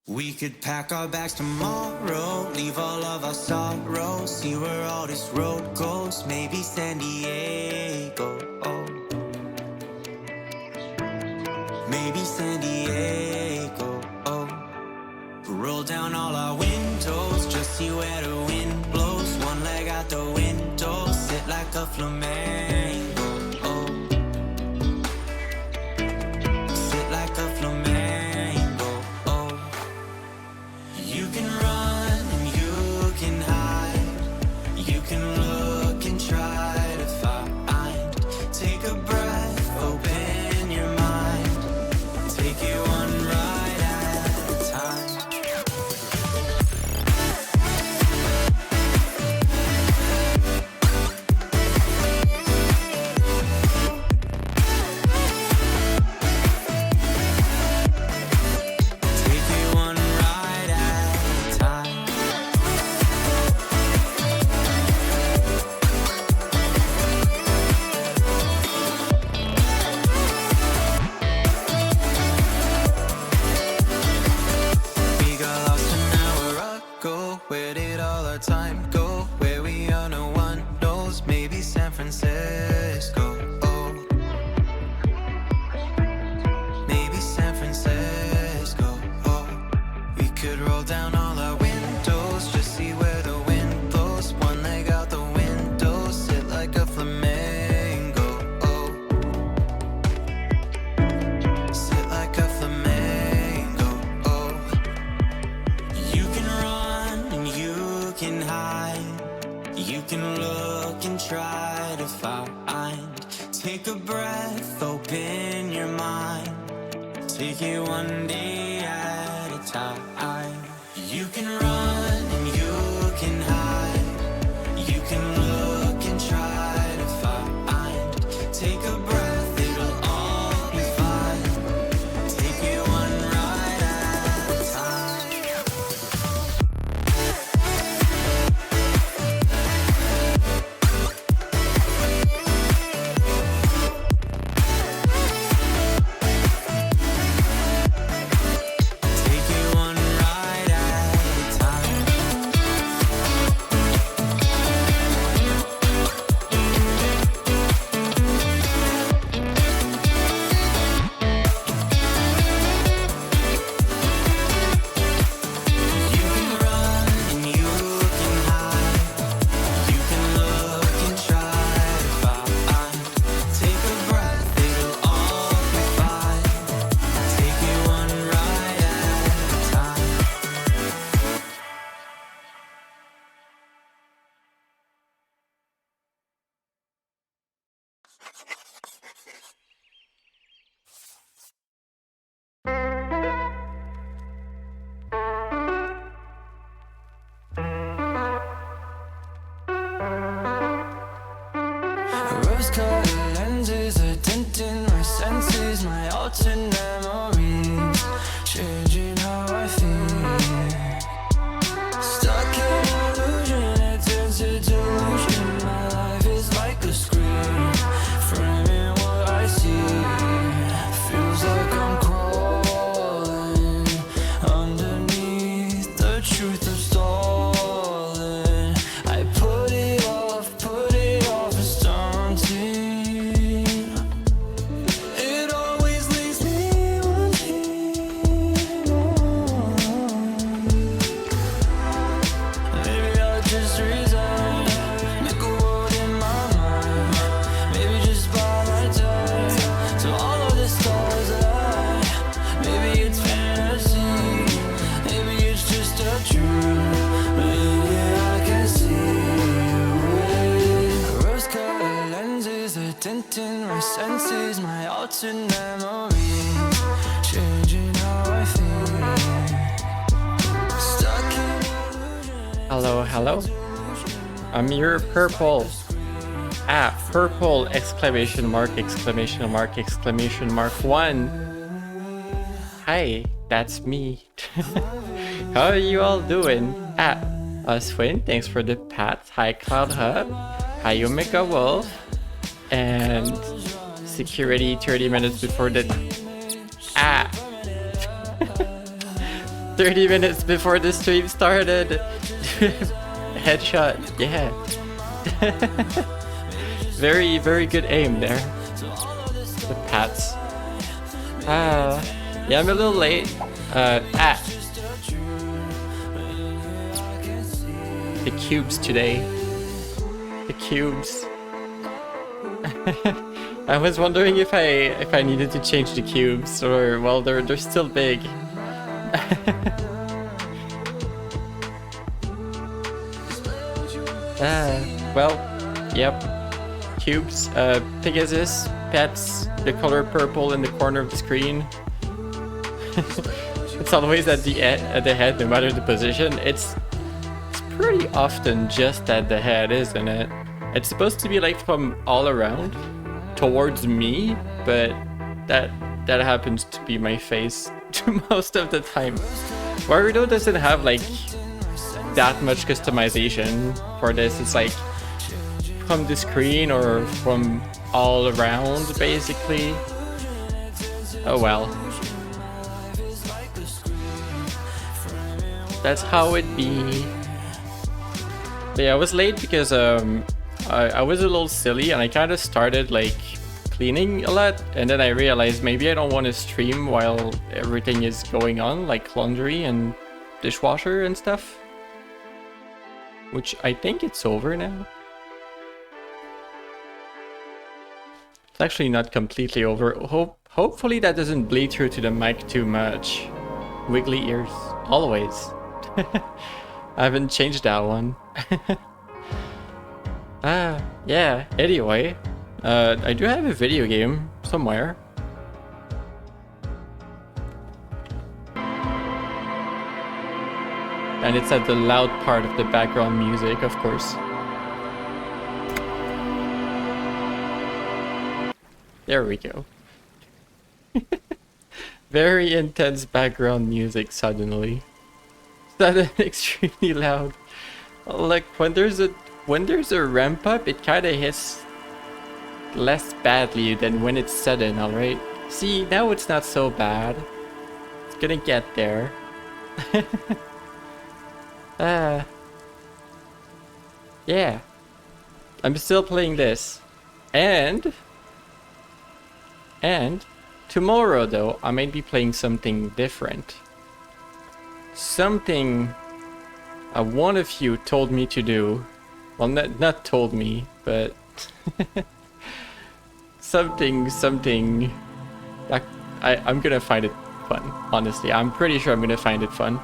We could pack our bags tomorrow, leave all of our sorrows, see where all this road goes, maybe San Diego. Maybe San Diego. Roll down all our windows, just see where the wind blows, one leg out the window, sit like a flamenco. Sit like a flamenco. You can run and you can hide, you can look and try to find, take a breath, open your mind, take it one ride at a time. Take it one ride at a time. We got lost an hour ago. Where did all our time go? Where we are, no one knows. Maybe San Francisco. Maybe San Francisco. We could roll down all our windows, just see where the wind blows, one leg out the window, sit like a flamenco. Sit like a flamenco. You can run and you can hide, you can look and try to find, take a breath, open your mind, take it one day at a time. You can run and you can hide, you can look and try to find, take a breath, it'll all be fine, take it one ride at a time. Take it one ride at a time. You can run and you can hide, you can look and try to find, take a breath, it'll all be fine, take it one ride at a time. Rose-colored lenses are tinting my senses, my altered memories, changing how I feel. Stuck in illusion, it turns to delusion. My life is like a screen, framing what I see. Feels like I'm crawling underneath the truth of stalling. I put it off, it's daunting. It always leaves me wanting more. Maybe I'll just resign, make a world in my mind. Maybe just buy my time, so all of the stars align. Maybe it's fantasy, maybe it's just a dream. Maybe I can see you. Rose-colored lenses are tinting my senses, my altered memories, changing how I feel. Stuck in illusion. Hello, hello. I'm your purple. Purple exclamation mark, exclamation mark, exclamation mark 1. Hi, that's me. How are you all doing? Uswin, thanks for the pat. Hi, Cloud Hub. Hi, Omega Wolf. And security 30 minutes before the 30 minutes before the stream started. Headshot, yeah. Very, very good aim there. The pats. Yeah, I'm a little late. The cubes today. The cubes. I was wondering if I needed to change the cubes, or well, they're still big. Well, yep. Cubes, Pegasus, pets, the color purple in the corner of the screen. It's always at the head, no matter the position. It's pretty often just at the head, isn't it? It's supposed to be like from all around towards me, but that happens to be my face most of the time. Warudo doesn't have like that much customization for this. It's like from the screen or from all around, basically. Oh well. That's how it be. But yeah, I was late because I was a little silly and I kind of started like cleaning a lot, and then I realized maybe I don't want to stream while everything is going on, like laundry and dishwasher and stuff. Which I think it's over now. It's actually not completely over. Hopefully that doesn't bleed through to the mic too much. Wiggly ears, always. I haven't changed that one. Yeah, anyway. I do have a video game somewhere. And it's at the loud part of the background music, of course. There we go. Very intense background music suddenly. Suddenly extremely loud. Like when there's a ramp up, it kind of hits less badly than when it's sudden, alright? See, now it's not so bad. It's gonna get there. Yeah. I'm still playing this. And tomorrow though, I might be playing something different. Something one of you told me to do. Well, not told me, but something that I'm gonna find it fun. Honestly, I'm pretty sure I'm gonna find it fun.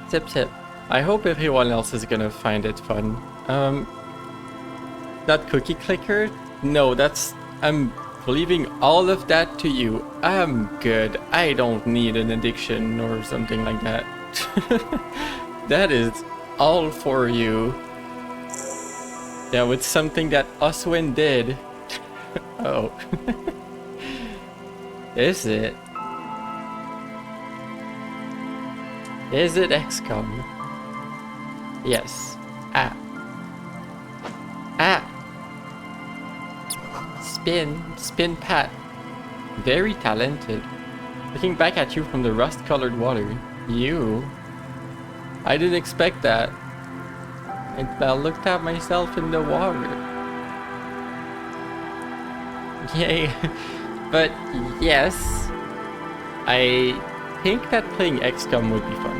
Tip. I hope everyone else is gonna find it fun. That cookie clicker? No, I'm leaving all of that to you. I'm good. I don't need an addiction or something like that. That is all for you. Yeah, it's something that Oswin did. Oh. Is it? Is it XCOM? Yes. Spin Pat. Very talented. Looking back at you from the rust-colored water. I didn't expect that. And I looked at myself in the water. Yay. But yes, I think that playing XCOM would be fun.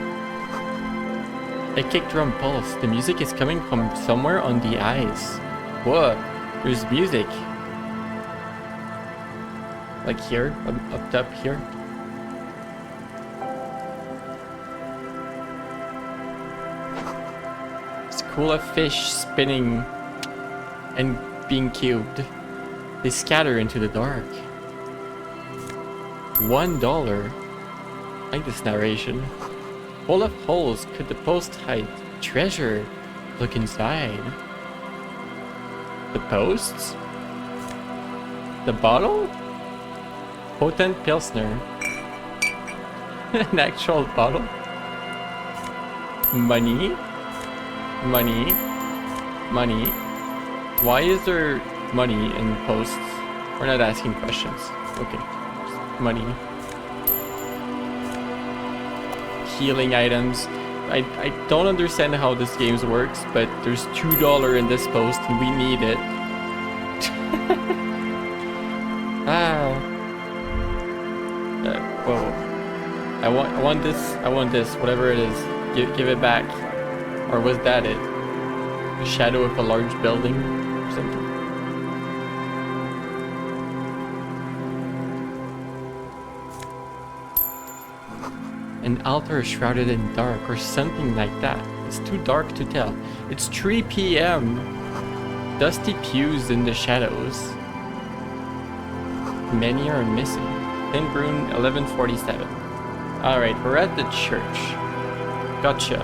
A kick drum pulse. The music is coming from somewhere on the ice. Whoa, there's music. Like here, up top here. School of fish spinning and being cubed. They scatter into the dark. $1. I like this narration. Full of holes, could the post hide treasure? Look inside. The posts? The bottle? Potent Pilsner. An actual bottle? Money? Why is there money in posts? We're not asking questions. Okay. money. Healing items. I don't understand how this game works, but there's $2 in this post and we need it. Whoa. I want this, whatever it is. Give it back. Or was that it? The shadow of a large building or something. An altar shrouded in dark or something like that. It's too dark to tell. It's 3 p.m. Dusty pews in the shadows. Many are missing. Pinbrune 1147. Alright, we're at the church. Gotcha.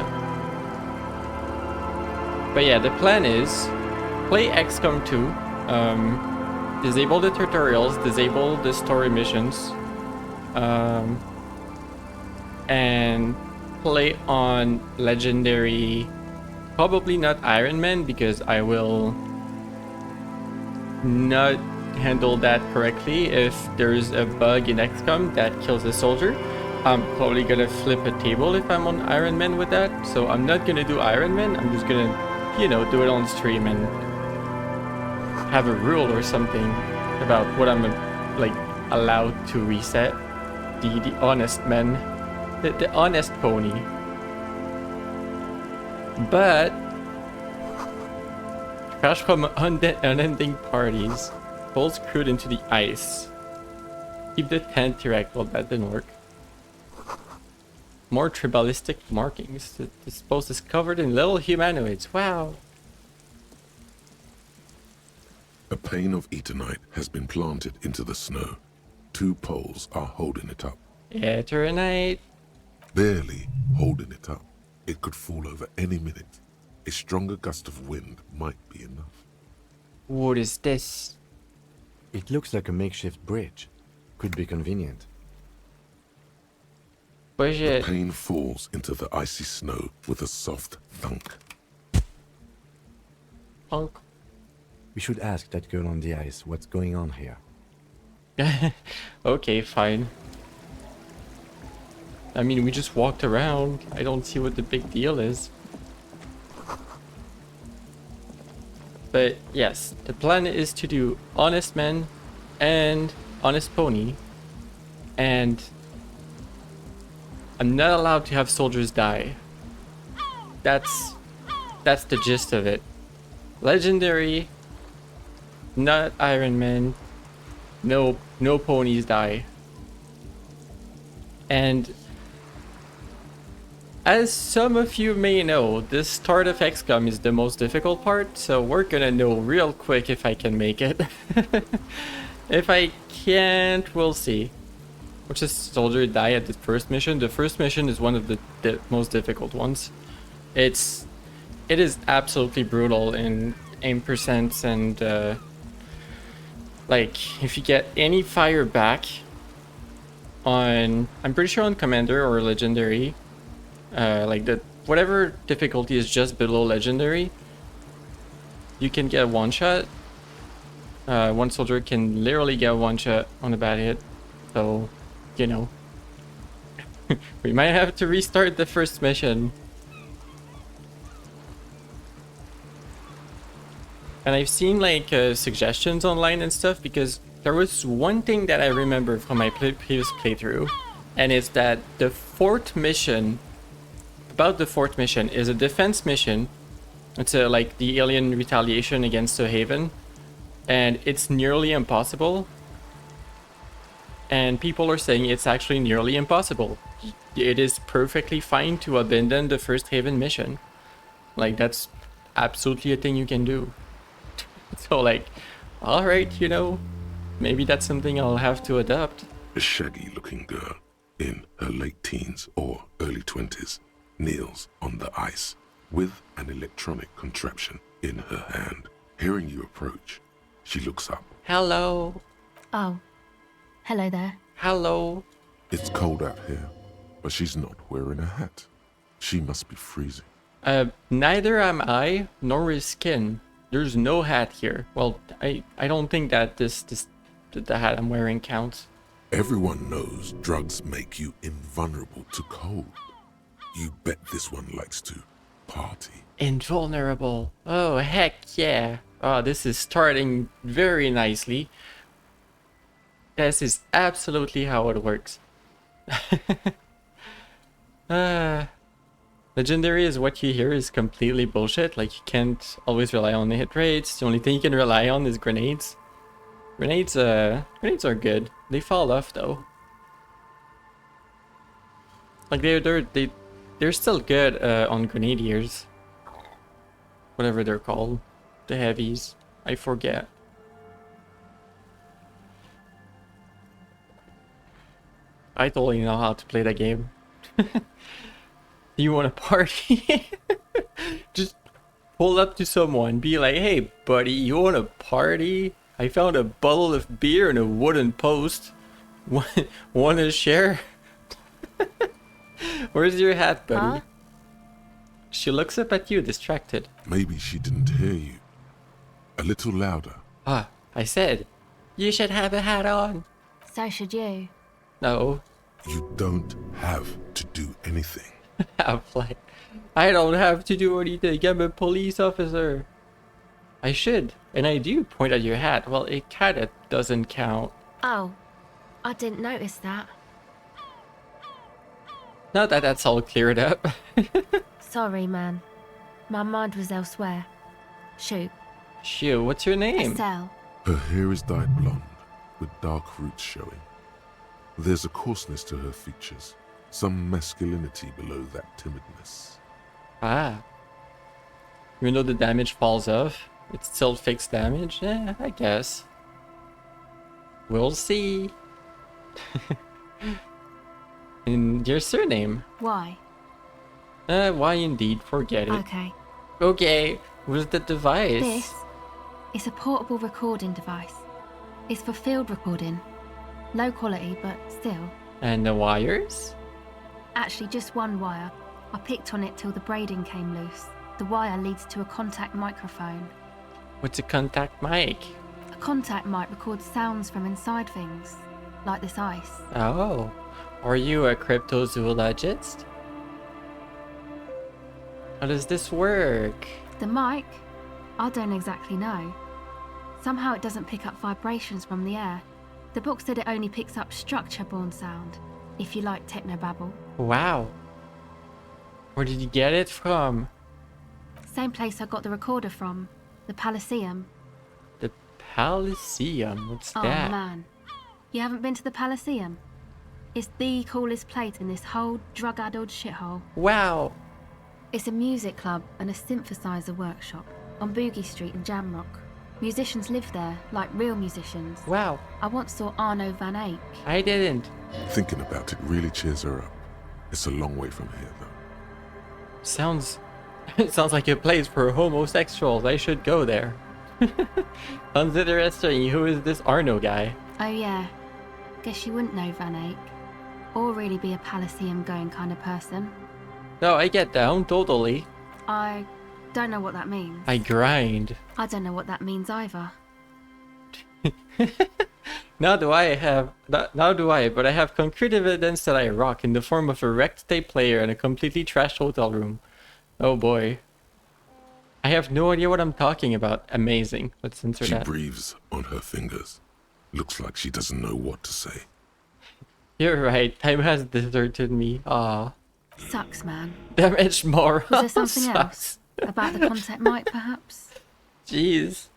But yeah, the plan is play XCOM 2. Disable the tutorials, disable the story missions. And play on legendary, probably not Iron Man, because I will not handle that correctly. If there's a bug in XCOM that kills a soldier, I'm probably gonna flip a table if I'm on Iron Man with that. So I'm not gonna do Iron Man, I'm just gonna, you know, do it on stream and have a rule or something about what I'm like allowed to reset. The honest man. The honest pony. But crash from unending parties. Pull screwed into the ice. Keep the tent direct. Well, that didn't work. More tribalistic markings. This post is covered in little humanoids. Wow. A pane of Eternite has been planted into the snow. 2 poles are holding it up. Eternite. Barely holding it up. It could fall over any minute. A stronger gust of wind might be enough. What is this? It looks like a makeshift bridge. Could be convenient. Push The it. pane falls into the icy snow with a soft thunk. Punk. We should ask that girl on the ice what's going on here. Okay, fine. I mean, we just walked around. I don't see what the big deal is. But yes, the plan is to do Honest Man and Honest Pony. And I'm not allowed to have soldiers die. That's the gist of it. Legendary, not Iron Man. No ponies die. And as some of you may know, this start of XCOM is the most difficult part, so we're gonna know real quick if I can make it. If I can't, we'll see. Which is soldier die at the first mission. The first mission is one of the most difficult ones. It is absolutely brutal in aim percents and like if you get any fire back on, I'm pretty sure on Commander or Legendary, like the whatever difficulty is just below Legendary, you can get one shot. One soldier can literally get one shot on a bad hit, so you know we might have to restart the first mission. And I've seen like suggestions online and stuff, because there was one thing that I remember from my previous playthrough, and it's that the fourth mission is a defense mission. It's like the alien retaliation against the Haven, and it's nearly impossible. And people are saying it's actually nearly impossible. It is perfectly fine to abandon the first Haven mission. Like, that's absolutely a thing you can do. So like, alright, you know, maybe that's something I'll have to adopt. A shaggy-looking girl in her late teens or early 20s kneels on the ice with an electronic contraption in her hand. Hearing you approach, she looks up. Hello. Oh, hello there. Hello. It's cold out here, but she's not wearing a hat. She must be freezing. Neither am I, nor is Skin. There's no hat here. Well, I don't think that the hat I'm wearing counts. Everyone knows drugs make you invulnerable to cold. You bet this one likes to party. Invulnerable. Oh, heck yeah. Oh, this is starting very nicely. This is absolutely how it works. Legendary is what you hear is completely bullshit. Like, you can't always rely on the hit rates. The only thing you can rely on is grenades. Grenades are good. They fall off though. Like they're still good on grenadiers. Whatever they're called. The heavies. I forget. I totally know how to play that game. You want to party? Just pull up to someone, be like, hey buddy, you want to party? I found a bottle of beer and a wooden post. Want to share? Where's your hat, buddy? Huh? She looks up at you, distracted. Maybe she didn't hear you. A little louder. Ah, I said, you should have a hat on. So should you. No, You don't have to do anything. Half-Life. I don't have to do anything. I'm a police officer. I should, and I do point at your hat. Well, it kinda doesn't count. Oh, I didn't notice that. Now that that's all cleared up. Sorry, man. My mind was elsewhere. Shoot. Shoo, what's your name? Estelle. Her hair is dyed blonde, with dark roots showing. There's a coarseness to her features, some masculinity below that timidness. Ah. Even though the damage falls off, it's still fixed damage? Yeah, I guess. We'll see. And your surname? Why? Why indeed? Forget it. Okay. Okay, where's the device? This is a portable recording device. It's for field recording. Low quality, but still. And the wires? Actually, just one wire. I picked on it till the braiding came loose. The wire leads to a contact microphone. What's a contact mic? A contact mic records sounds from inside things, like this ice. Oh, are you a cryptozoologist? How does this work? The mic? I don't exactly know. Somehow it doesn't pick up vibrations from the air. The book said it only picks up structure-borne sound, if you like technobabble. Wow. Where did you get it from? Same place I got the recorder from, the Palaceum. The Palaceum? What's Oh that? man, you haven't been to the Palaceum? It's the coolest place in this whole drug-addled shithole. Wow. It's a music club and a synthesizer workshop on Boogie Street in Jamrock. Musicians live there, like real musicians. Wow. I once saw Arno van Eyck. I didn't. Thinking about it really cheers her up. It's a long way from here, though. Sounds... It sounds like a place for homosexuals. I should go there. Sounds interesting. Who is this Arno guy? Oh yeah, guess you wouldn't know Van Eyck. Or really be a Palaceum going kind of person. No, I get down, totally. I don't know what that means. I grind. I don't know what that means either. Now do I, but I have concrete evidence that I rock in the form of a wrecked tape player and a completely trashed hotel room. Oh boy. I have no idea what I'm talking about. Amazing. Let's censor She that. breathes on her fingers. Looks like she doesn't know what to say. You're right. Time has deserted me. Ah. Sucks, man. Damaged moral. Was there something else? About the contact mic, perhaps? Jeez.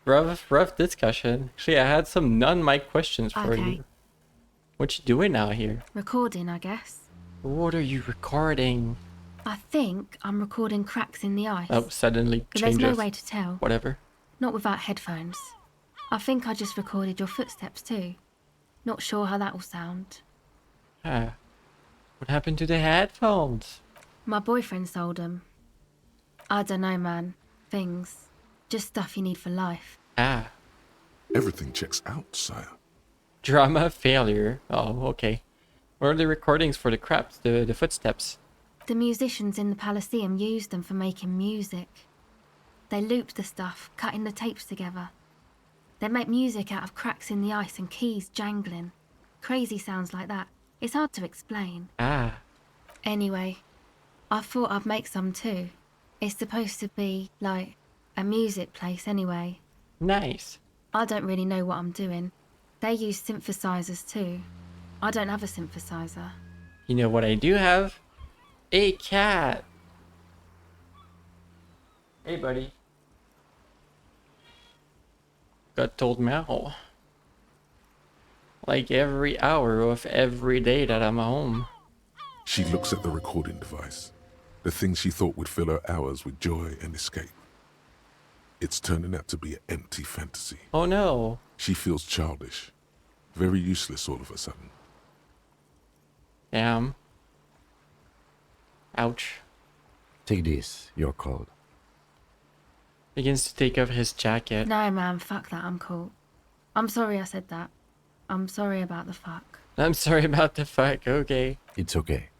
Rough discussion. Actually, I had some non-mic questions for Okay. you. What you doing out here? Recording, I guess. What are you recording? I think I'm recording cracks in the ice. Oh, suddenly but there's changes. no way to tell. Whatever. Not without headphones. I think I just recorded your footsteps too. Not sure how that will sound. Ah. What happened to the headphones? My boyfriend sold them. I don't know, man. Things. Just stuff you need for life. Ah. Everything checks out, sire. Drama failure. Oh, okay. What are the recordings for the craps, the footsteps? The musicians in the Palaceum used them for making music. They looped the stuff, cutting the tapes together. They make music out of cracks in the ice and keys jangling. Crazy sounds like that. It's hard to explain. Ah, Anyway, I thought I'd make some too. It's supposed to be, like, a music place anyway. nice. I don't really know what I'm doing. They use synthesizers too. I don't have a synthesizer. You know what I do have? A cat. Hey, buddy. Got told meow. Like every hour of every day that I'm home. She looks at the recording device, the thing she thought would fill her hours with joy and escape. It's turning out to be an empty fantasy. Oh no. She feels childish, very useless all of a sudden. Damn. Ouch. Take this, you're cold. Begins to take off his jacket. No, man, fuck that, I'm cool. I'm sorry I said that. I'm sorry about the fuck. I'm sorry about the fuck, okay. It's okay.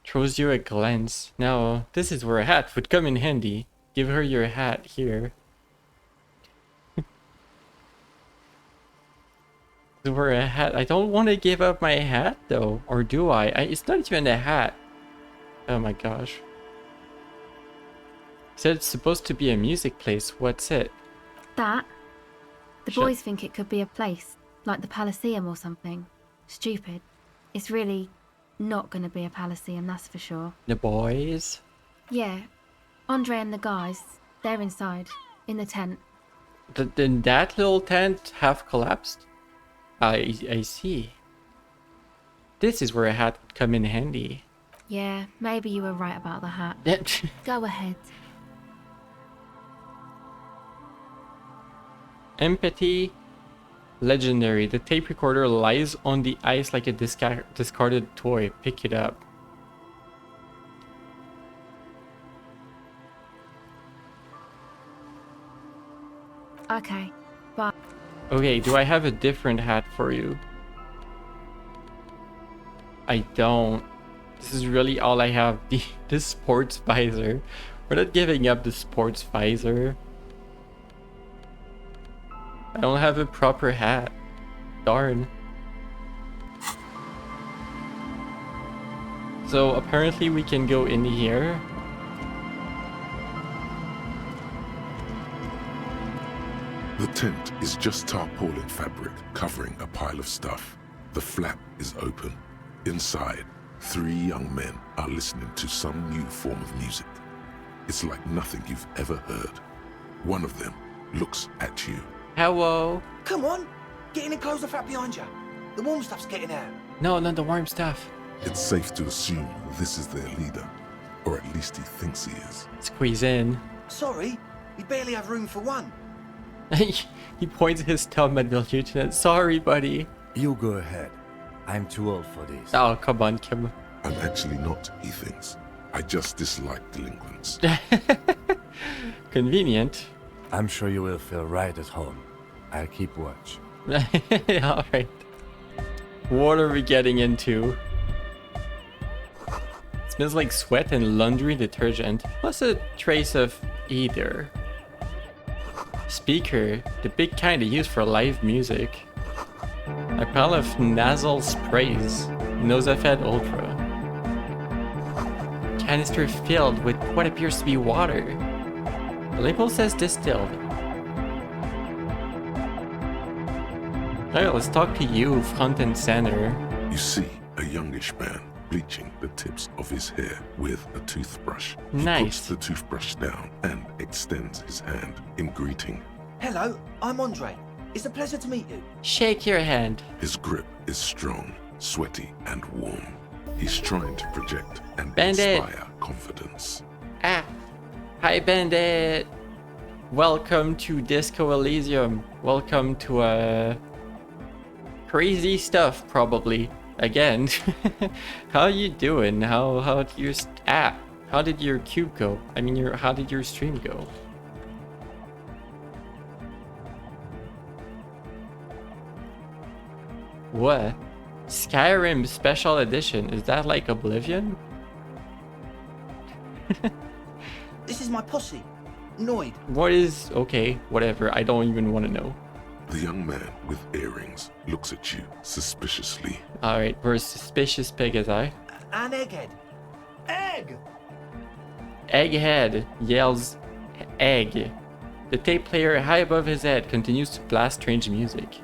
Throws you a glance. Now, this is where a hat would come in handy. Give her your hat here. Where a hat. I don't want to give up my hat though, or do I? It's not even a hat. Oh my gosh. Said it's supposed to be a music place. What's it? That? The Shut- boys think it could be a place, like the Palaceum or something. Stupid. It's really not gonna be a Palaceum, that's for sure. The boys? Yeah. Andre and the guys, they're inside, in the tent. Then that little tent half collapsed? I see. This is where a hat would come in handy. Yeah, maybe you were right about the hat. Go ahead. Empathy. Legendary. The tape recorder lies on the ice like a discarded toy. Pick it up. Okay, bye. Okay, do I have a different hat for you? I don't. This is really all I have. The sports visor. We're not giving up the sports visor. I don't have a proper hat. Darn. So apparently we can go in here. The tent is just tarpaulin fabric covering a pile of stuff. The flap is open. Inside, 3 young men are listening to some new form of music. It's like nothing you've ever heard. One of them looks at you. Hello. Come on, get in and close the flap behind you. The warm stuff's getting out. No, not the warm stuff. It's safe to assume this is their leader, or at least he thinks he is. Squeeze in. Sorry, we barely have room for one. He points his thumb at the lieutenant. Sorry, buddy. You go ahead. I'm too old for this. Oh, come on, Kim. I'm actually not, he thinks. I just dislike delinquents. Convenient. I'm sure you will feel right at home. I'll keep watch. Alright. What are we getting into? It smells like sweat and laundry detergent, plus a trace of either. Speaker, the big kind they use for live music. A pile of nasal sprays, Nosafed Ultra. Canister filled with what appears to be water. The label says distilled. Alright, let's talk to you, front and center. You see a youngish man bleaching the tips of his hair with a toothbrush. He Nice. puts the toothbrush down and extends his hand in greeting. Hello, I'm Andre. It's a pleasure to meet you. Shake your hand. His grip is strong, sweaty, and warm. He's trying to project and Bandit. inspire confidence. Ah! Hi, Bandit! Welcome to Disco Elysium. Welcome to, crazy stuff, probably. Again. How you doing? How did your... How did your cube go? I mean, how did your stream go? What? Skyrim Special Edition? Is that like Oblivion? This is my posse. Noid. What is... Okay, whatever. I don't even want to know. The young man with earrings looks at you suspiciously. Alright, we're a suspicious pig as I. And Egghead. Egg! Egghead yells egg. The tape player high above his head continues to blast strange music.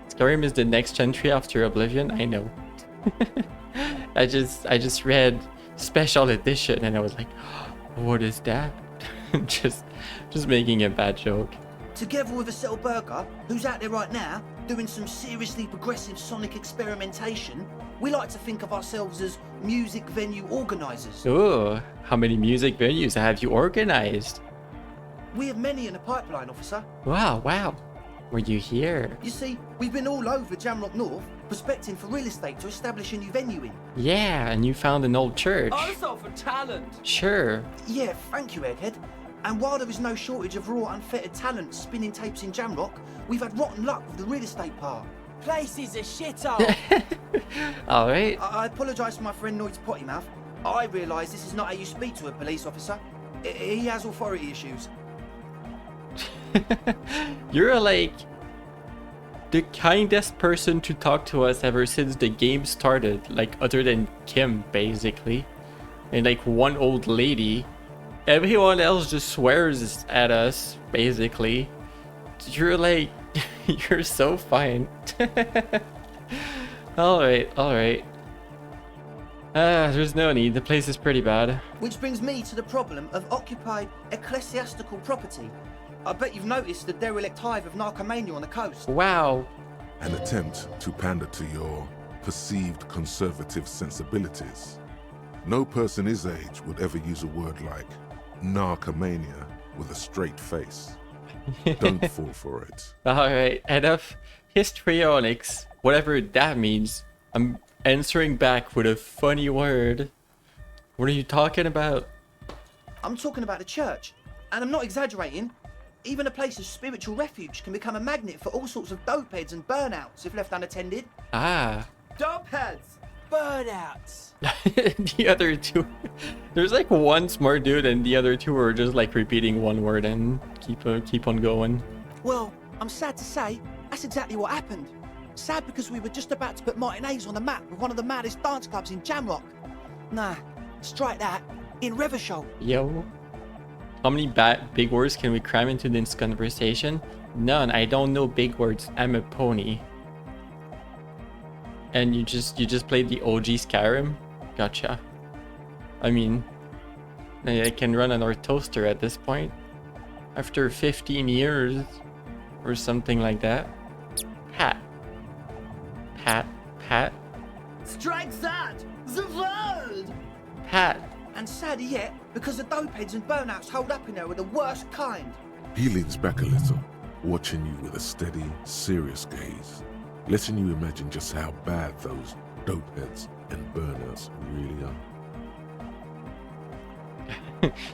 Skyrim is the next entry after Oblivion, I know. I just read special edition and I was like, what is that? just making a bad joke. Together with Acel Burger, who's out there right now, doing some seriously progressive sonic experimentation, we like to think of ourselves as music venue organisers. Oh, how many music venues have you organized? We have many in the pipeline, officer. Wow. Were you here? You see, we've been all over Jamrock North, prospecting for real estate to establish a new venue in. Yeah, and you found an old church. Also for talent. Sure. Yeah, thank you, Egghead. And while there is no shortage of raw, unfettered talent spinning tapes in Jamrock, we've had rotten luck with the real estate part. Place is a shithole. Alright. I apologise for my friend Noid's potty mouth. I realise this is not how you speak to a police officer. He has authority issues. You're like the kindest person to talk to us ever since the game started, like other than Kim basically, and like one old lady. Everyone else just swears at us basically. You're like you're so fine. Alright. There's no need, the place is pretty bad. Which brings me to the problem of occupied ecclesiastical property. I bet you've noticed the derelict hive of Narcomania on the coast. Wow. An attempt to pander to your perceived conservative sensibilities. No person his age would ever use a word like narcomania with a straight face. Don't fall for it. Alright, enough histrionics, whatever that means. I'm answering back with a funny word. What are you talking about? I'm talking about the church, and I'm not exaggerating. Even a place of spiritual refuge can become a magnet for all sorts of dopeheads and burnouts if left unattended. Ah. Dumpheads. Burnouts. The other two. There's like one smart dude and the other two are just like repeating one word and keep on going. Well, I'm sad to say, that's exactly what happened. Sad because we were just about to put Martinez on the map with one of the maddest dance clubs in Jamrock. Nah, strike that. In Revachol. Yo. How many big words can we cram into this conversation? None. I don't know big words. I'm a pony. And you just played the OG Skyrim? Gotcha. I mean, I can run another toaster at this point. After 15 years or something like that. Pat. Strike that! The world! Pat. And sadder yet, because the dopeheads and burnouts hold up in there were the worst kind. He leans back a little, watching you with a steady, serious gaze, letting you imagine just how bad those dopeheads and burnouts really are.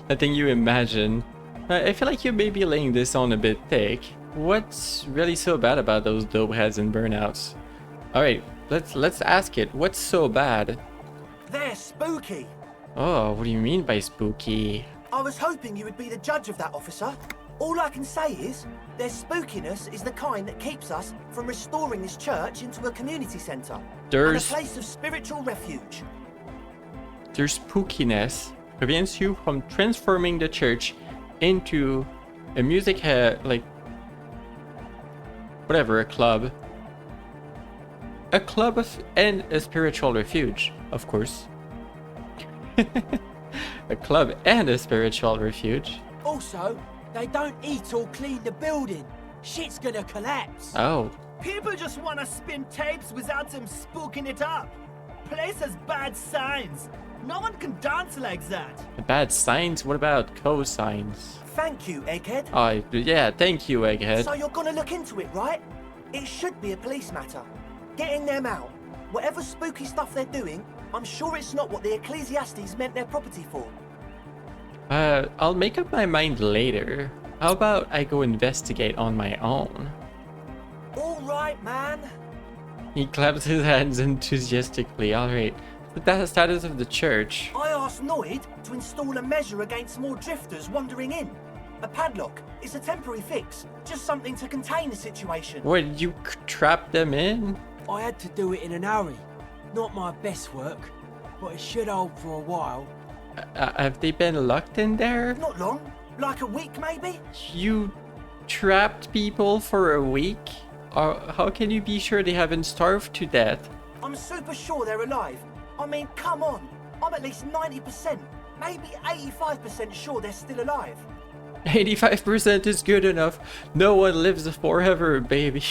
Letting you imagine. I feel like you may be laying this on a bit thick. What's really so bad about those dope heads and burnouts? Alright, let's ask it. What's so bad? They're spooky. Oh, what do you mean by spooky? I was hoping you would be the judge of that, officer. All I can say is, their spookiness is the kind that keeps us from restoring this church into a community centre. And a There's place of spiritual refuge. their spookiness prevents you from transforming the church into a music like whatever, a club and a spiritual refuge, of course. A club and a spiritual refuge. Also, they don't eat or clean the building. Shit's gonna collapse. Oh, People just wanna spin tapes without them spooking it up. Place has bad signs. No one can dance like that. bad signs? What about cosines? Thank you, Egghead. Yeah, thank you, Egghead. So you're gonna look into it, right? It should be a police matter. Getting them out. Whatever spooky stuff they're doing, I'm sure it's not what the Ecclesiastes meant their property for. I'll make up my mind later. How about I go investigate on my own? All right, man. He claps his hands enthusiastically. Alright. But that's the status of the church. Aye, asked Noid to install a measure against more drifters wandering in. A padlock. It's a temporary fix. Just something to contain the situation. What, you trap them in? I had to do it in an hurry. Not my best work, but it should hold for a while. Have they been locked in there? Not long. Like a week, maybe? You trapped people for a week? Or how can you be sure they haven't starved to death? I'm super sure they're alive. I mean, come on. I'm at least 90%, maybe 85% sure they're still alive. 85% is good enough. No one lives forever, baby.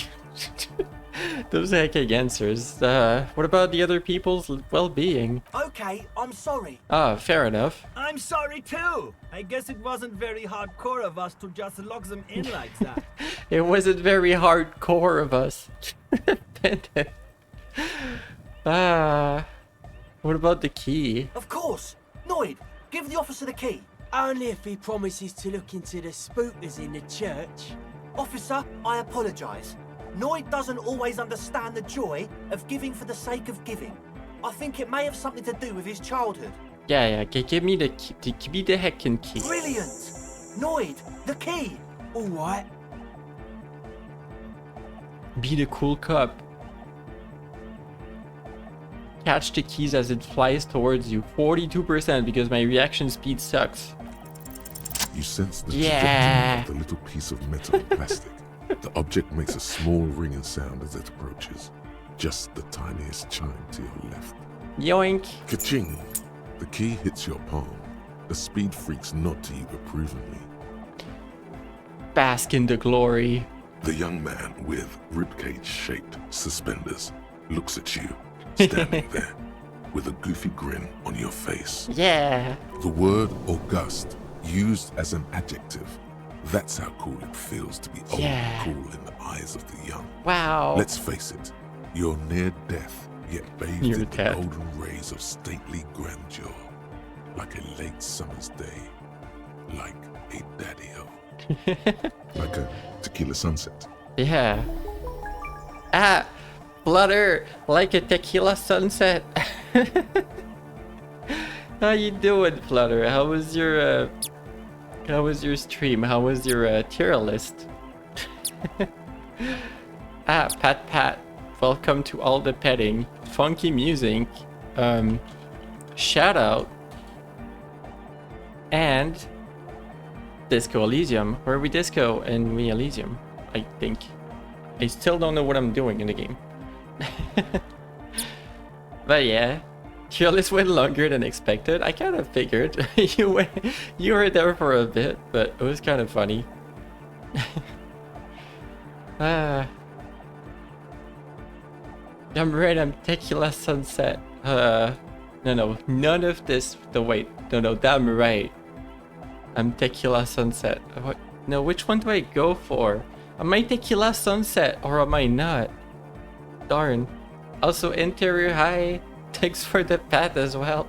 Those hecking answers. What about the other people's well-being? Okay, I'm sorry. Ah, fair enough. I'm sorry too. I guess it wasn't very hardcore of us to just lock them in like that. It wasn't very hardcore of us. What about the key? Of course. Noid, give the officer the key. Only if he promises to look into the spookers in the church. Officer, I apologise. Noid doesn't always understand the joy of giving for the sake of giving. I think it may have something to do with his childhood. Yeah, give me the key. Give me the heckin' key. Brilliant! Noid, the key! All right. Be the cool cop. Catch the keys as it flies towards you. 42% because my reaction speed sucks. You sense the Yeah. trajectory of the little piece of metal and plastic. The object makes a small ringing sound as it approaches. Just the tiniest chime to your left. Yoink. Ka-ching! The key hits your palm. The speed freaks nod to you approvingly. Bask in the glory. The young man with ribcage-shaped suspenders looks at you, standing there, with a goofy grin on your face. Yeah. The word august, used as an adjective. That's how cool it feels to be old Yeah. and cool in the eyes of the young. Wow. Let's face it, you're near death, yet bathed Near in death. the golden rays of stately grandeur. Like a late summer's day. Like a daddy-o. Like a tequila sunset. Yeah. Ah, Flutter, like a tequila sunset. How you doing, Flutter? How was your stream? How was your tier list? Pat, welcome to all the petting. Funky music. Shout out. And Disco Elysium. Where are we Disco and we Elysium? I think. I still don't know what I'm doing in the game. But yeah, tier list went longer than expected. I kind of figured you were there for a bit, but it was kind of funny. I'm right. I'm Tequila Sunset. No, none of this. Wait, no, damn right. I'm Tequila Sunset. What? No, which one do I go for? Am I Tequila Sunset or am I not? Darn. Also, Interior High. Thanks for the pat as well.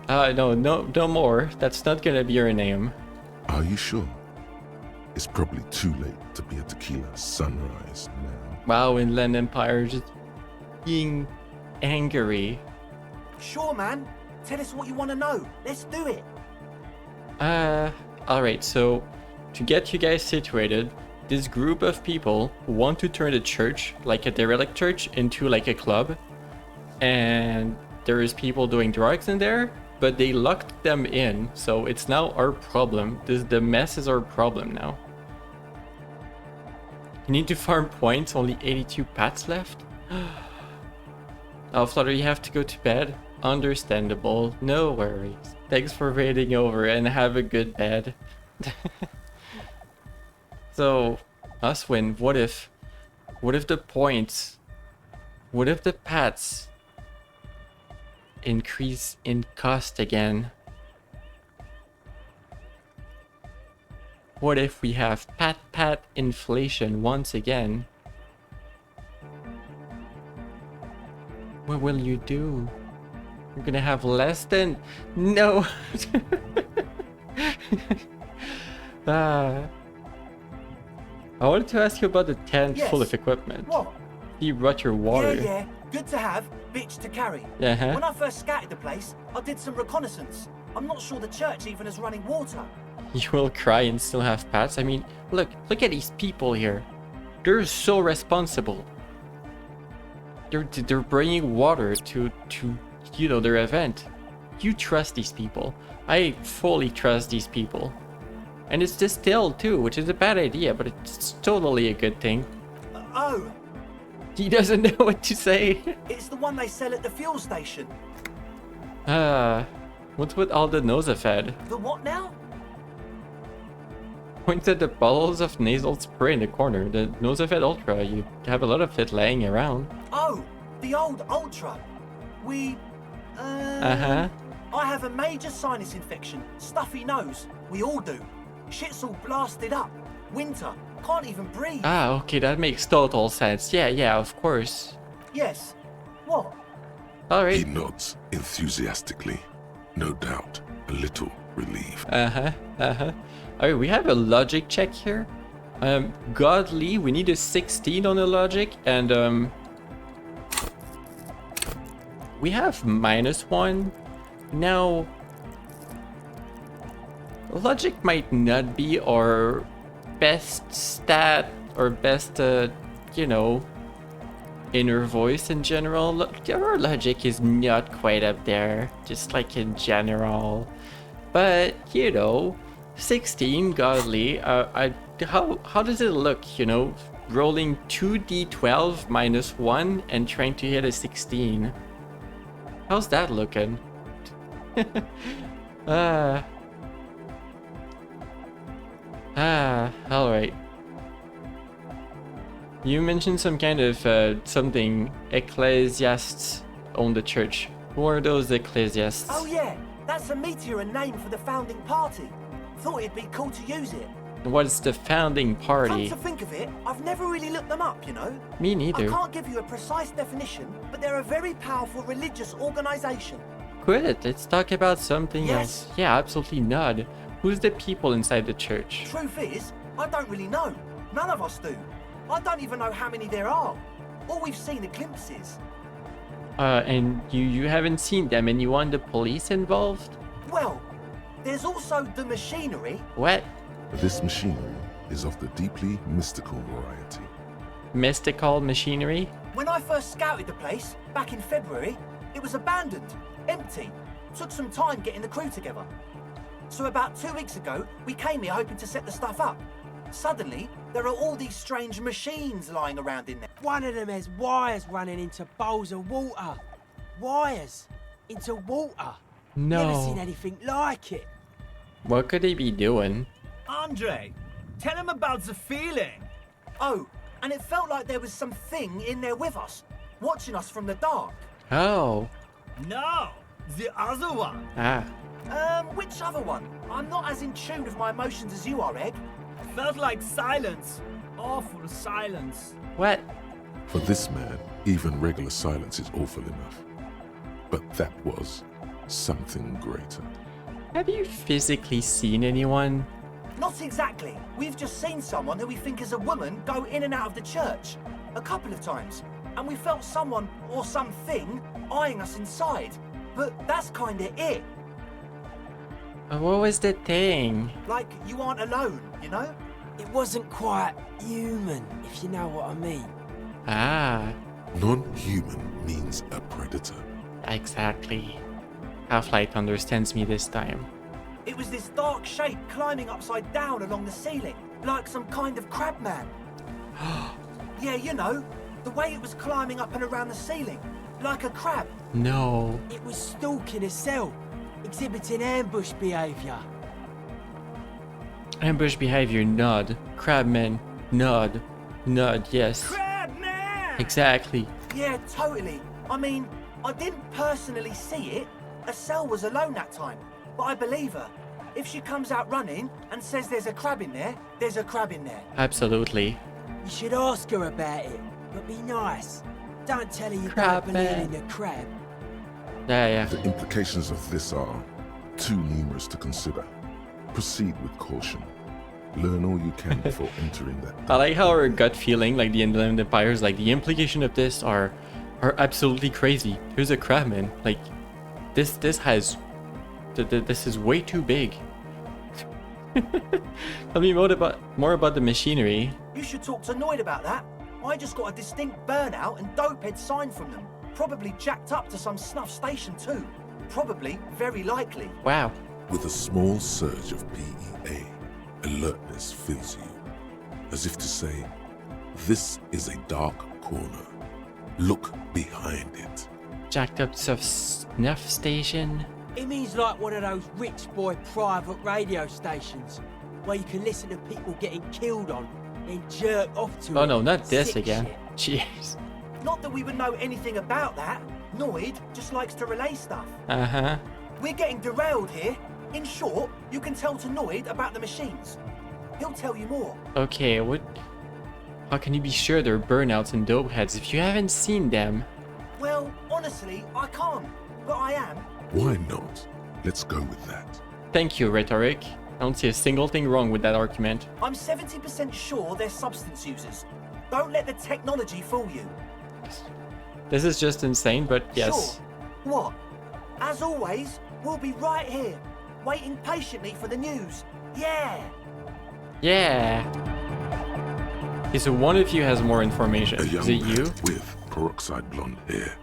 No more. That's not gonna be your name. Are you sure? It's probably too late to be a tequila sunrise now. Wow, Inland Empire just being angry. Sure, man. Tell us what you want to know. Let's do it. Alright, so to get you guys situated, this group of people want to turn the church, like a derelict church, into like a club. And there is people doing drugs in there, but they locked them in, so it's now our problem. The mess is our problem now. You need to farm points, only 82 pats left. Oh, Flutter, you have to go to bed. Understandable, no worries. Thanks for raiding over and have a good bed. So, Uswin, what if the points, what if the pats increase in cost again? What if we have pat inflation once again? What will you do? You're gonna have less than... No! I wanted to ask you about the tent Yes. full of equipment. What? You brought your water. Yeah. Good to have, bitch to carry. Uh-huh. When I first scouted the place, I did some reconnaissance. I'm not sure the church even has running water. You will cry and still have pets. I mean, look at these people here. They're so responsible. They're bringing water to you know, their event. You trust these people. I fully trust these people. And it's distilled too, which is a bad idea, but it's totally a good thing. Oh, He doesn't know what to say. it's the one they sell at the fuel station. What's with all the Nosafed? The what now? Points at the bottles of nasal spray in the corner. The Nosafed Ultra. You have a lot of it laying around. Oh, the old Ultra. Uh-huh. I have a major sinus infection, stuffy nose. We all do. Shit's all blasted up. Winter. Can't even breathe. Ah, okay, that makes total sense. Yeah, of course. Yes. What? He Alright. nods enthusiastically, no doubt a little relieved. Alright, we have a logic check here. Godly, we need a 16 on the logic, and we have -1. Now, logic might not be our best stat or best, you know, inner voice in general. Our logic is not quite up there, just like in general. But, you know, 16 godly. How does it look, you know, rolling 2d12 -1 and trying to hit a 16? How's that looking? Alright. You mentioned some kind of something ecclesiasts own the church. Who are those ecclesiasts? Oh yeah, that's a meteor name for the founding party. Thought it'd be cool to use it. What's the founding Come party? to think of it, I've never really looked them up, you know? Me I neither. can't give you a precise definition, but they're a very powerful religious organization. Good, let's talk about something Yes. else. Yeah, absolutely not. Who's the people inside the church? Truth is, I don't really know. None of us do. I don't even know how many there are. All we've seen are glimpses. And you haven't seen them and you want the police involved? Well, there's also the machinery. What? This machinery is of the deeply mystical variety. Mystical machinery? When I first scouted the place, back in February, it was abandoned, empty. Took some time getting the crew together. So about 2 weeks ago, we came here hoping to set the stuff up. Suddenly, there are all these strange machines lying around in there. One of them has wires running into bowls of water. Wires into water. Never seen No. anything like it. What could they be doing? Andre, tell him about the feeling. Oh, and it felt like there was something in there with us, watching us from the dark. Oh. No, the other one. Ah. Which other one? I'm not as in tune with my emotions as you are, Egg. Felt like silence. Awful silence. What? For this man, even regular silence is awful enough. But that was something greater. Have you physically seen anyone? Not exactly. We've just seen someone who we think is a woman go in and out of the church. A couple of times. And we felt someone or something eyeing us inside. But that's kinda it. What was the thing? Like you aren't alone, you know? It wasn't quite human, if you know what I mean. Ah, Non-human means a predator. exactly. Half-Light understands me this time. It was this dark shape climbing upside down along the ceiling, like some kind of crab man. Yeah, you know, the way it was climbing up and around the ceiling, like a crab. No. It was stalking a cell, exhibiting ambush behavior. Ambush behavior, nod. Crabman, nod. Nod, yes. Crab man! Exactly. Yeah, totally. I mean, I didn't personally see it. Estelle was alone that time, but I believe her. If she comes out running and says there's a crab in there, there's a crab in there. Absolutely. You should ask her about it, but be nice. Don't tell her you Crab don't believe man. in the crab. Yeah. The implications of this are too numerous to consider. Proceed with caution. Learn all you can before entering that. I like how our gut feeling, like the Inland Empire, is like the implication of this are are absolutely crazy. Here's a crabman. Like, this has... This is way too big. Tell me more about the machinery. You should talk to Noid about that. I just got a distinct burnout and dopehead sign from them. Probably jacked up to some snuff station too. Probably, very likely. Wow. With a small surge of PEA, alertness fills you, as if to say, this is a dark corner. Look behind it. Jacked up snuff station. It means like one of those rich boy private radio stations where you can listen to people getting killed on and jerk off to Oh it. no, not this Sick again. shit. Jeez. Not that we would know anything about that. Noid just likes to relay stuff. Uh-huh. We're getting derailed here. In short, you can tell to Noid about the machines. He'll tell you more. Okay, what... How can you be sure they're burnouts and dope heads if you haven't seen them? Well, honestly, I can't. But I am. Why not? Let's go with that. Thank you, Rhetoric. I don't see a single thing wrong with that argument. I'm 70% sure they're substance users. Don't let the technology fool you. This is just insane, but yes. Sure. What? As always, we'll be right here, waiting patiently for the news. Yeah. Yeah. Okay, so one of you has more information. A Is young it man you? with peroxide blonde hair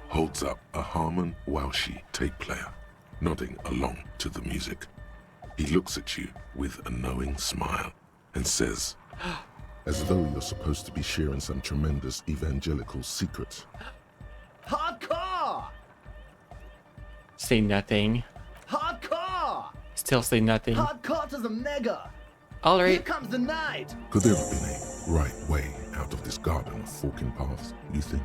holds up a Harman Walshy tape player, nodding along to the music. He looks at you with a knowing smile and says, as though you're supposed to be sharing some tremendous evangelical secret. Hardcore! Say nothing. Hardcore! Still say nothing. Hardcore to the mega! Here Alright. comes the night! Could there have been a right way out of this garden of forking paths, you think?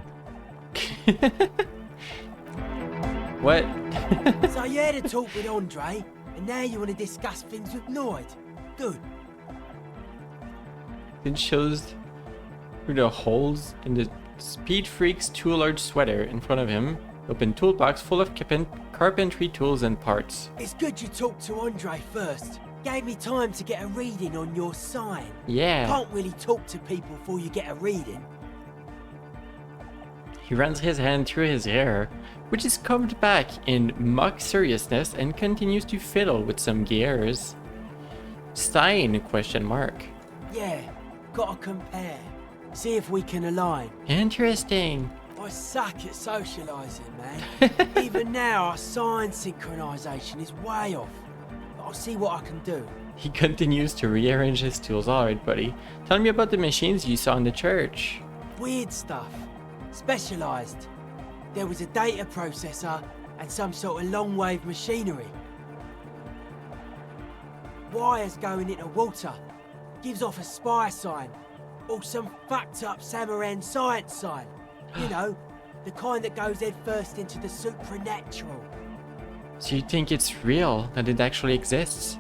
What? So you had a talk with Andre, and now you want to discuss things with Noid. Good. It shows through the holes in the Speed Freak's too large sweater in front of him. Open toolbox full of carpentry tools and parts. It's good you talked to Andre first. Gave me time to get a reading on your sign. Yeah. Can't really talk to people before you get a reading. He runs his hand through his hair, which is combed back in mock seriousness, and continues to fiddle with some gears. Stein? Question mark. Yeah, gotta compare. See if we can align. Interesting. I suck at socialising, man. Even now, our sign synchronisation is way off. But I'll see what I can do. He continues to rearrange his tools. Alright, buddy. Tell me about the machines you saw in the church. Weird stuff. Specialised. There was a data processor and some sort of long-wave machinery. Wires going into water. Gives off a spy sign. Or some fucked up Samaran science sign. You know, the kind that goes head first into the supernatural. So you think it's real, that it actually exists?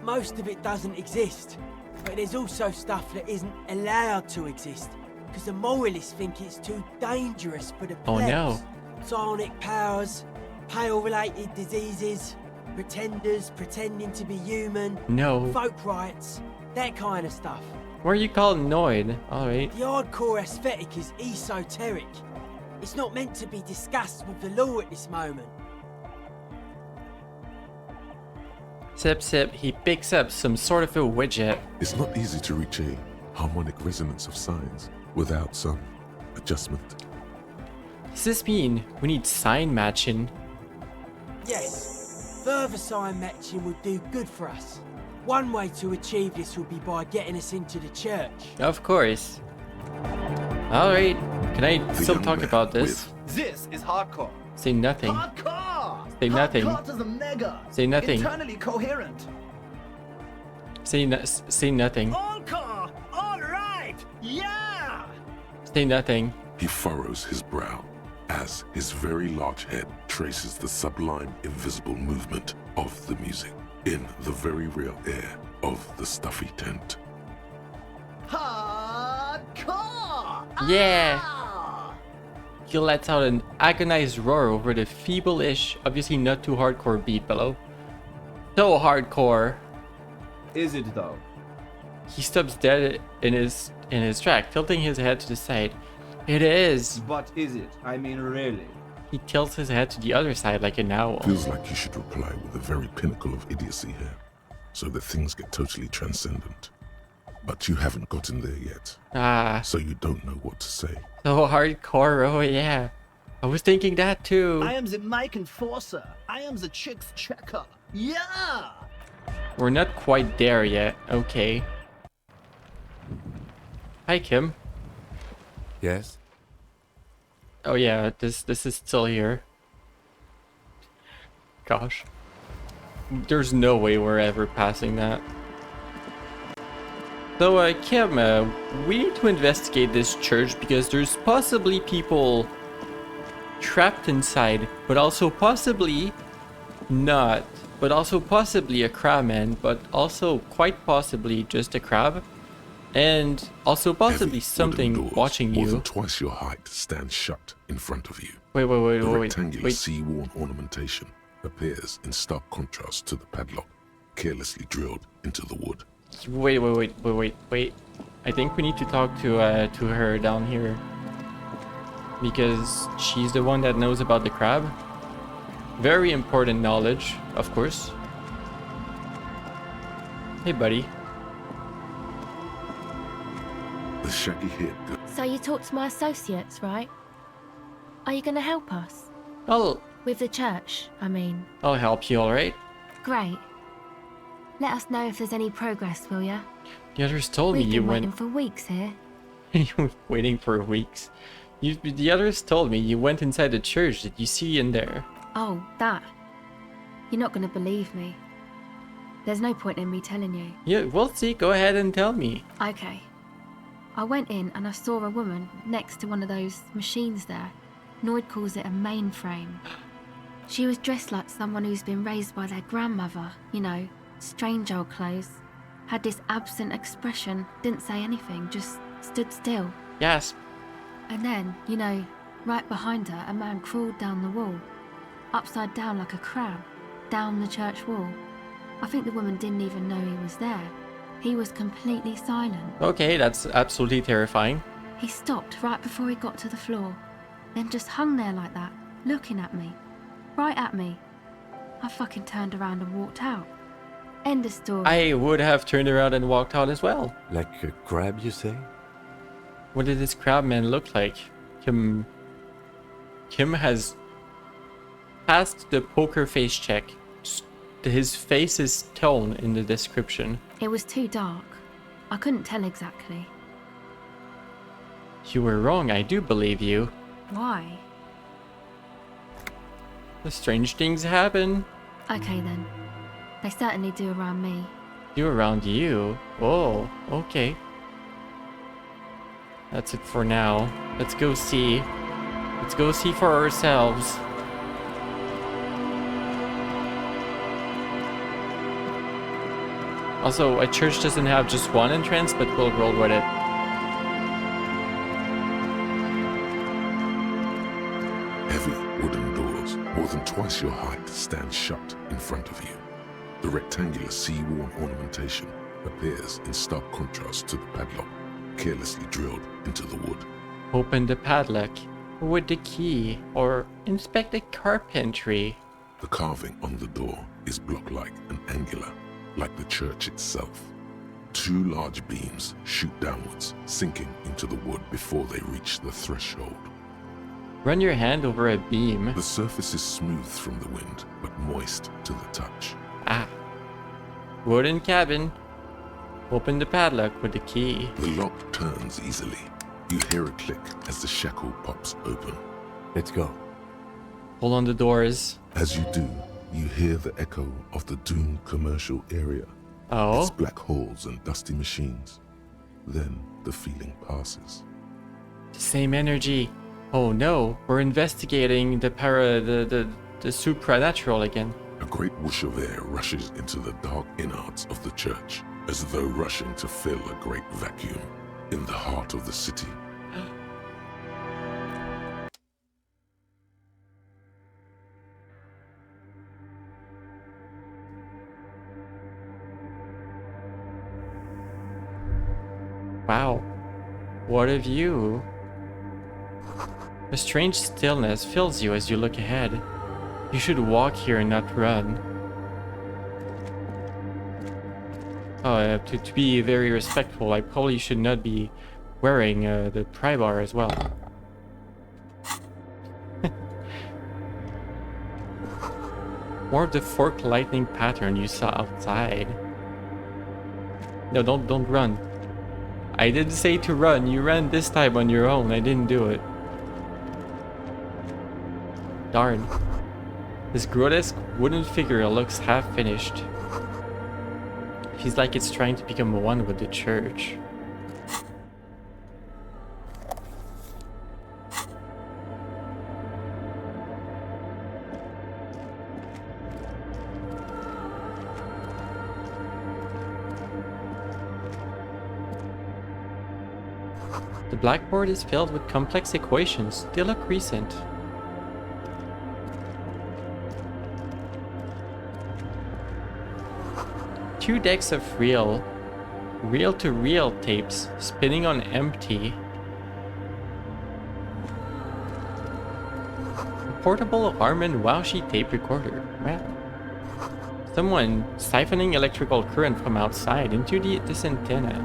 Most of it doesn't exist. But there's also stuff that isn't allowed to exist. Because the moralists think it's too dangerous for the Oh plebs. no. Psionic powers, pale-related diseases, pretenders pretending to be human, No. folk rights, that kind of stuff. What are you calling Noid? Alright. The hardcore aesthetic is esoteric. It's not meant to be discussed with the law at this moment. Sip sip, he picks up some sort of a widget. It's not easy to reach a harmonic resonance of signs without some adjustment. Does this mean we need sign matching? Yes, further sign matching would do good for us. One way to achieve this would be by getting us into the church. Of course. Alright. Can I The still young talk man about this? This is hardcore! Say nothing. Hardcore! Say nothing. Hardcore to the mega! Say nothing. Internally coherent! Say nothing. All-core! Alright! Yeah! Say nothing. He furrows his brow as his very large head traces the sublime invisible movement of the music in the very real air of the stuffy tent. Hardcore! Yeah. Ah! He lets out an agonized roar over the feeble-ish, obviously not too hardcore beat below. So hardcore. Is it though? He stops dead in his track, tilting his head to the side. It is. But is it? I mean, really? He tilts his head to the other side like an owl. Feels like you should reply with the very pinnacle of idiocy here, so that things get totally transcendent. But you haven't gotten there yet, Ah, so you don't know what to say. so hardcore. Oh yeah. I was thinking that too. I am the mic enforcer. I am the chicks checker. Yeah! We're not quite there yet. Okay. Hi, Kim. Yes? Oh yeah, this is still here. Gosh. There's no way we're ever passing that. So, Kim, we need to investigate this church because there's possibly people trapped inside, but also possibly not. But also possibly a crabman, but also quite possibly just a crab. And also possibly Heavy something wooden doors, watching more than you. twice your height stand shut in front of you. Wait, The rectangular wait. sea-worn ornamentation appears in stark contrast to the padlock, carelessly drilled into the wood. Wait. I think we need to talk to her down here. Because she's the one that knows about the crab. Very important knowledge, of course. Hey, buddy. The shaggy-haired girl So you talked to my associates, right? Are you going to help us? With the church, I mean. I'll help you, alright? Great. Let us know if there's any progress, will ya? The others told me We've you been waiting went... for weeks here. You were waiting for weeks. The others told me you went inside the church. Did you see in there? Oh, that. You're not going to believe me. There's no point in me telling you. Yeah, we'll see. Go ahead and tell me. Okay. I went in and I saw a woman next to one of those machines there. Noid calls it a mainframe. She was dressed like someone who's been raised by their grandmother, you know, strange old clothes. Had this absent expression, didn't say anything, just stood still. Yes. And then, you know, right behind her, a man crawled down the wall, upside down like a crab, down the church wall. I think the woman didn't even know he was there. He was completely silent. Okay, that's absolutely terrifying. He stopped right before he got to the floor, then just hung there like that, looking at me. Right at me. I fucking turned around and walked out. End of story. I would have turned around and walked out as well. Like a crab, you say? What did this crabman look like? Kim has passed the poker face check. His face is tone in the description. It was too dark. I couldn't tell exactly. You were wrong, I do believe you. Why? The strange things happen. Okay then. They certainly do around me. You around you. Oh, okay. That's it for now. Let's go see. Let's go see for ourselves. Also, a church doesn't have just one entrance, but we'll roll with it. Heavy wooden doors, more than twice your height, stand shut in front of you. The rectangular sea-worn ornamentation appears in stark contrast to the padlock, carelessly drilled into the wood. Open the padlock with the key or inspect the carpentry. The carving on the door is block-like and angular, like the church itself. Two large beams shoot downwards, sinking into the wood before they reach the threshold. Run your hand over a beam. The surface is smooth from the wind, but moist to the touch. Ah. Wooden cabin. Open the padlock with the key. The lock turns easily. You hear a click as the shackle pops open. Let's go. Pull on the doors. As you do, you hear the echo of the doomed commercial area. Oh. Its black halls and dusty machines. Then the feeling passes. The same energy. Oh no, we're investigating the supernatural again. A great whoosh of air rushes into the dark innards of the church, as though rushing to fill a great vacuum in the heart of the city. Wow. What a view. A strange stillness fills you as you look ahead. You should walk here and not run. Oh, to be very respectful, I probably should not be wearing the pry bar as well. More of the fork lightning pattern you saw outside. No, don't run. I didn't say to run. You ran this time on your own. I didn't do it. Darn. This grotesque wooden figure looks half finished. Feels like it's trying to become one with the church. The blackboard is filled with complex equations. They look recent. Two decks of reel-to-reel tapes spinning on empty. A portable Harman Waushi tape recorder. Wow. Someone siphoning electrical current from outside into this antenna.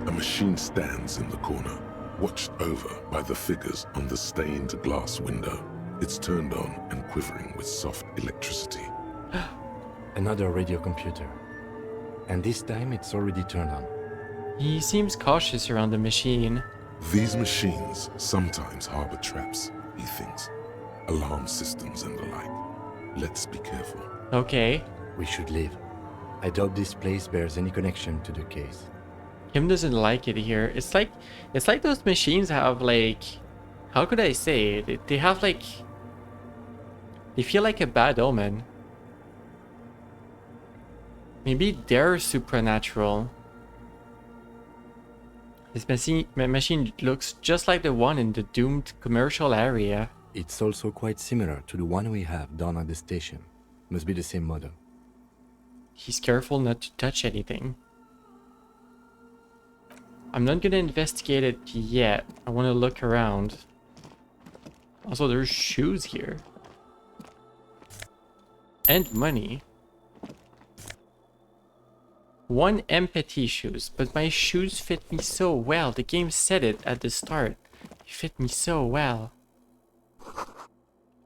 A machine stands in the corner, watched over by the figures on the stained glass window. It's turned on and quivering with soft electricity. Another radio computer. And this time it's already turned on. He seems cautious around the machine. These machines sometimes harbor traps, he thinks. Alarm systems and the like. Let's be careful. Okay. We should leave. I doubt this place bears any connection to the case. Kim doesn't like it here. It's like those machines have like, how could I say it? They have like, they feel like a bad omen. Maybe they're supernatural. This machine looks just like the one in the doomed commercial area. It's also quite similar to the one we have down at the station. Must be the same model. He's careful not to touch anything. I'm not gonna investigate it yet. I want to look around. Also, there's shoes here. And money. 1 empathy shoes, but my shoes fit me so well. The game said it at the start. They fit me so well.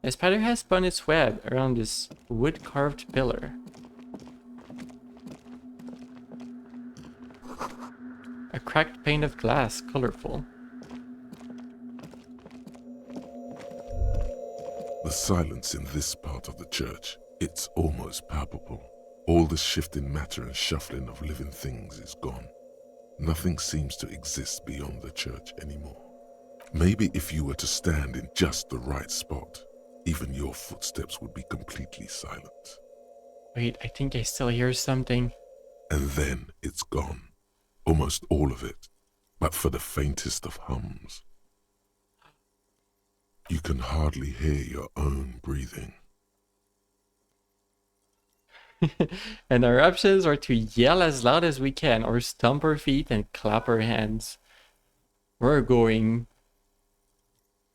A spider has spun its web around this wood-carved pillar. A cracked pane of glass, colorful. The silence in this part of the church, it's almost palpable. All the shifting matter and shuffling of living things is gone. Nothing seems to exist beyond the church anymore. Maybe if you were to stand in just the right spot, even your footsteps would be completely silent. Wait, I think I still hear something. And then it's gone. Almost all of it, but for the faintest of hums. You can hardly hear your own breathing. And our options are to yell as loud as we can or stomp our feet and clap our hands. We're going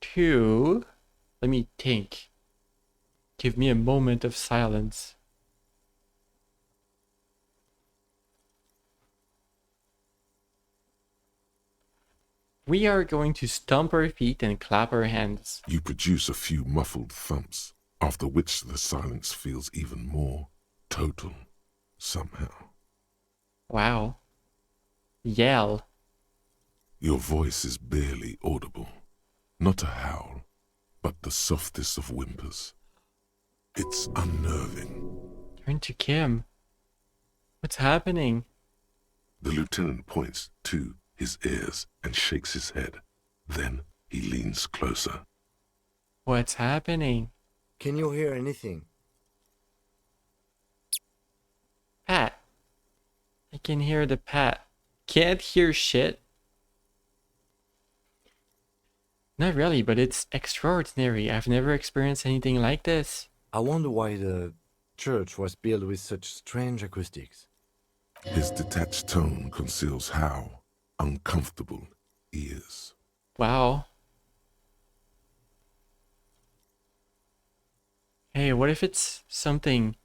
to... Let me think. Give me a moment of silence. We are going to stomp our feet and clap our hands. You produce a few muffled thumps, after which the silence feels even more total, somehow. Wow. Yell. Your voice is barely audible. Not a howl, but the softest of whimpers. It's unnerving. Turn to Kim. What's happening? The lieutenant points to his ears and shakes his head. Then he leans closer. What's happening? Can you hear anything? Pat. I can hear the Pat. Can't hear shit. Not really, but it's extraordinary. I've never experienced anything like this. I wonder why the church was built with such strange acoustics. His detached tone conceals how, uncomfortable ears. Wow. Hey, what if it's something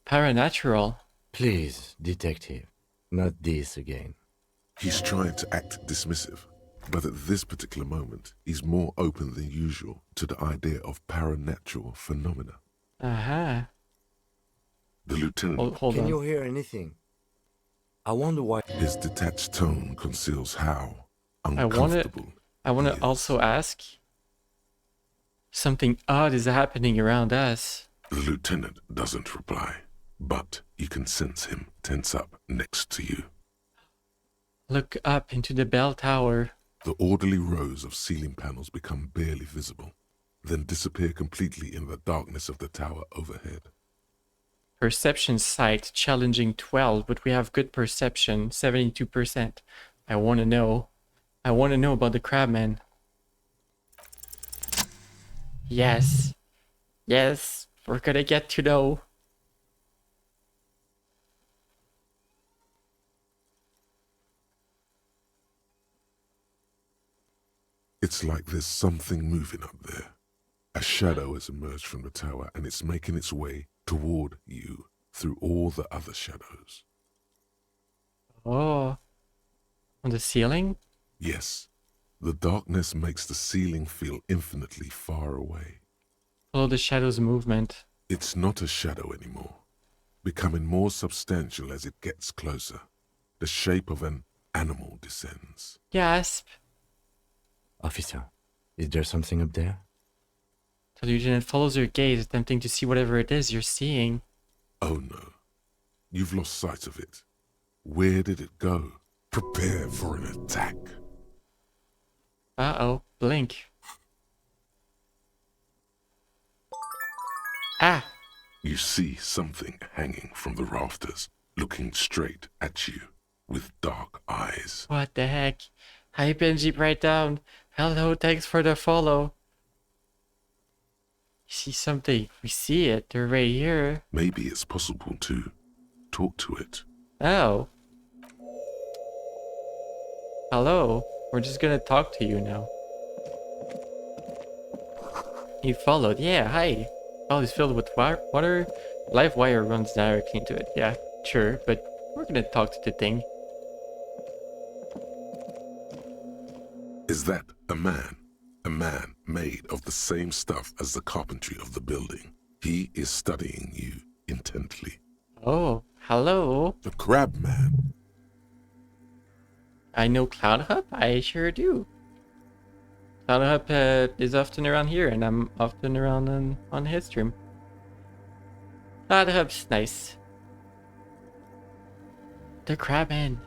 paranatural? Please, detective, not this again. He's trying to act dismissive, but at this particular moment, he's more open than usual to the idea of paranatural phenomena. Uh-huh. The lieutenant, Hold Can on. you hear anything? I wonder why. his detached tone conceals how I uncomfortable want he to is. also ask, something odd is happening around us. The lieutenant doesn't reply, but you can sense him tense up next to you. Look up into the bell tower. The orderly rows of ceiling panels become barely visible, then disappear completely in the darkness of the tower overhead. Perception sight challenging 12, but we have good perception, 72%. I want to know. I want to know about the crabman. Yes. Yes, we're gonna get to know. It's like there's something moving up there. A shadow has emerged from the tower and it's making its way toward you through all the other shadows. Oh. On the ceiling? Yes, the darkness makes the ceiling feel infinitely far away. Follow the shadow's movement. It's not a shadow anymore, becoming more substantial as it gets closer. The shape of an animal descends. Gasp. Officer, is there something up there? The lieutenant follows your gaze, attempting to see whatever it is you're seeing. Oh no, you've lost sight of it. Where did it go? Prepare for an attack. Uh-oh. Blink. Ah! You see something hanging from the rafters, looking straight at you with dark eyes. What the heck? Hi, Benji, right down. Hello, thanks for the follow. You see something? We see it. They're right here. Maybe it's possible to talk to it. Oh. Hello. We're just gonna talk to you now. You followed. Yeah, hi. Well, it's filled with water. Live wire runs directly into it. Yeah, sure, but we're gonna talk to the thing. Is that a man? A man made of the same stuff as the carpentry of the building. He is studying you intently. Oh, hello. The crab man. I know Cloud Hub. I sure do. Cloud Hub is often around here, and I'm often around on his stream. Cloud Hub's nice. The Crabman.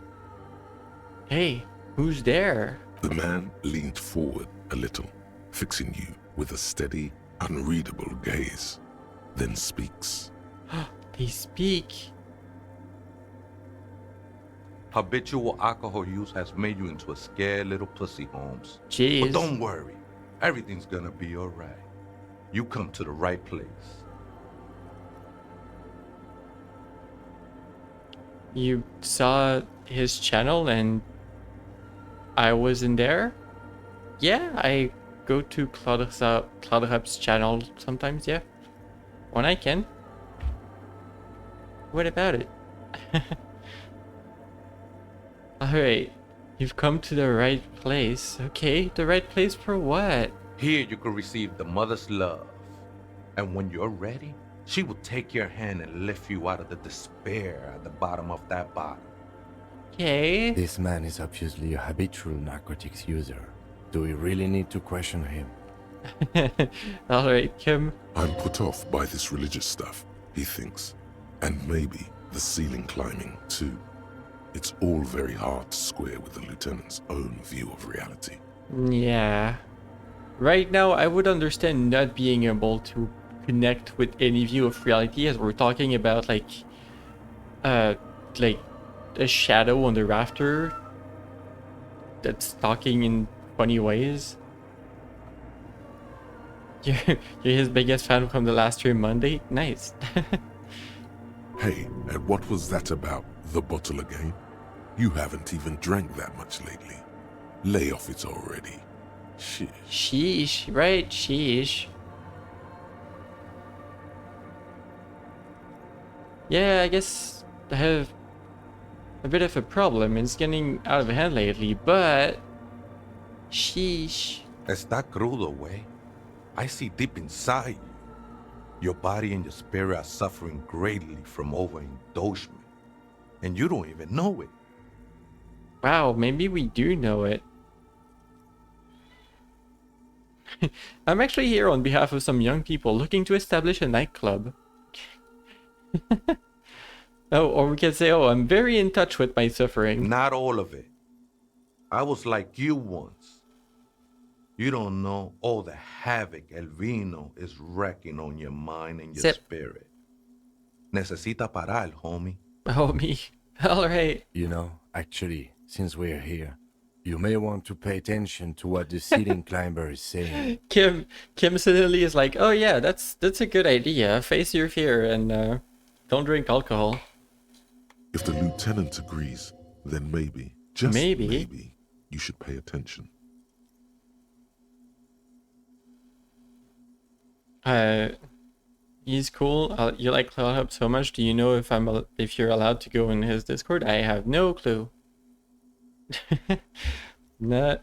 Hey, who's there? The man leaned forward a little, fixing you with a steady, unreadable gaze, then speaks. They speak. Habitual alcohol use has made you into a scared little pussy, Holmes. Jeez. But don't worry. Everything's gonna be alright. You come to the right place. You saw his channel and I wasn't there? Yeah, I go to Cloud Hub's channel sometimes, yeah. When I can. What about it? Alright, you've come to the right place. Okay, the right place for what? Here you can receive the mother's love. And when you're ready, she will take your hand and lift you out of the despair at the bottom of that bottle. Okay. This man is obviously a habitual narcotics user. Do we really need to question him? Alright, Kim. I'm put off by this religious stuff, he thinks. And maybe the ceiling climbing, too. It's all very hard to square with the lieutenant's own view of reality. Yeah. Right now, I would understand not being able to connect with any view of reality, as we're talking about like a shadow on the rafter that's talking in funny ways. You're his biggest fan from the last stream Monday? Nice. Hey, and what was that about the bottle again? You haven't even drank that much lately. Lay off it already. Shit. Sheesh, right? Sheesh. Yeah, I guess I have a bit of a problem. It's getting out of hand lately, but sheesh. Está crudo, way. I see deep inside you. Your body and your spirit are suffering greatly from overindulgence, and you don't even know it. Wow, maybe we do know it. I'm actually here on behalf of some young people looking to establish a nightclub. Oh, or we can say, oh, I'm very in touch with my suffering. Not all of it. I was like you once. You don't know all the havoc El Vino is wrecking on your mind and your spirit. Necesita parar, homie. Homie. Alright. You know, actually, since we're here, you may want to pay attention to what the ceiling climber is saying. Kim suddenly is like, oh yeah, that's a good idea. Face your fear and don't drink alcohol. If the lieutenant agrees, then maybe, just maybe, you should pay attention. He's cool. You like CloudHub so much. Do you know if you're allowed to go in his Discord? I have no clue. not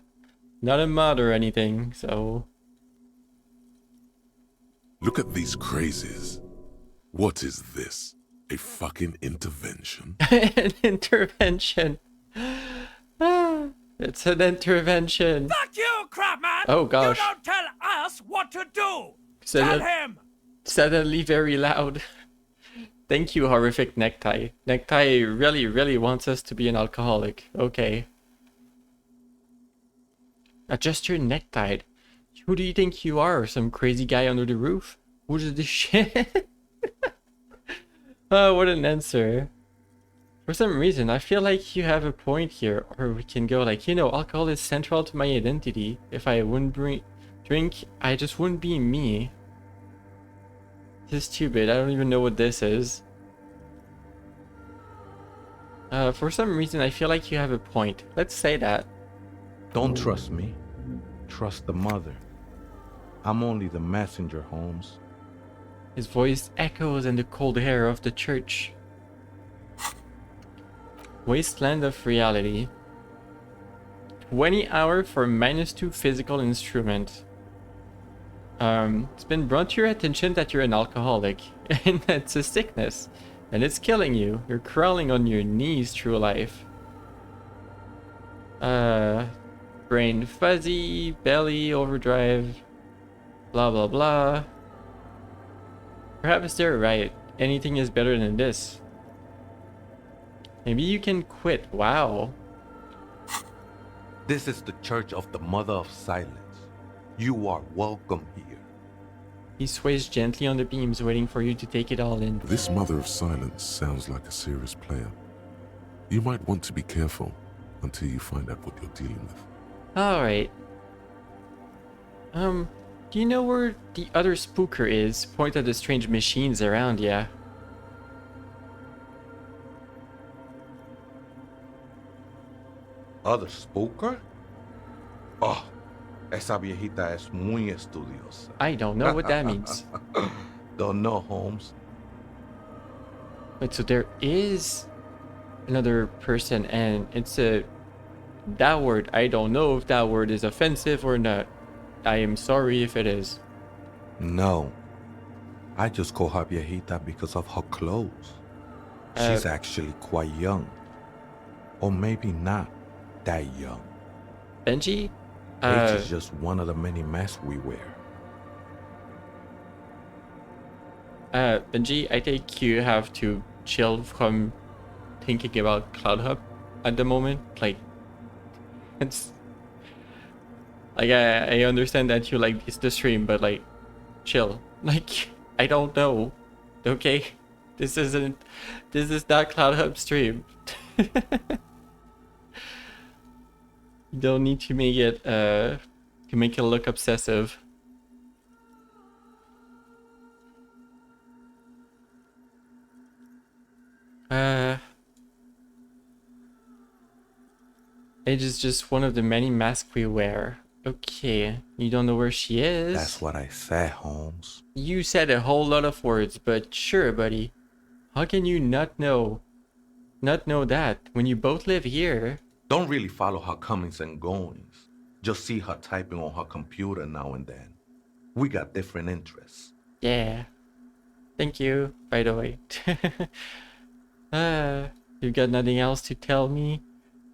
a mod or anything, so. Look at these crazies. What is this? A fucking intervention? An intervention. It's an intervention. Fuck you, Crabman! Oh gosh. You don't tell us what to do! Tell him! Suddenly very loud. Thank you, horrific Necktie. Necktie really wants us to be an alcoholic. Okay. Adjust your necktie. Who do you think you are? Some crazy guy under the roof? Who's this shit? Oh, what an answer. For some reason, I feel like you have a point here. Or we can go like, you know, alcohol is central to my identity. If I wouldn't drink, I just wouldn't be me. This is stupid. I don't even know what this is. For some reason, I feel like you have a point. Let's say that. Don't trust me. Trust the mother. I'm only the messenger, Holmes. His voice echoes in the cold air of the church. Wasteland of reality. 20 hours for -2 physical instrument. It's been brought to your attention that you're an alcoholic, and that's a sickness, and it's killing you. You're crawling on your knees through life. Brain fuzzy, belly overdrive, blah blah blah. Perhaps they're right. Anything is better than this. Maybe you can quit. Wow. This is the Church of the Mother of Silence. You are welcome here. He sways gently on the beams, waiting for you to take it all in. This Mother of Silence sounds like a serious player. You might want to be careful until you find out what you're dealing with. Alright. Do you know where the other spooker is? Point at the strange machines around, yeah. Other spooker? Oh, esa viejita es muy estudiosa. I don't know what that means. Don't know, Holmes. Wait, so there is another person and it's that word. I don't know if that word is offensive or not. I am sorry if it is. No. I just call her viejita because of her clothes. She's actually quite young. Or maybe not that young. Benji? Age is just one of the many masks we wear. Benji, I think you have to chill from thinking about CloudHub at the moment. Like, it's... Like, I understand that you like the stream, but like, chill. Like, I don't know. Okay? This is not CloudHub stream. You don't need to make it look obsessive. It is just one of the many masks we wear. Okay, you don't know where she is? That's what I said, Holmes. You said a whole lot of words, but sure, buddy. How can you not know that when you both live here? Don't really follow her comings and goings. Just see her typing on her computer now and then. We got different interests. Yeah. Thank you, by the way. You got nothing else to tell me?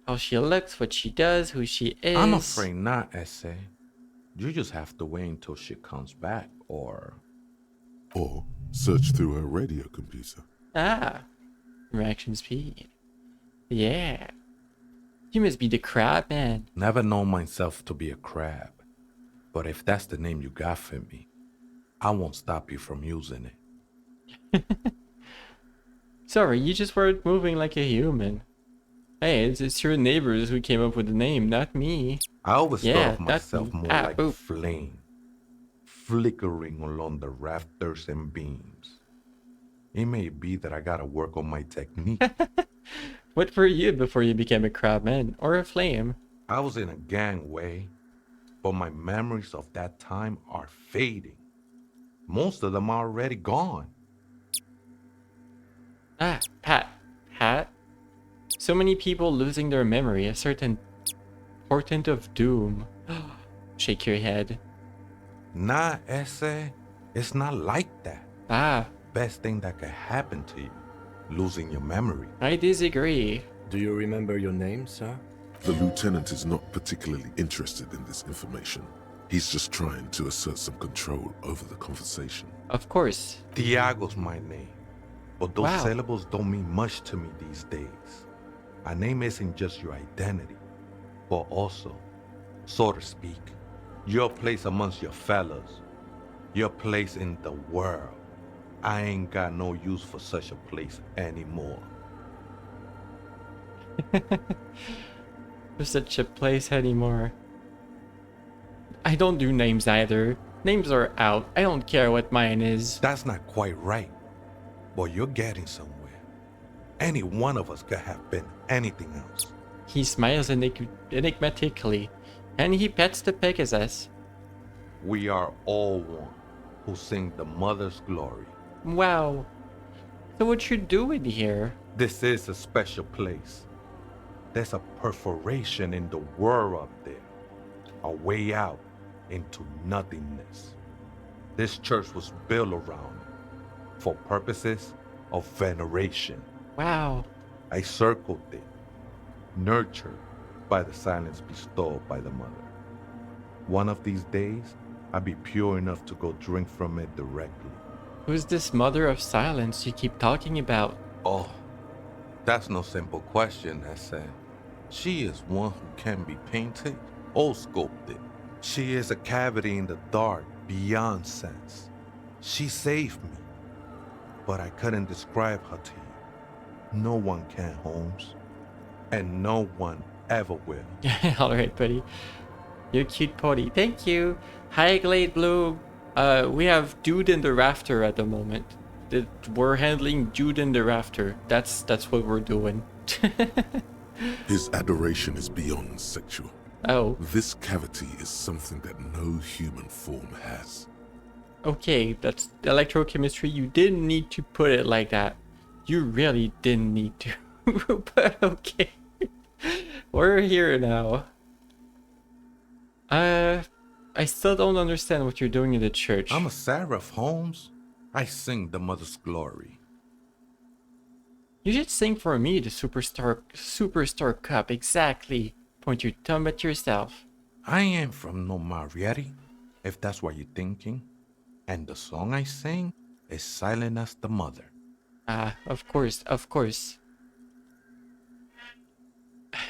How she looks, what she does, who she is? I'm afraid not, Essay. You just have to wait until she comes back, or search through her radio computer. Ah, reaction speed. Yeah. You must be the crab man. Never known myself to be a crab. But if that's the name you got for me, I won't stop you from using it. Sorry, you just weren't moving like a human. Hey, it's your neighbors who came up with the name, not me. I always thought of not myself me. more like Boop. flame, flickering along the rafters and beams. It may be that I gotta work on my technique. What were you before you became a crabman or a flame? I was in a gangway, but my memories of that time are fading. Most of them are already gone. Ah, Pat. So many people losing their memory, a certain portent of doom. Shake your head. Nah, Essay, it's not like that. Ah, Best thing that could happen to you, losing your memory. I disagree. Do you remember your name, sir? The lieutenant is not particularly interested in this information. He's just trying to assert some control over the conversation. Of course. Tiago's my name, but those Wow. syllables don't mean much to me these days. A name isn't just your identity, but also, so to speak, your place amongst your fellas, your place in the world. I ain't got no use for such a place anymore. There's such a place anymore. I don't do names either. Names are out. I don't care what mine is. That's not quite right, but you're getting somewhere. Any one of us could have been anything else. He smiles enigmatically, and he pets the Pegasus. We are all one who sing the mother's glory. Wow. So what you doing here? This is a special place. There's a perforation in the world up there, a way out into nothingness. This church was built around it for purposes of veneration. Wow. I circled it, nurtured by the silence bestowed by the mother. One of these days, I'll be pure enough to go drink from it directly. Who's this mother of silence you keep talking about? Oh, that's no simple question, Essay. She is one who can be painted or sculpted. She is a cavity in the dark beyond sense. She saved me, but I couldn't describe her to you. No one can, Holmes, and no one ever will. Alright, buddy. You're cute potty. Thank you. Hi, Glade Blue. We have Dude in the Rafter at the moment. We're handling Dude in the Rafter. That's what we're doing. His adoration is beyond sexual. Oh, This cavity is something that no human form has. okay. That's electrochemistry. You didn't need to put it like that. You really didn't need to. But okay. We're here now. I still don't understand what you're doing in the church. I'm a seraph, Holmes. I sing the mother's glory. You should sing for me the Superstar Cup, exactly. Point your thumb at yourself. I ain't from no Marietti, if that's what you're thinking. And the song I sing is silent as the mother. Ah, of course, of course.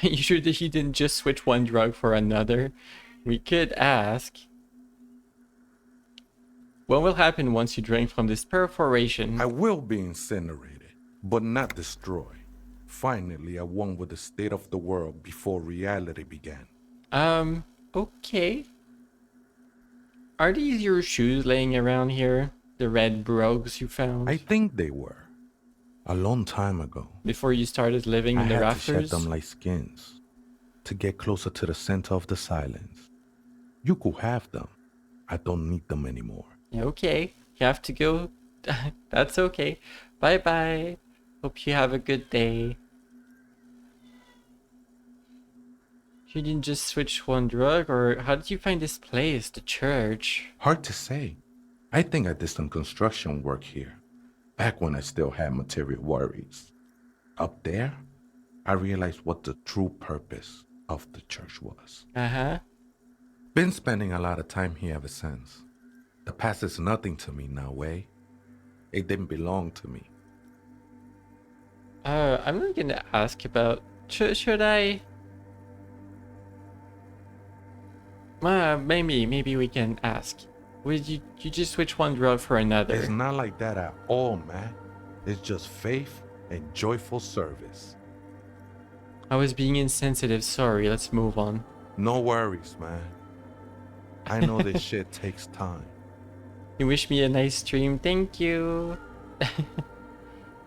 You sure that he didn't just switch one drug for another? We could ask. What will happen once you drink from this perforation? I will be incinerated, but not destroyed. Finally, I won with the state of the world before reality began. Okay. Are these your shoes laying around here? The red brogues you found? I think they were. A long time ago. Before you started living I in the had rafters? to shed them like skins. to get closer to the center of the silence. You could have them. I don't need them anymore. Okay, you have to go. That's okay. Bye bye. Hope you have a good day. You didn't just switch one drug, or how did you find this place, the church? Hard to say. I think I did some construction work here, back when I still had material worries. Up there, I realized what the true purpose of the church was. Uh-huh. Been spending a lot of time here ever since. The past is nothing to me now, eh? It didn't belong to me. I'm not gonna ask about... Should I? Maybe we can ask. Would you just switch one drug for another? It's not like that at all, man. It's just faith and joyful service. I was being insensitive, sorry, let's move on. No worries, man. I know this shit takes time. You wish me a nice stream, thank you.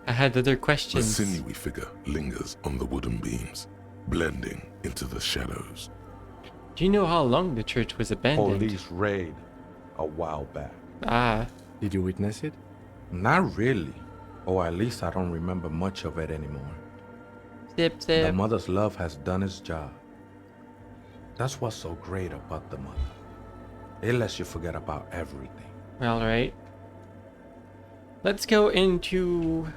I had other A questions. sinewy figure lingers on the wooden beams, blending into the shadows. Do you know how long the church was abandoned? Police raid a while back. Ah, Did you witness it? Not really. Or at least I don't remember much of it anymore. zip The zip. mother's love has done its job. That's what's so great about the mother. It lets you forget about everything. Alright. Let's go into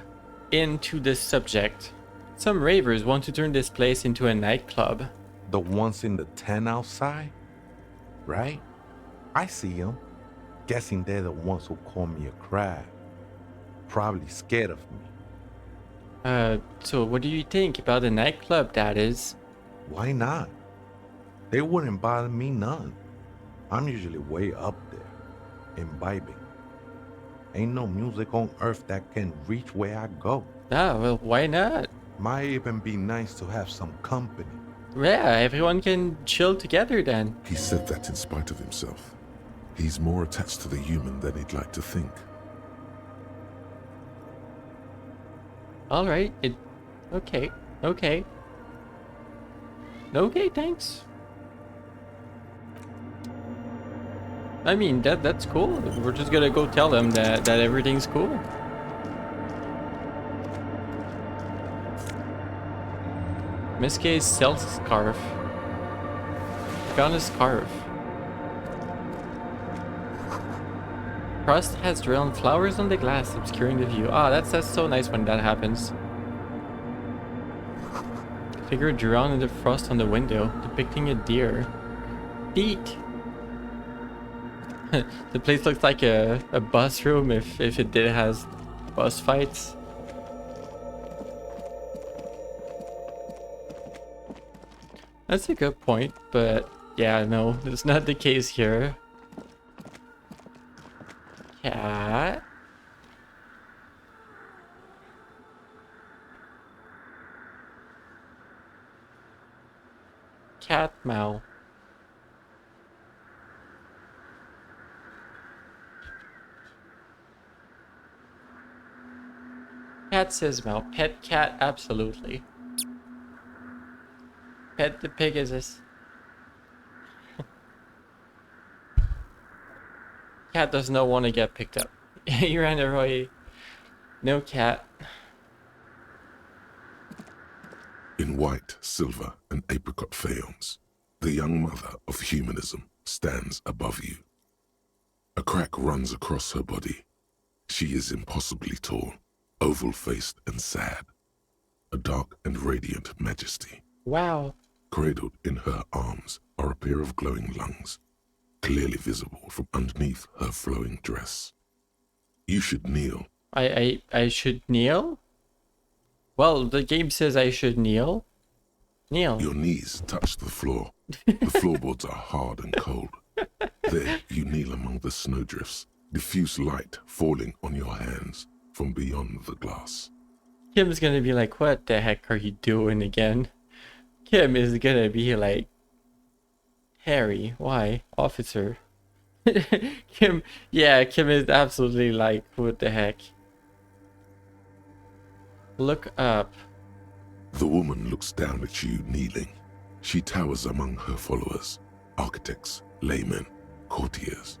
this subject. Some ravers want to turn this place into a nightclub. The ones in the tent outside? Right? I see them. Guessing they're the ones who call me a crab. Probably scared of me. So what do you think about a nightclub, that is? Why not? They wouldn't bother me none. I'm usually way up there, imbibing. Ain't no music on earth that can reach where I go. Ah, well, why not? Might even be nice to have some company. Yeah, everyone can chill together then. He said that in spite of himself. He's more attached to the human than he'd like to think. Alright, okay. Okay, thanks. I mean, that's cool. We're just gonna go tell them that everything's cool. Miss K sells a scarf. Found a scarf. Frost has drawn flowers on the glass, obscuring the view. Ah, that's so nice when that happens. Figure drawn in the frost on the window, depicting a deer. Beat. The place looks like a bus room if it did has bus fights. That's a good point, but yeah, no, it's not the case here. Cat. Cat meow. Cat says meow. Pet cat, absolutely. Pet the pig is this. Cat does not want to get picked up. You ran away. No cat. In white, silver, and apricot faience, the young mother of humanism stands above you. A crack runs across her body. She is impossibly tall, oval-faced and sad. A dark and radiant majesty. Wow. Cradled in her arms are a pair of glowing lungs, clearly visible from underneath her flowing dress. You should kneel. I should kneel? Well, the game says I should kneel. Kneel. Your knees touch the floor. The floorboards are hard and cold. There you kneel among the snowdrifts, diffuse light falling on your hands from beyond the glass. Kim's gonna be like, what the heck are you doing again? Kim is gonna be like, Harry, why? Officer. Kim is absolutely like, what the heck? Look up. The woman looks down at you kneeling. She towers among her followers, architects, laymen, courtiers.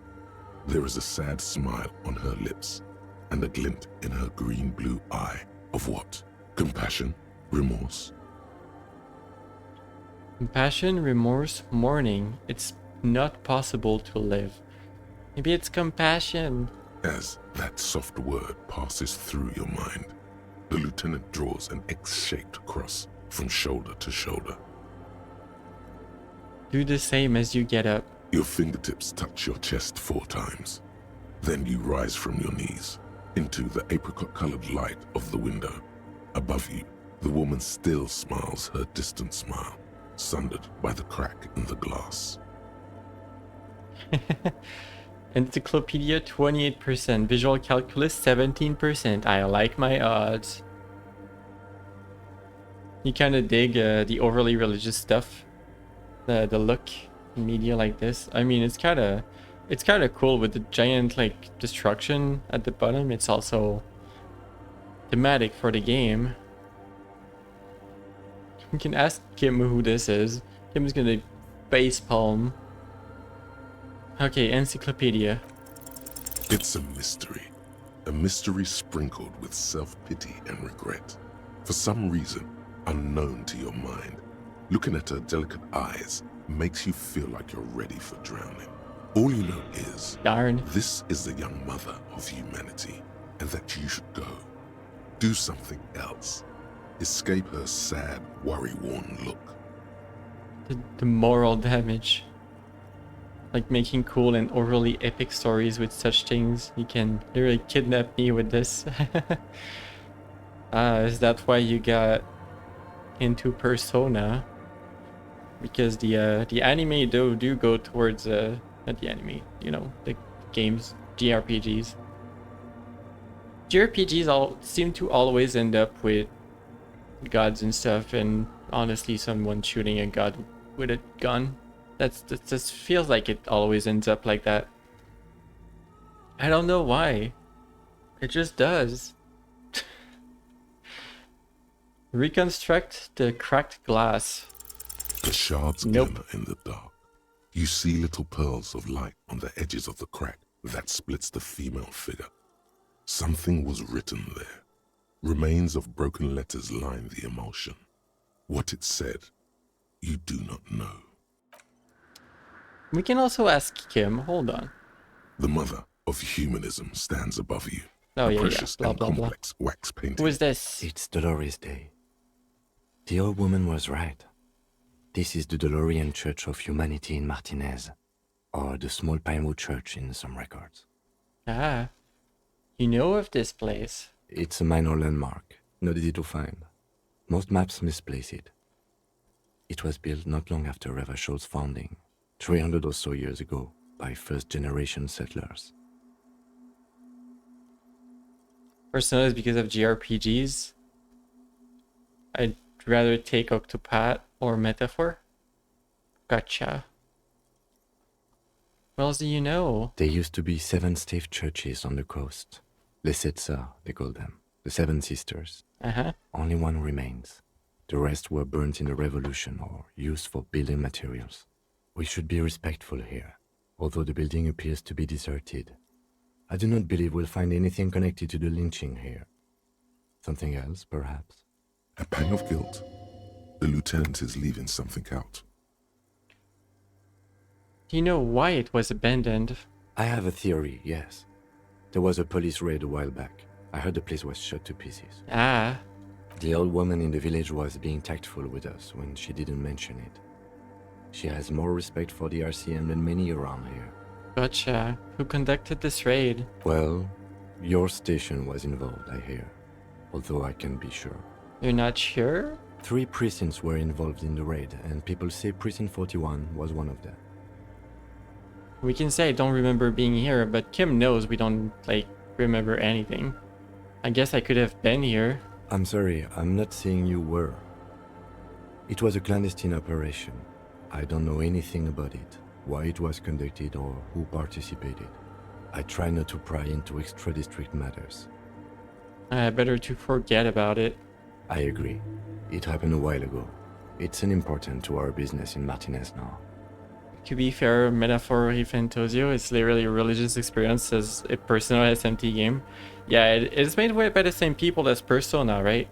There is a sad smile on her lips and a glint in her green-blue eye of what? Compassion? Remorse? Compassion, remorse, mourning. It's not possible to live. Maybe it's compassion. As that soft word passes through your mind, the lieutenant draws an X-shaped cross from shoulder to shoulder. Do the same as you get up. Your fingertips touch your chest 4 times. Then you rise from your knees into the apricot-colored light of the window. Above you, the woman still smiles her distant smile, sundered by the crack in the glass. Encyclopedia 28%, visual calculus 17%. I like my odds. You kind of dig the overly religious stuff, the look in media like this. I mean, it's kind of cool with the giant like destruction at the bottom. It's also thematic for the game. We can ask Kim who this is. Kim's gonna facepalm. Okay, encyclopedia. It's a mystery sprinkled with self-pity and regret. For some reason, unknown to your mind, looking at her delicate eyes makes you feel like you're ready for drowning. All you know is, darn, this is the young mother of humanity, and that you should go. Do something else. Escape her sad, worry-worn look. The moral damage. Like making cool and overly epic stories with such things. You can literally kidnap me with this. Is that why you got into Persona? Because the anime do go towards not the anime, you know, the games, JRPGs. JRPGs all seem to always end up with gods and stuff, and honestly, someone shooting a god with a gun. That just feels like it always ends up like that. I don't know why. It just does. Reconstruct the cracked glass. The shards glimmer in the dark. You see little pearls of light on the edges of the crack that splits the female figure. Something was written there. Remains of broken letters line the emulsion. What it said, you do not know. We can also ask Kim. Hold on. The mother of humanism stands above you. Oh, yeah, precious yeah. and complex wax painting. Who is this? It's Dolores Day. The old woman was right. This is the DeLorean Church of Humanity in Martinez, or the Small Pinewood Church in some records. Ah, you know of this place. It's a minor landmark, not easy to find. Most maps misplace it. It was built not long after Revachol's founding, 300 or so years ago, by first-generation settlers. Persona is because of JRPGs. I'd rather take Octopath or Metaphor. Gotcha. What else do you know? There used to be 7 stave churches on the coast. Les Sept Sœurs, they call them. The 7 Sisters. Uh-huh. Only one remains. The rest were burnt in the revolution or used for building materials. We should be respectful here, although the building appears to be deserted. I do not believe we'll find anything connected to the lynching here. Something else, perhaps? A pang of guilt. The lieutenant is leaving something out. Do you know why it was abandoned? I have a theory, yes. There was a police raid a while back. I heard the place was shot to pieces. Ah. The old woman in the village was being tactful with us when she didn't mention it. She has more respect for the RCM than many around here. Gotcha. Who conducted this raid? Well, your station was involved, I hear. Although I can't be sure. You're not sure? 3 precincts were involved in the raid, and people say Precinct 41 was one of them. We can say I don't remember being here, but Kim knows we don't, like, remember anything. I guess I could have been here. I'm sorry, I'm not saying you were. It was a clandestine operation. I don't know anything about it, why it was conducted or who participated. I try not to pry into extra-district matters. Better to forget about it. I agree. It happened a while ago. It's unimportant to our business in Martinez now. To be fair, Metaphor Refantosio is literally a religious experience as a Persona SMT game. Yeah, it's made by the same people as Persona, right?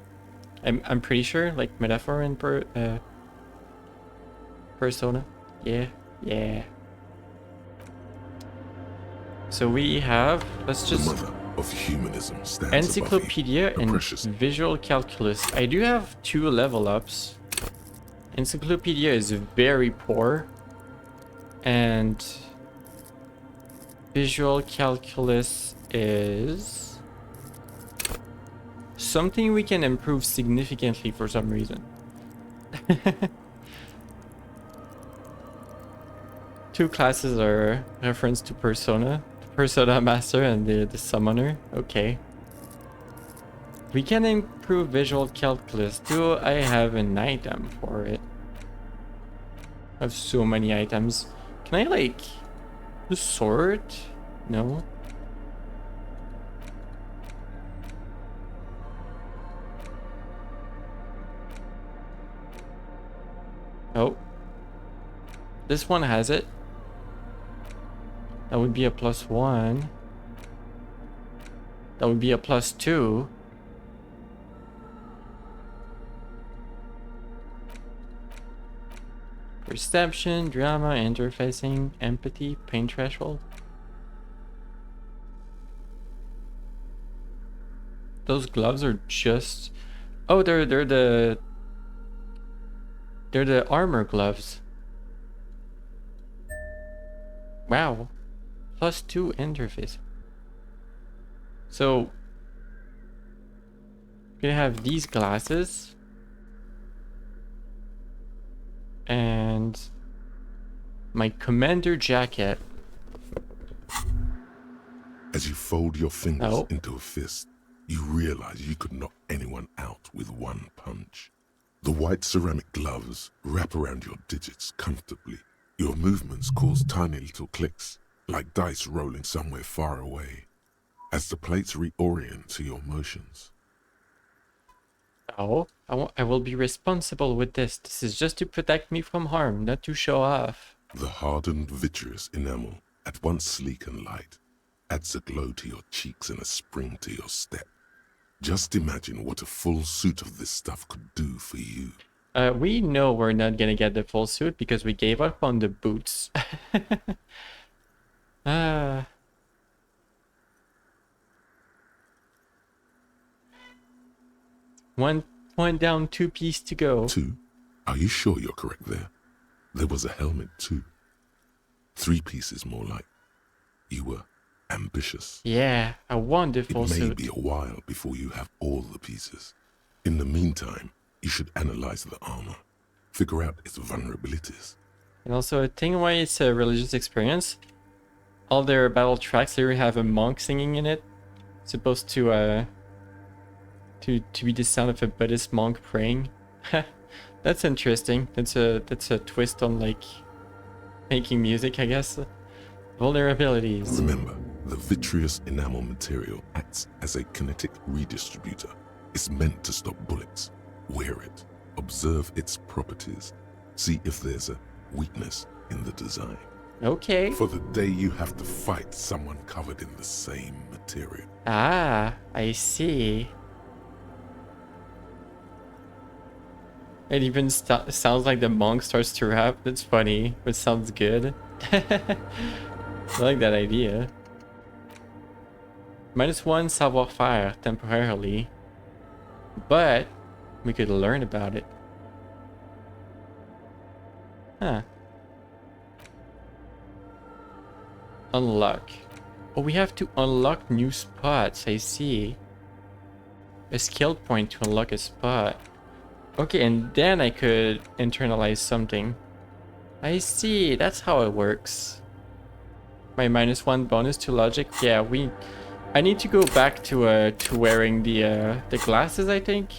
I'm pretty sure, like Metaphor and Persona. Yeah, yeah. So we have, let's The just mother of humanism stands Encyclopedia above and the precious. Visual Calculus. I do have 2 level ups. Encyclopedia is very poor. And Visual Calculus is something we can improve significantly for some reason. 2 classes are reference to Persona. Persona Master and the Summoner. Okay. We can improve Visual Calculus. Do I have an item for it? I have so many items. Can I like do sort? No. Oh. This one has it. That would be a +1. That would be a +2. Perception, drama, interfacing, empathy, pain threshold. Those gloves are just... Oh, they're the armor gloves. Wow. +2 interface. So I'm gonna have these glasses and my commander jacket. As you fold your fingers Oh. into a fist, you realize you could knock anyone out with one punch. The white ceramic gloves wrap around your digits comfortably. Your movements cause tiny little clicks, like dice rolling somewhere far away, as the plates reorient to your motions. Oh, I will be responsible with this. This is just to protect me from harm, not to show off. The hardened vitreous enamel, at once sleek and light, adds a glow to your cheeks and a spring to your step. Just imagine what a full suit of this stuff could do for you. We know we're not gonna get the full suit because we gave up on the boots. One point down, 2 piece to go. 2? Are you sure you're correct there? There was a helmet too. 3 pieces more like. You were ambitious. Yeah, I want the It full may suit. be a while before you have all the pieces. In the meantime, you should analyze the armor, figure out its vulnerabilities. And also, a thing why it's a religious experience. All their battle tracks here have a monk singing in it. Supposed to be the sound of a Buddhist monk praying. That's interesting. That's a twist on like making music, I guess. Vulnerabilities. Remember, the vitreous enamel material acts as a kinetic redistributor. It's meant to stop bullets. Wear it. Observe its properties. See if there's a weakness in the design. Okay. For the day you have to fight someone covered in the same material. Ah, I see. It even sounds like the monk starts to rap. That's funny, but sounds good. I like that idea. -1 savoir-faire temporarily, but we could learn about it. Huh. Unlock. Oh, we have to unlock new spots. I see. A skill point to unlock a spot. Okay, and then I could internalize something. I see. That's how it works. My -1 bonus to logic. Yeah, I need to go back to wearing the glasses, I think.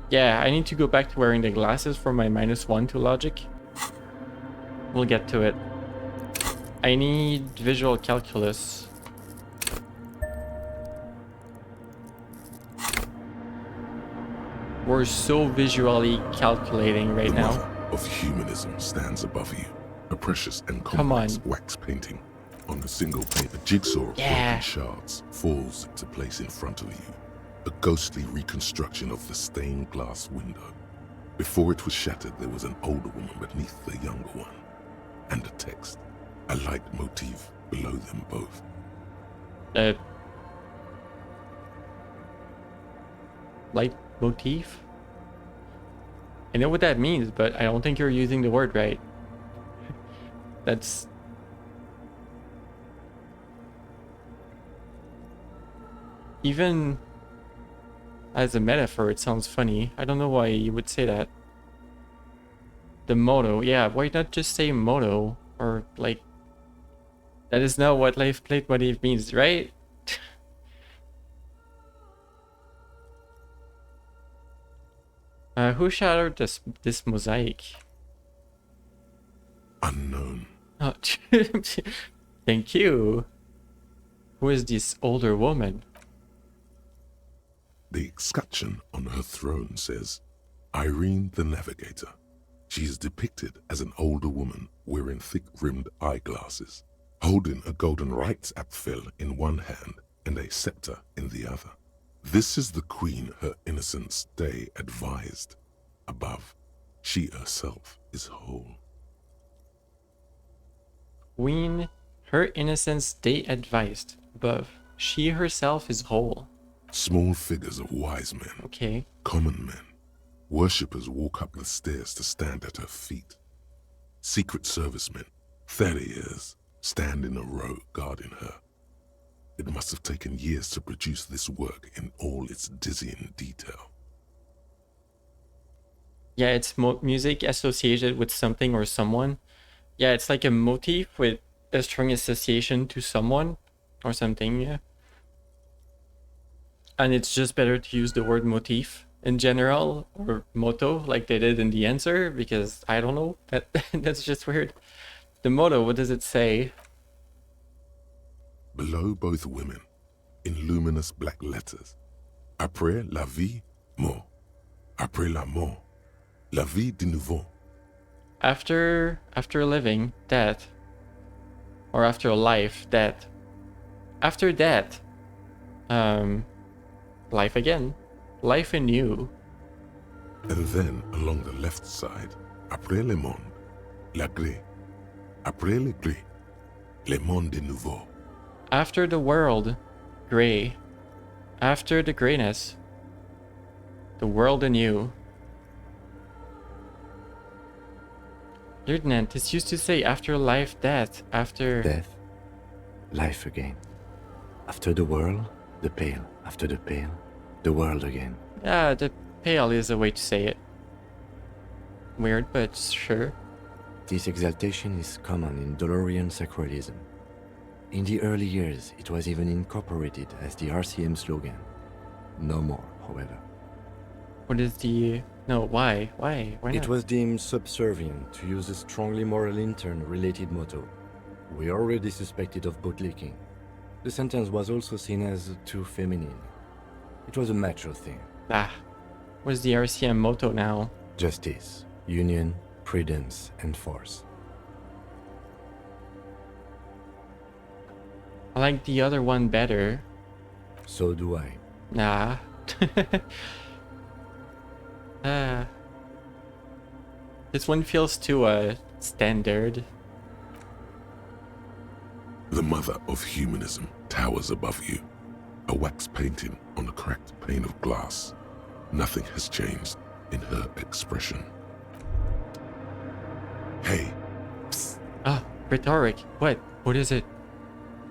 Yeah, I need to go back to wearing the glasses for my -1 to logic. We'll get to it. I need visual calculus. We're so visually calculating right The now. mother of humanism stands above you, a precious and Come complex on. wax painting. On a single paper jigsaw of Yeah. broken shards falls into place in front of you, a ghostly reconstruction of the stained glass window. Before it was shattered, there was an older woman beneath the younger one, and a text, a light motif below them both. Light motif? I know what that means, but I don't think you're using the word right. That's... Even as a metaphor, it sounds funny. I don't know why you would say that. The motto, yeah, why not just say motto? Or like... That is not what life plate motif means, right? Who shattered this mosaic? Unknown. Oh, thank you. Who is this older woman? The escutcheon on her throne says, Irene the Navigator. She is depicted as an older woman wearing thick-rimmed eyeglasses, holding a golden rights apfel in one hand and a scepter in the other. This is the queen her innocence day advised. Above, she herself is whole. Queen, her innocence day advised. Above, she herself is whole. Small figures of wise men, Okay. common men. Worshippers walk up the stairs to stand at her feet. Secret servicemen, Theriers, stand in a row guarding her. It must have taken years to produce this work in all its dizzying detail. Yeah, it's music associated with something or someone. Yeah, it's like a motif with a strong association to someone or something, yeah. And it's just better to use the word motif in general, or motto, like they did in the answer, because I don't know, that's just weird. The motto, what does it say? Below both women, in luminous black letters, après la vie, mort. Après la mort, la vie de nouveau. After living, death. Or after life, death. After death, life again. Life anew. And then along the left side, après le monde, la gré. Après le gré, le monde de nouveau. After the world, gray. After the grayness, the world anew. Lieutenant, this used to say after life, death. After... Death, life again. After the world, the pale. After the pale, the world again. Yeah, the pale is a way to say it. Weird, but sure. This exaltation is common in Dolorian sacralism. In the early years, it was even incorporated as the RCM slogan. No more, however. What is the... No, why? Why? Why not? It was deemed subservient to use a strongly moral intern-related motto. We already suspected of bootlicking. The sentence was also seen as too feminine. It was a macho thing. Ah, what's the RCM motto now? Justice, union, prudence, and force. I like the other one better. So do I. Nah. This one feels too, standard. The mother of humanism towers above you, a wax painting on a cracked pane of glass. Nothing has changed in her expression. Hey. Psst. Ah, rhetoric. What? What is it?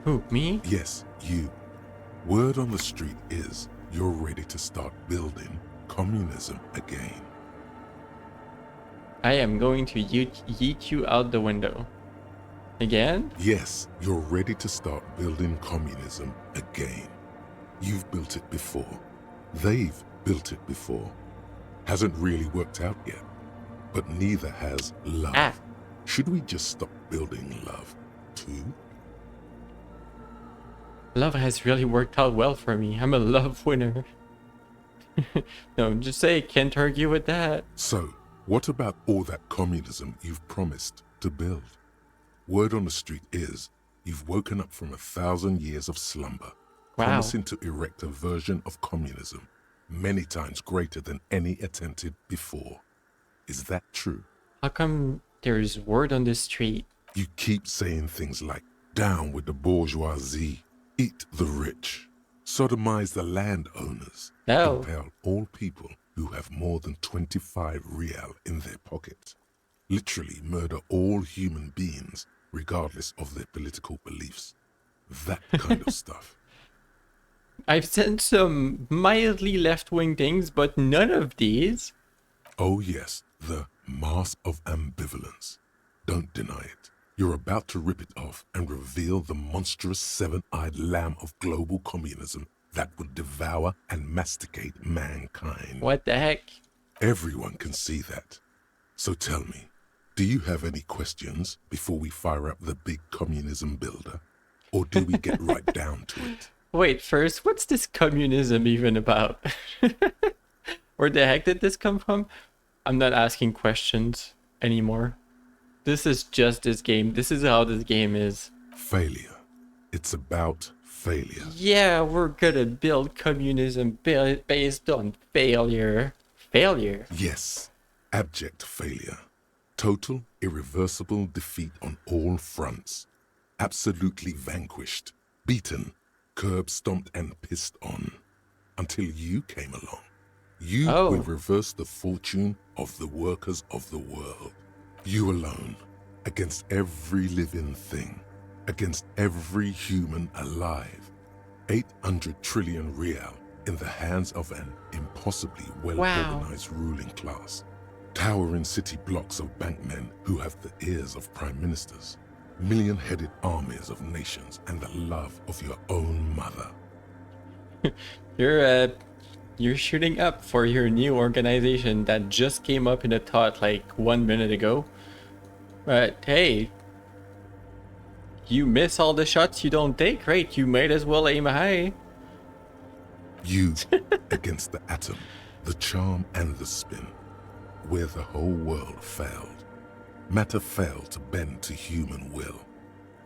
Who, me? Yes, you. Word on the street is you're ready to start building communism again. I am going to yeet you out the window. Again? Yes, you're ready to start building communism again. You've built it before. They've built it before. Hasn't really worked out yet. But neither has love. Ah. Should we just stop building love, too? Love has really worked out well for me. I'm a love winner. No, just say, can't argue with that. So, what about all that communism you've promised to build? Word on the street is you've woken up from 1,000 years of slumber, Wow. promising to erect a version of communism many times greater than any attempted before. Is that true? How come there's word on the street? You keep saying things like, down with the bourgeoisie, eat the rich, sodomize the landowners, No. impale all people who have more than 25 real in their pocket. Literally murder all human beings, regardless of their political beliefs. That kind of stuff. I've sent some mildly left-wing things, but none of these. Oh yes, the mask of ambivalence. Don't deny it. You're about to rip it off and reveal the monstrous seven-eyed lamb of global communism that would devour and masticate mankind. What the heck? Everyone can see that. So tell me, do you have any questions before we fire up the big communism builder? Or do we get right down to it? Wait, first, what's this communism even about? Where the heck did this come from? I'm not asking questions anymore. This is just this game. This is how this game is. Failure. It's about failure. Yeah, we're gonna build communism based on failure. Failure? Yes, abject failure. Total, irreversible defeat on all fronts. Absolutely vanquished, beaten, curb stomped and pissed on. Until you came along. You will reverse the fortune of the workers of the world. You alone, against every living thing, against every human alive. 800 trillion real in the hands of an impossibly well-organized ruling class. Towering city blocks of bankmen who have the ears of prime ministers. Million-headed armies of nations and the love of your own mother. You're shooting up for your new organization that just came up in a thought like 1 minute ago. But hey, you miss all the shots you don't take, right? You might as well aim high. You against the atom, the charm and the spin, where the whole world failed. Matter failed to bend to human will.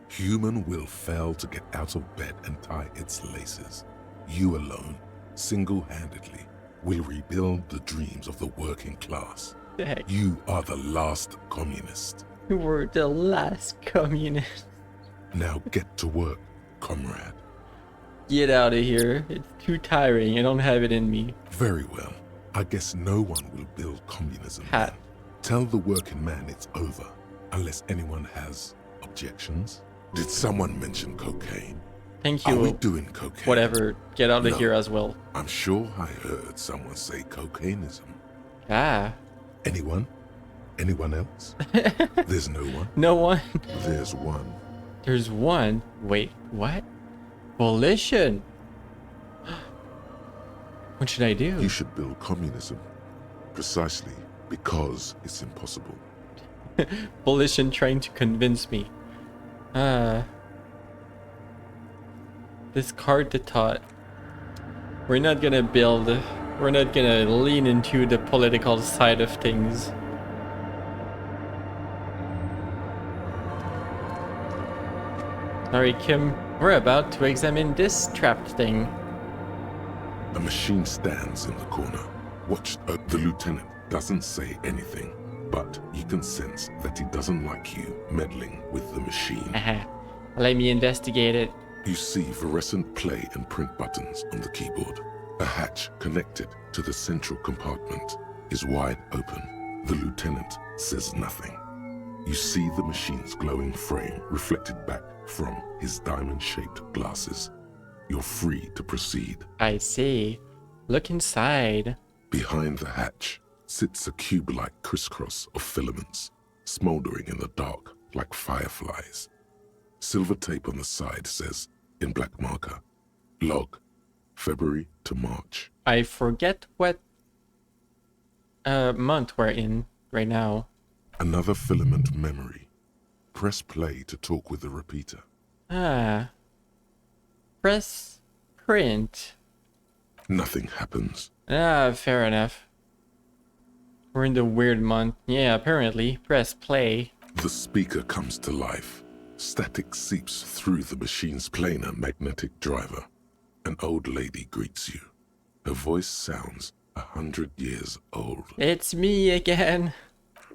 Human will failed to get out of bed and tie its laces. You alone, single-handedly, will rebuild the dreams of the working class. The heck? You are the last communist. You were the last communist. Now get to work, comrade. Get out of here. It's too tiring. I don't have it in me. Very well. I guess no one will build communism. Hat. Then. Tell the working man it's over, unless anyone has objections. Did someone mention cocaine? Thank you. Are we doing cocaine? Whatever. Get out of No. here as well. I'm sure I heard someone say cocaineism. Ah. Anyone? Anyone else? There's no one. No one. There's one. There's one. Wait, what? Volition. What should I do? You should build communism. Precisely because it's impossible. Volition trying to convince me. Discard the thought. We're not gonna build. We're not gonna lean into the political side of things. Sorry, Kim. We're about to examine this trapped thing. A machine stands in the corner. Watch. The lieutenant doesn't say anything, but you can sense that he doesn't like you meddling with the machine. Let me investigate it. You see fluorescent play and print buttons on the keyboard. A hatch connected to the central compartment is wide open. The lieutenant says nothing. You see the machine's glowing frame reflected back from his diamond-shaped glasses. You're free to proceed. I see. Look inside. Behind the hatch sits a cube-like crisscross of filaments, smoldering in the dark like fireflies. Silver tape on the side says, in black marker, log, February to March. I forget what month we're in right now. Another filament memory. Press play to talk with the repeater. Press print. Nothing happens. Ah, fair enough. We're in the weird month. Yeah, apparently. Press play. The speaker comes to life. Static seeps through the machine's planar magnetic driver. An old lady greets you. Her voice sounds 100 years old. It's me again.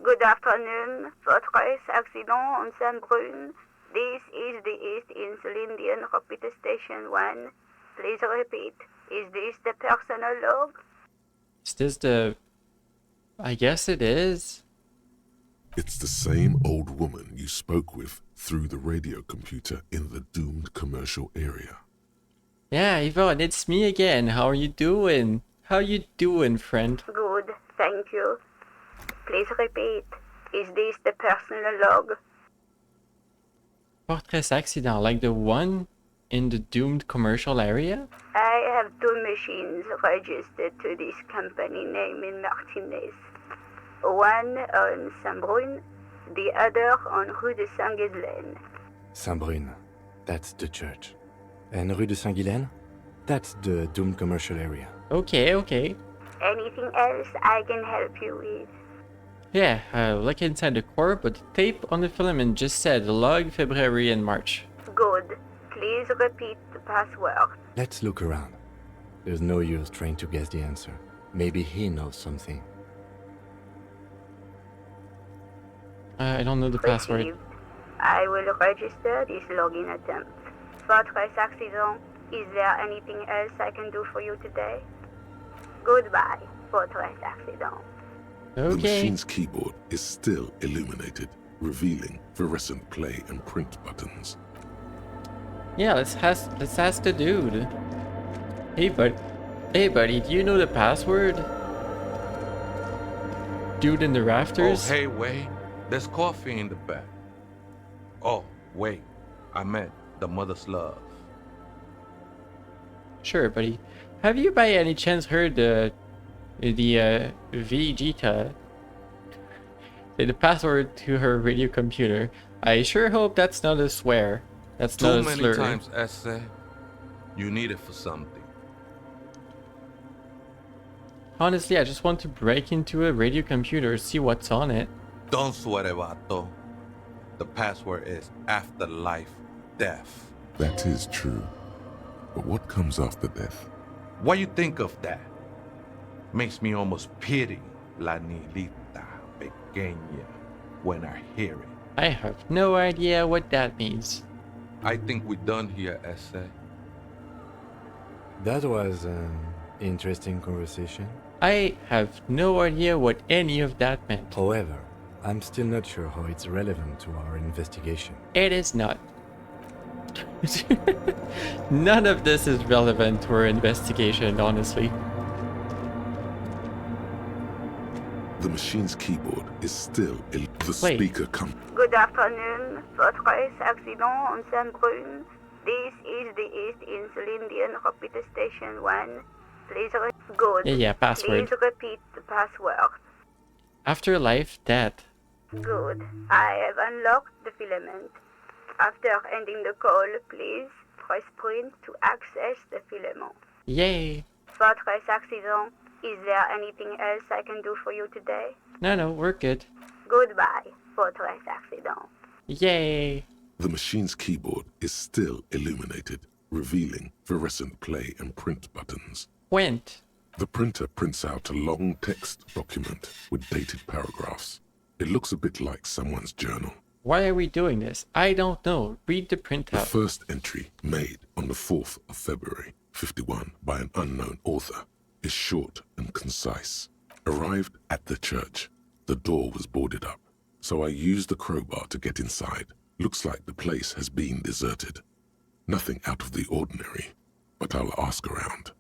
Good afternoon. Fortress accident on Saint-Brun. This is the East Insulindian Repeat Station 1. Please repeat. Is this the personal log? Is this the... I guess it is. It's the same old woman you spoke with through the radio computer in the doomed commercial area. Yeah, Yvonne, it's me again. How are you doing? How you doing, friend? Good, thank you. Please repeat. Is this the personal log? Fortress accident, like the one in the doomed commercial area? I have 2 machines registered to this company name in Martinez. One on Saint-Brun, the other on Rue de Saint-Ghislaine. Saint-Brun, that's the church. And Rue de Saint-Ghislaine? That's the doomed commercial area. Okay, okay. Anything else I can help you with? Yeah, look inside the core, but the tape on the filament just said log February and March. Good. Please repeat the password. Let's look around. There's no use trying to guess the answer. Maybe he knows something. I don't know the password. Received. I will register this login attempt. Fortress accident. Is there anything else I can do for you today? Goodbye, Fortress accident. The Okay. machine's keyboard is still illuminated, revealing fluorescent play and print buttons. Yeah, let's ask the dude. Hey buddy, do you know the password? Dude in the rafters? Oh, hey, wait. There's coffee in the back. Oh, wait. I meant the mother's love. Sure, buddy. Have you by any chance heard the Vegeta say the password to her radio computer? I sure hope that's not a swear. That's not Too a many slur. times, Esse. You need it for something. Honestly, I just want to break into a radio computer, see what's on it. Don't sweat it, vato. The password is afterlife death. That is true. But what comes after death? What you think of that? Makes me almost pity La Nilita Pequeña when I hear it. I have no idea what that means. I think we're done here, Esse. That was an interesting conversation. I have no idea what any of that meant. However, I'm still not sure how it's relevant to our investigation. It is not. None of this is relevant to our investigation, honestly. The machine's keyboard is still the Wait. speaker comes. Good afternoon. Fortress accident on Saint-Brun. This is the East Insulindian Repeat Station 1. Please good. Yeah, password. Please repeat the password. Afterlife, death. Good. I have unlocked the filament. After ending the call, please press print to access the filament. Yay. Fortress accident. Is there anything else I can do for you today? No, we're good. Goodbye, Fortress accident. Yay. The machine's keyboard is still illuminated, revealing fluorescent play and print buttons. Went. The printer prints out a long text document with dated paragraphs. It looks a bit like someone's journal. Why are we doing this? I don't know. Read the The printout. first entry, made on the 4th of February, 51, by an unknown author, is short and concise. Arrived at the church. The door was boarded up, so I used the crowbar to get inside. Looks like the place has been deserted. Nothing out of the ordinary, but I'll ask around.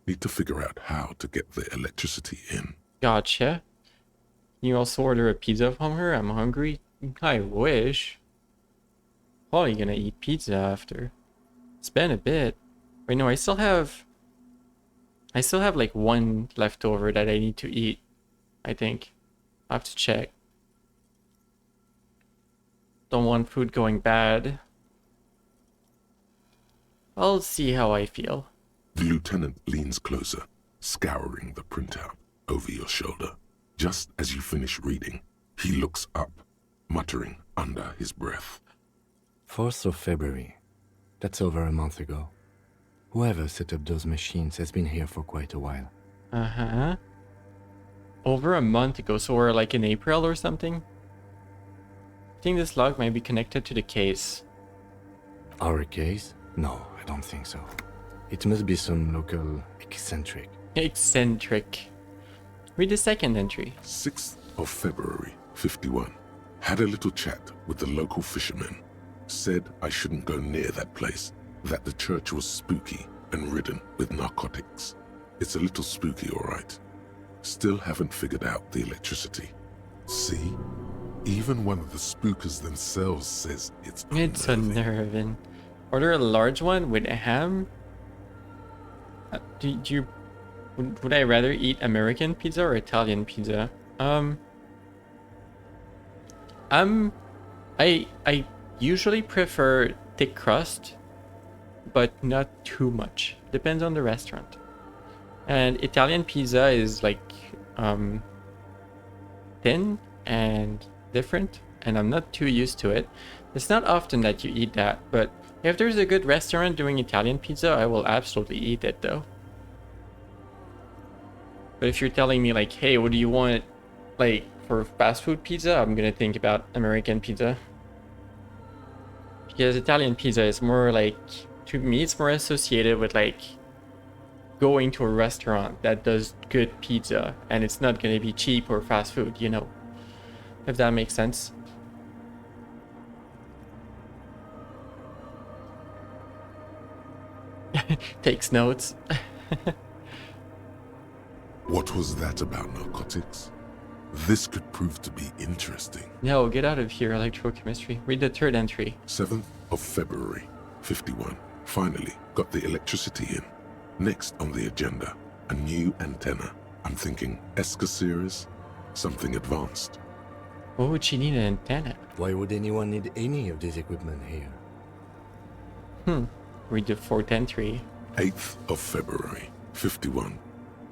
Need to figure out how to get the electricity in. Gotcha. You also order a pizza from her? I'm hungry. I wish. Probably gonna eat pizza after. It's been a bit. Wait, no, I still have like one leftover that I need to eat. I think. I have to check. Don't want food going bad. I'll see how I feel. The lieutenant leans closer. scouring the printout over your shoulder. Just as you finish reading, he looks up, muttering under his breath. 4th of February. That's over a month ago. Whoever set up those machines has been here for quite a while. Uh-huh. Over a month ago, so we're like in April or something? I think this log might be connected to the case. Our case? No, I don't think so. It must be some local eccentric. Eccentric. Read the second entry. 6th of February, 51. Had a little chat with the local fishermen. Said I shouldn't go near that place, that the church was spooky and ridden with narcotics. It's a little spooky, all right. Still haven't figured out the electricity. See? Even one of the spookers themselves says it's unnerving. It's unnerving. Order a large one with a ham? Would I rather eat American pizza or Italian pizza? I usually prefer thick crust, but not too much. Depends on the restaurant. And Italian pizza is like thin and different, and I'm not too used to it. It's not often that you eat that, but if there's a good restaurant doing Italian pizza, I will absolutely eat it though. But if you're telling me like, hey, what do you want like for fast food pizza, I'm gonna think about American pizza. Because Italian pizza is more like, to me, it's more associated with like going to a restaurant that does good pizza, and it's not gonna be cheap or fast food, you know, if that makes sense. Takes notes. What was that about narcotics? This could prove to be interesting. No, get out of here, electrochemistry. Read the third entry. 7th of February, 51. Finally got the electricity in. Next on the agenda, a new antenna. I'm thinking ESCA series, something advanced. What would she need an antenna? Why would anyone need any of this equipment here? Read the fourth entry. 8th of February, 51.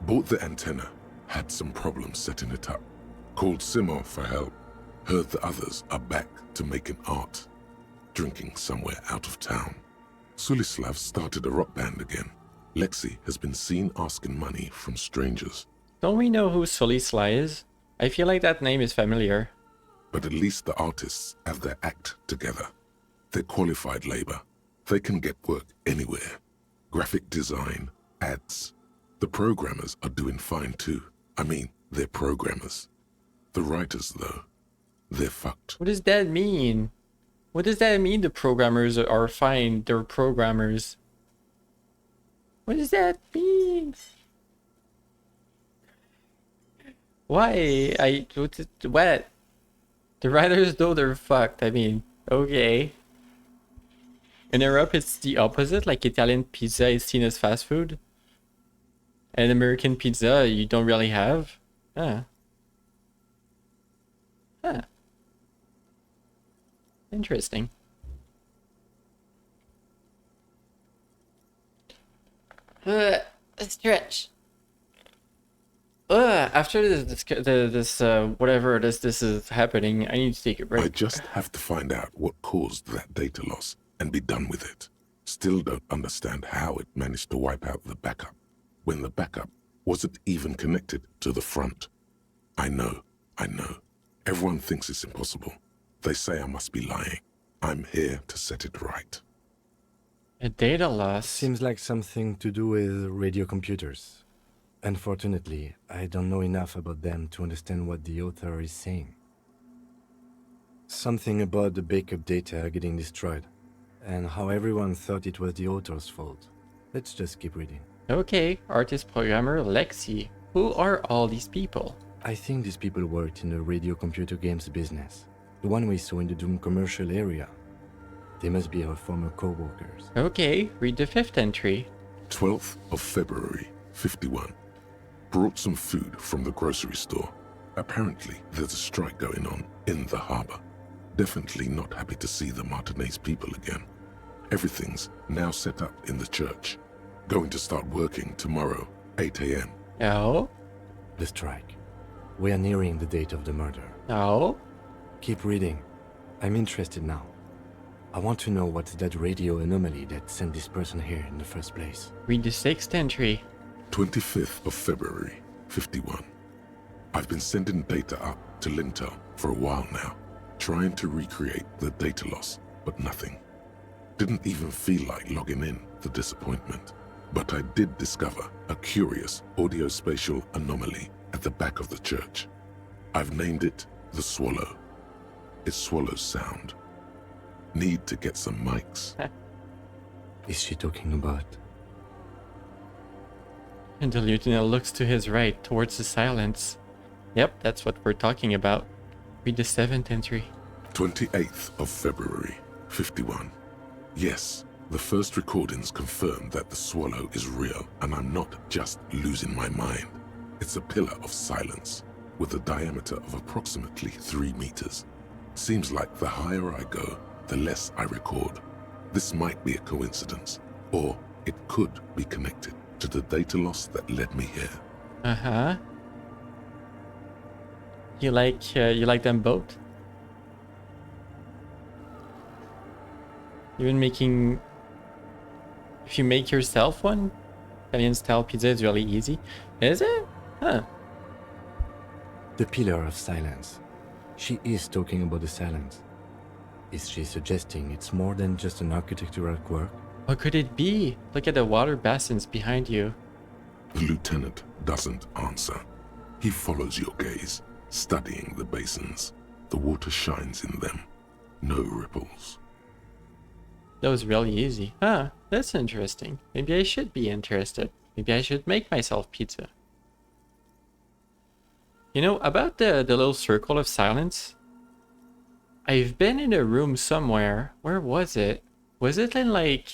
Bought the antenna, had some problems setting it up. Called Simon for help. Heard the others are back to making art. Drinking somewhere out of town. Sulislav started a rock band again. Lexi has been seen asking money from strangers. Don't we know who Solisla is? I feel like that name is familiar. But at least the artists have their act together. They're qualified labor. They can get work anywhere. Graphic design, ads. The programmers are doing fine too. I mean, they're programmers. The writers, though, they're fucked. What does that mean? What does that mean the programmers are fine? They're programmers. What does that mean? Why? What? The writers know they're fucked. I mean, okay. In Europe, it's the opposite. Like Italian pizza is seen as fast food. And American pizza, you don't really have. Huh. Interesting. Stretch. After this whatever this is happening, I need to take a break. I just have to find out what caused that data loss and be done with it. Still don't understand how it managed to wipe out the backup when the backup wasn't even connected to the front. I know. Everyone thinks it's impossible. They say I must be lying. I'm here to set it right. A data loss? Seems like something to do with radio computers. Unfortunately, I don't know enough about them to understand what the author is saying. Something about the backup data getting destroyed, and how everyone thought it was the author's fault. Let's just keep reading. Okay, artist programmer Lexi. Who are all these people? I think these people worked in the radio computer games business. The one we saw in the Doom commercial area. They must be our former co-workers. Okay, read the fifth entry. 12th of February, 51. Brought some food from the grocery store. Apparently, there's a strike going on in the harbor. Definitely not happy to see the Martinez people again. Everything's now set up in the church. Going to start working tomorrow, 8 a.m. Oh? The strike. We are nearing the date of the murder. Oh? Keep reading. I'm interested now. I want to know what's that radio anomaly that sent this person here in the first place. Read the 6th entry. 25th of February, 51. I've been sending data up to Lintel for a while now, trying to recreate the data loss, but nothing. Didn't even feel like logging in for disappointment. But I did discover a curious audio-spatial anomaly at the back of the church. I've named it the Swallow. It swallows sound. Need to get some mics. Is she talking about? And the lieutenant looks to his right, towards the silence. Yep, that's what we're talking about. Read the 7th entry. 28th of February, 51. Yes, the first recordings confirm that the Swallow is real, and I'm not just losing my mind. It's a pillar of silence, with a diameter of approximately 3 meters. Seems like the higher I go, the less I record. This might be a coincidence, or it could be connected to the data loss that led me here. Uh-huh. You like them both? Even making... If you make yourself one, Italian style pizza is really easy. Is it? Huh. The pillar of silence. She is talking about the silence. Is she suggesting it's more than just an architectural quirk? What could it be? Look at the water basins behind you. The lieutenant doesn't answer. He follows your gaze, studying the basins. The water shines in them. No ripples. That was really easy. Huh, that's interesting. Maybe I should be interested. Maybe I should make myself pizza. You know, about the little circle of silence, I've been in a room somewhere. Where was it? Was it in like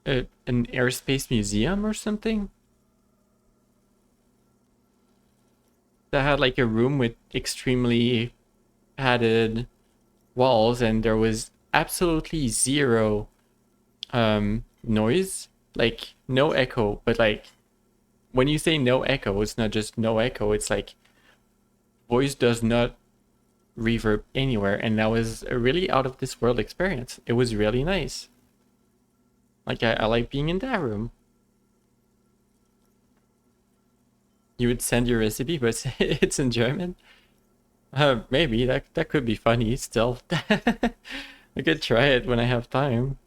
an airspace museum or something? That had like a room with extremely padded walls, and there was absolutely zero noise, like no echo. But like when you say no echo, it's not just no echo, it's like voice does not reverb anywhere. And that was a really out of this world experience. It was really nice. Like I like being in that room. You would send your recipe, but it's in German. Maybe that could be funny still. I could try it when I have time.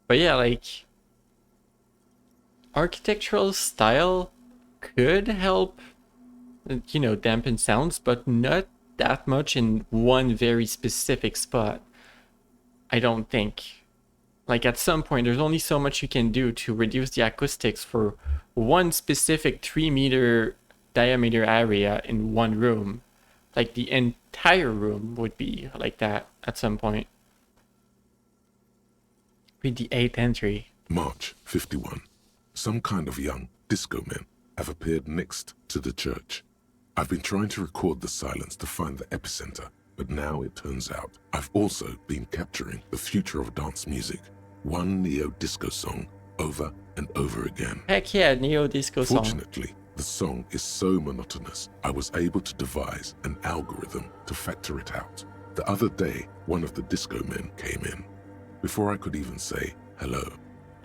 But yeah, like architectural style could help, you know, dampen sounds, but not that much in one very specific spot. I don't think. Like at some point, there's only so much you can do to reduce the acoustics for one specific 3-meter diameter area in one room. Like the entire room would be like that at some point. Read the 8th entry. March 51. Some kind of young disco men have appeared next to the church. I've been trying to record the silence to find the epicenter, but now it turns out I've also been capturing the future of dance music, one neo-disco song over and over again. Heck yeah, neo-disco song. Fortunately, the song is so monotonous, I was able to devise an algorithm to factor it out. The other day, one of the disco men came in. Before I could even say hello,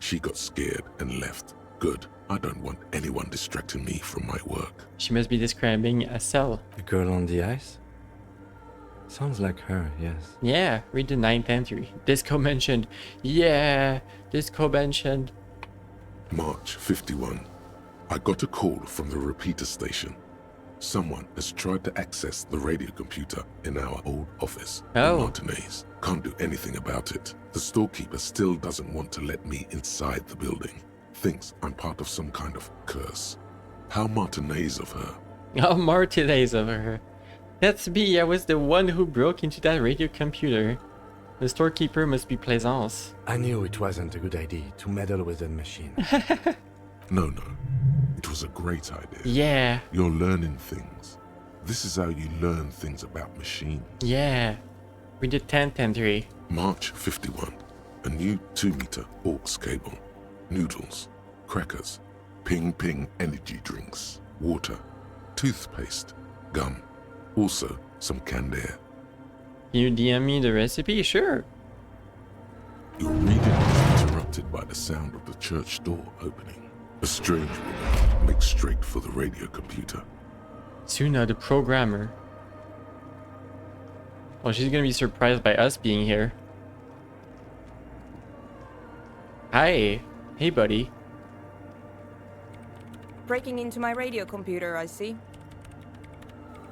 she got scared and left. Good. I don't want anyone distracting me from my work. She must be describing a cell. The girl on the ice? Sounds like her, yes. Yeah, read the 9th entry. Disco mentioned. Yeah, disco mentioned. March 51. I got a call from the repeater station. Someone has tried to access the radio computer in our old office in Martinez. Can't do anything about it. The storekeeper still doesn't want to let me inside the building. Thinks I'm part of some kind of curse. How Martinez of her. Oh, Martinez of her. That's me. I was the one who broke into that radio computer. The storekeeper must be Plaisance. I knew it wasn't a good idea to meddle with a machine. No. It was a great idea. Yeah. You're learning things. This is how you learn things about machines. Yeah. Read the 10th entry. March 51. A new 2-meter aux cable. Noodles. crackers, Ping Ping energy drinks, water, toothpaste, gum, also some canned air. Can you DM me the recipe? Sure. Your reading is interrupted by the sound of the church door opening. A strange woman makes straight for the radio computer. Suna, the programmer. Well, she's gonna be surprised by us being here. Hi. Hey, buddy. Breaking into my radio computer, I see.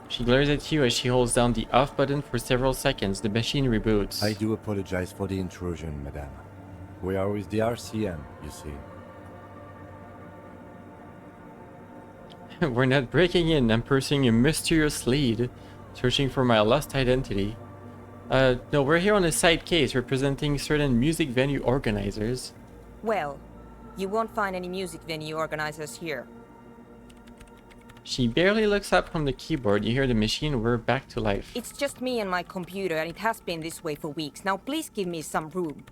She glares at you as she holds down the off button for several seconds. The machine reboots. I do apologize for the intrusion, madame. We are with the RCM, you see. We're not breaking in. I'm pursuing a mysterious lead, searching for my lost identity. No, we're here on a side case representing certain music venue organizers. Well, you won't find any music venue organizers here. She barely looks up from the keyboard. You hear the machine whir back to life. It's just me and my computer, and it has been this way for weeks. Now please give me some room.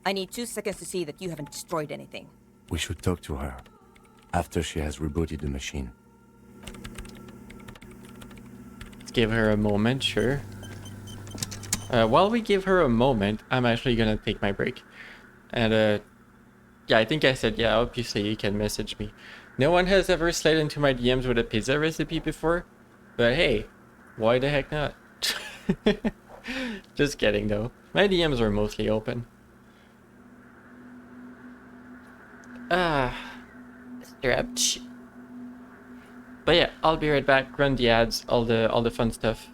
I need 2 seconds to see that you haven't destroyed anything. We should talk to her after she has rebooted the machine. Let's give her a moment, sure. While we give her a moment, I'm actually gonna take my break. And yeah, I think I said, yeah, obviously you can message me. No one has ever slid into my DMs with a pizza recipe before, but hey, why the heck not? Just kidding though. My DMs are mostly open. Stretch. But yeah, I'll be right back. Run the ads, all the fun stuff.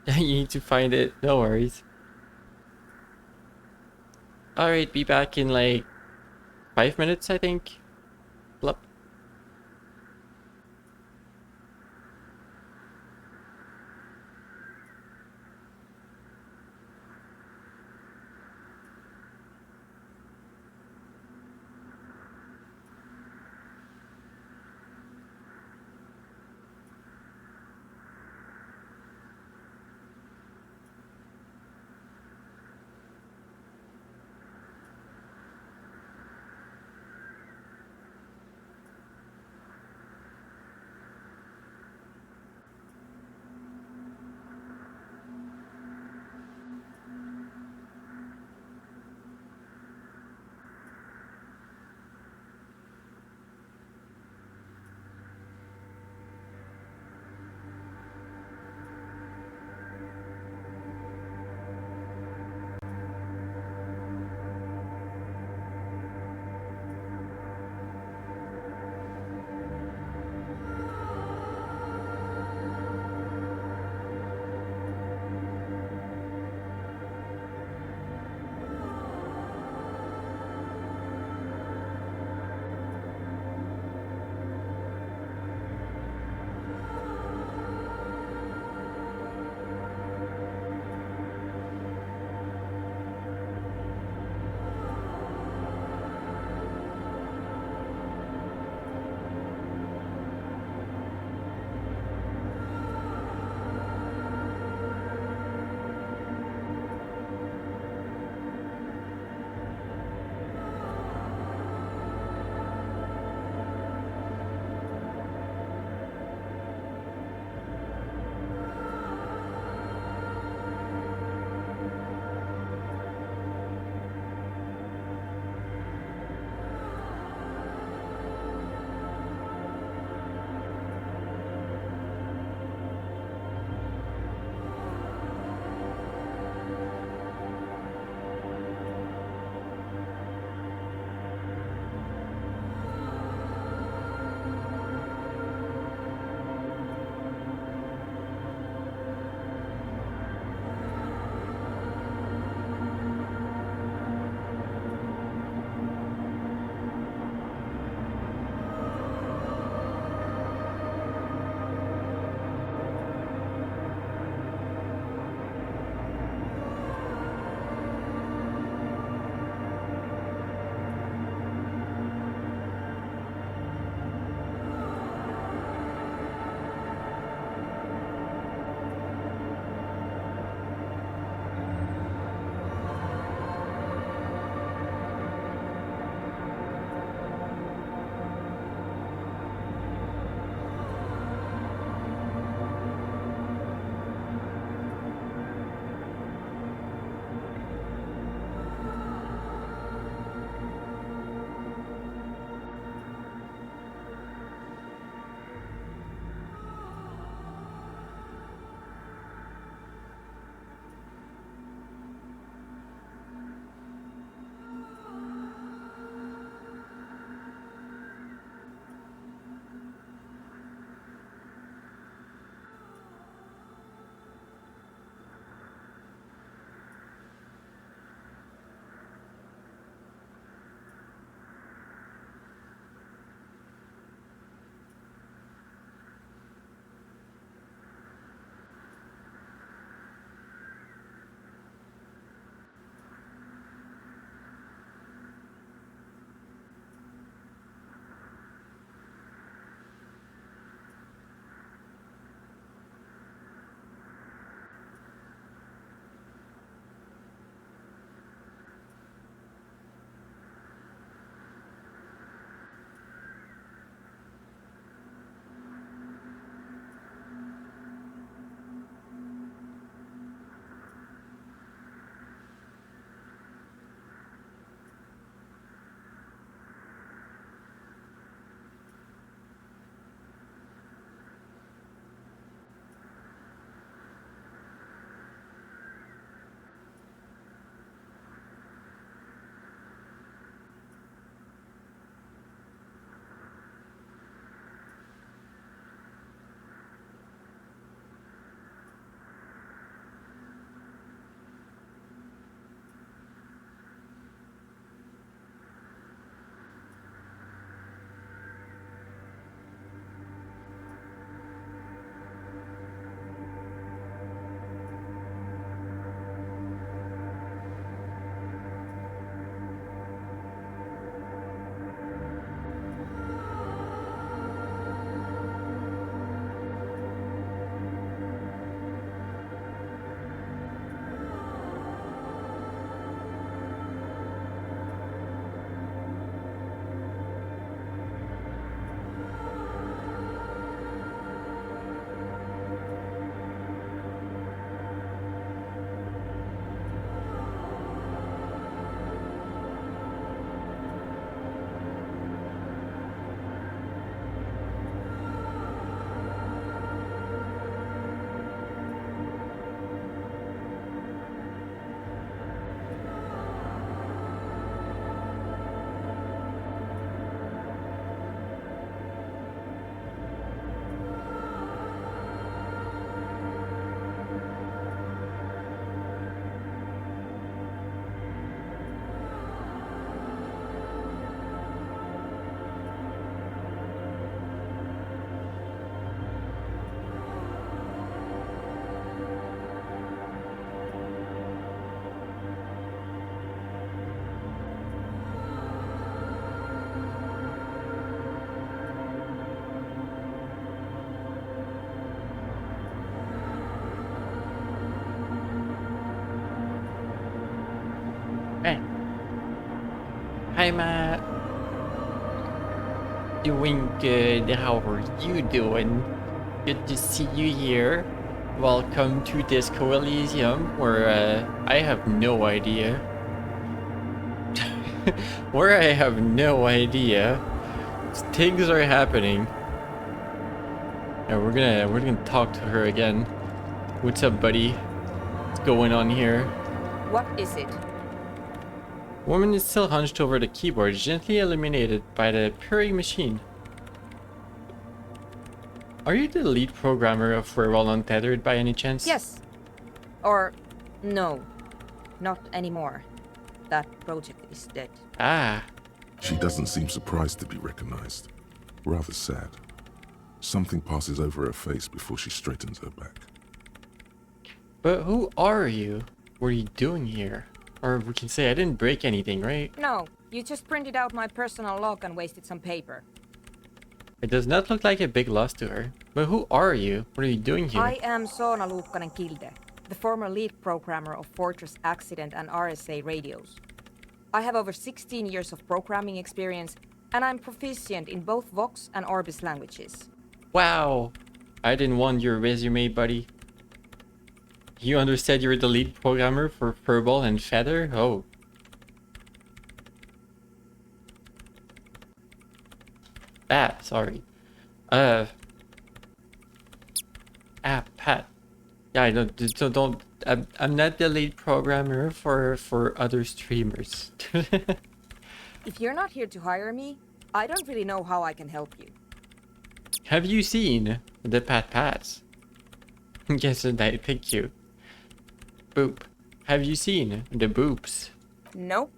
You need to find it. No worries. Alright, be back in like 5 minutes, I think. Blup. Hi, Matt. Doing good. How are you doing? Good to see you here. Welcome to Disco Elysium, where I have no idea. Where I have no idea. Things are happening. Yeah, we're gonna talk to her again. What's up, buddy? What's going on here? What is it? Woman is still hunched over the keyboard, gently illuminated by the purring machine. Are you the lead programmer of Farewell Untethered by any chance? Yes. Or no, not anymore. That project is dead. Ah. She doesn't seem surprised to be recognized. Rather sad. Something passes over her face before she straightens her back. But who are you? What are you doing here? Or we can say I didn't break anything, right? No, you just printed out my personal log and wasted some paper. It does not look like a big loss to her. But who are you? What are you doing here? I am Soona Luukkanen-Kilde, the former lead programmer of Fortress Accident and RSA radios. I have over 16 years of programming experience, and I'm proficient in both Vox and Orbis languages. Wow. I didn't want your resume, buddy. You understand you're the lead programmer for Furball and Feather? Oh. Sorry. Pat. Yeah, I don't. So don't. I'm not the lead programmer for other streamers. If you're not here to hire me, I don't really know how I can help you. Have you seen the Pats? Yes, and I thank you. Boop. Have you seen the Boops? Nope.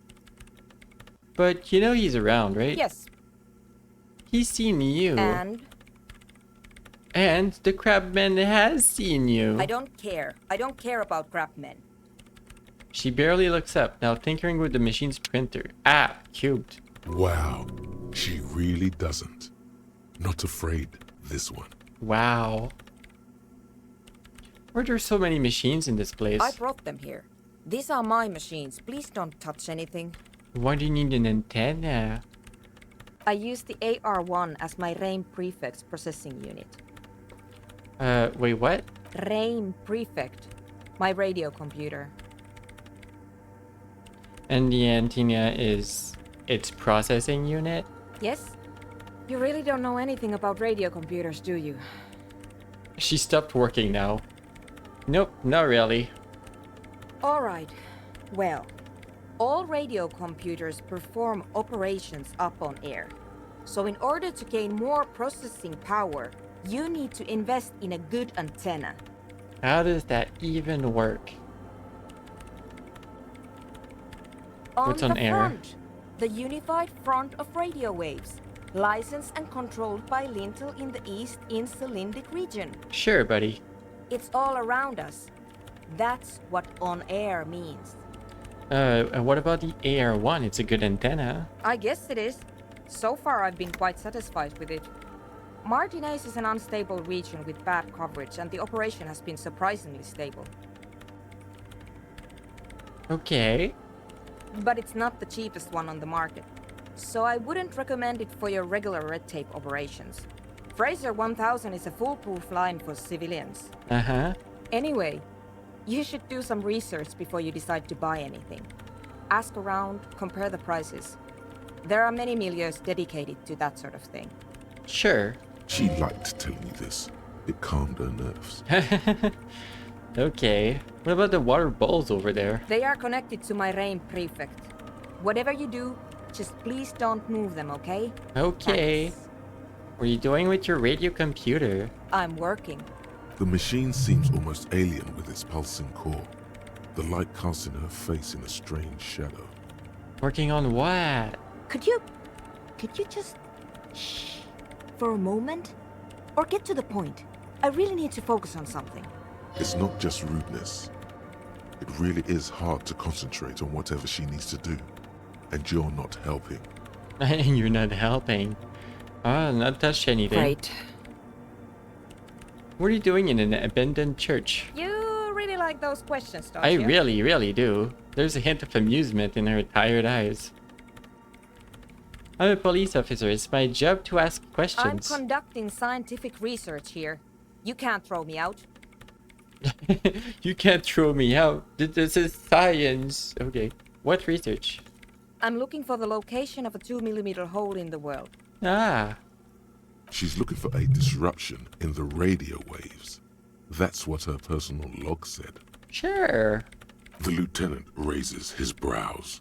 But you know he's around, right? Yes. He's seen you. And the Crabman has seen you. I don't care. I don't care about Crabmen. She barely looks up, now tinkering with the machine's printer. Cubed. Wow. She really doesn't. Not afraid, this one. Wow. Why are there so many machines in this place? I brought them here. These are my machines. Please don't touch anything. Why do you need an antenna? I use the AR-1 as my RAIN Prefect processing unit. Wait, what? RAIN Prefect. My radio computer. And the antenna is its processing unit? Yes? You really don't know anything about radio computers, do you? She stopped working now. Nope, not really. Alright. Well, all radio computers perform operations up on air. So in order to gain more processing power, you need to invest in a good antenna. How does that even work? What's on air? Front, the unified front of radio waves, licensed and controlled by Lintel in the East Insulindic region. Sure, buddy. It's all around us. That's what on air means. What about the AR-1? It's a good antenna. I guess it is. So far I've been quite satisfied with it. Martinez is an unstable region with bad coverage, and the operation has been surprisingly stable. Okay. But it's not the cheapest one on the market, so I wouldn't recommend it for your regular red tape operations. Fraser 1000 is a foolproof line for civilians. Uh-huh. Anyway, you should do some research before you decide to buy anything. Ask around, compare the prices. There are many milieus dedicated to that sort of thing. Sure. She liked telling you this. It calmed her nerves. Okay. What about the water balls over there? They are connected to my RAIN Prefect. Whatever you do, just please don't move them, okay? Okay. Thanks. What are you doing with your radio computer? I'm working. The machine seems almost alien with its pulsing core. The light casting her face in a strange shadow. Working on what? Could you just shh for a moment? Or get to the point. I really need to focus on something. It's not just rudeness. It really is hard to concentrate on whatever she needs to do. And you're not helping. And you're not helping. Not touch anything. Right. What are you doing in an abandoned church? You really like those questions, don't I you? really, really do. There's a hint of amusement in her tired eyes. I'm a police officer. It's my job to ask I'm questions. conducting scientific research here. You can't throw me out. You can't throw me out. This is science. Okay. What research? I'm looking for the location of a 2mm hole in the world. Ah. She's looking for a disruption in the radio waves. That's what her personal log said. Sure. The lieutenant raises his brows,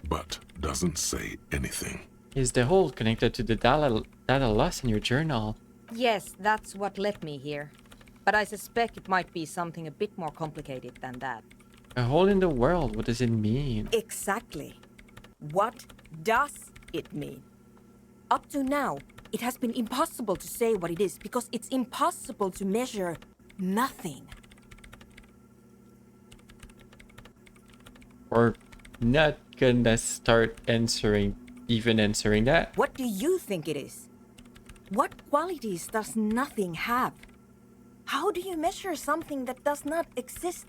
but doesn't say anything. Is the hole connected to the data loss in your journal? Yes, that's what led me here. But I suspect it might be something a bit more complicated than that. A hole in the world, what does it mean? Exactly. What does it mean? Up to now, it has been impossible to say what it is because it's impossible to measure nothing. We're not gonna start answering that. What do you think it is? What qualities does nothing have? How do you measure something that does not exist?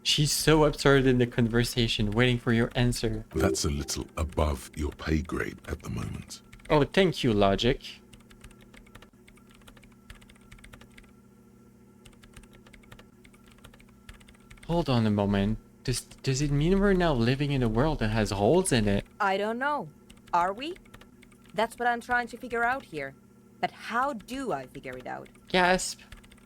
She's so absorbed in the conversation, waiting for your answer. That's a little above your pay grade at the moment. Oh, thank you, Logic. Hold on a moment. Does it mean we're now living in a world that has holes in it? I don't know. Are we? That's what I'm trying to figure out here. But how do I figure it out? Gasp.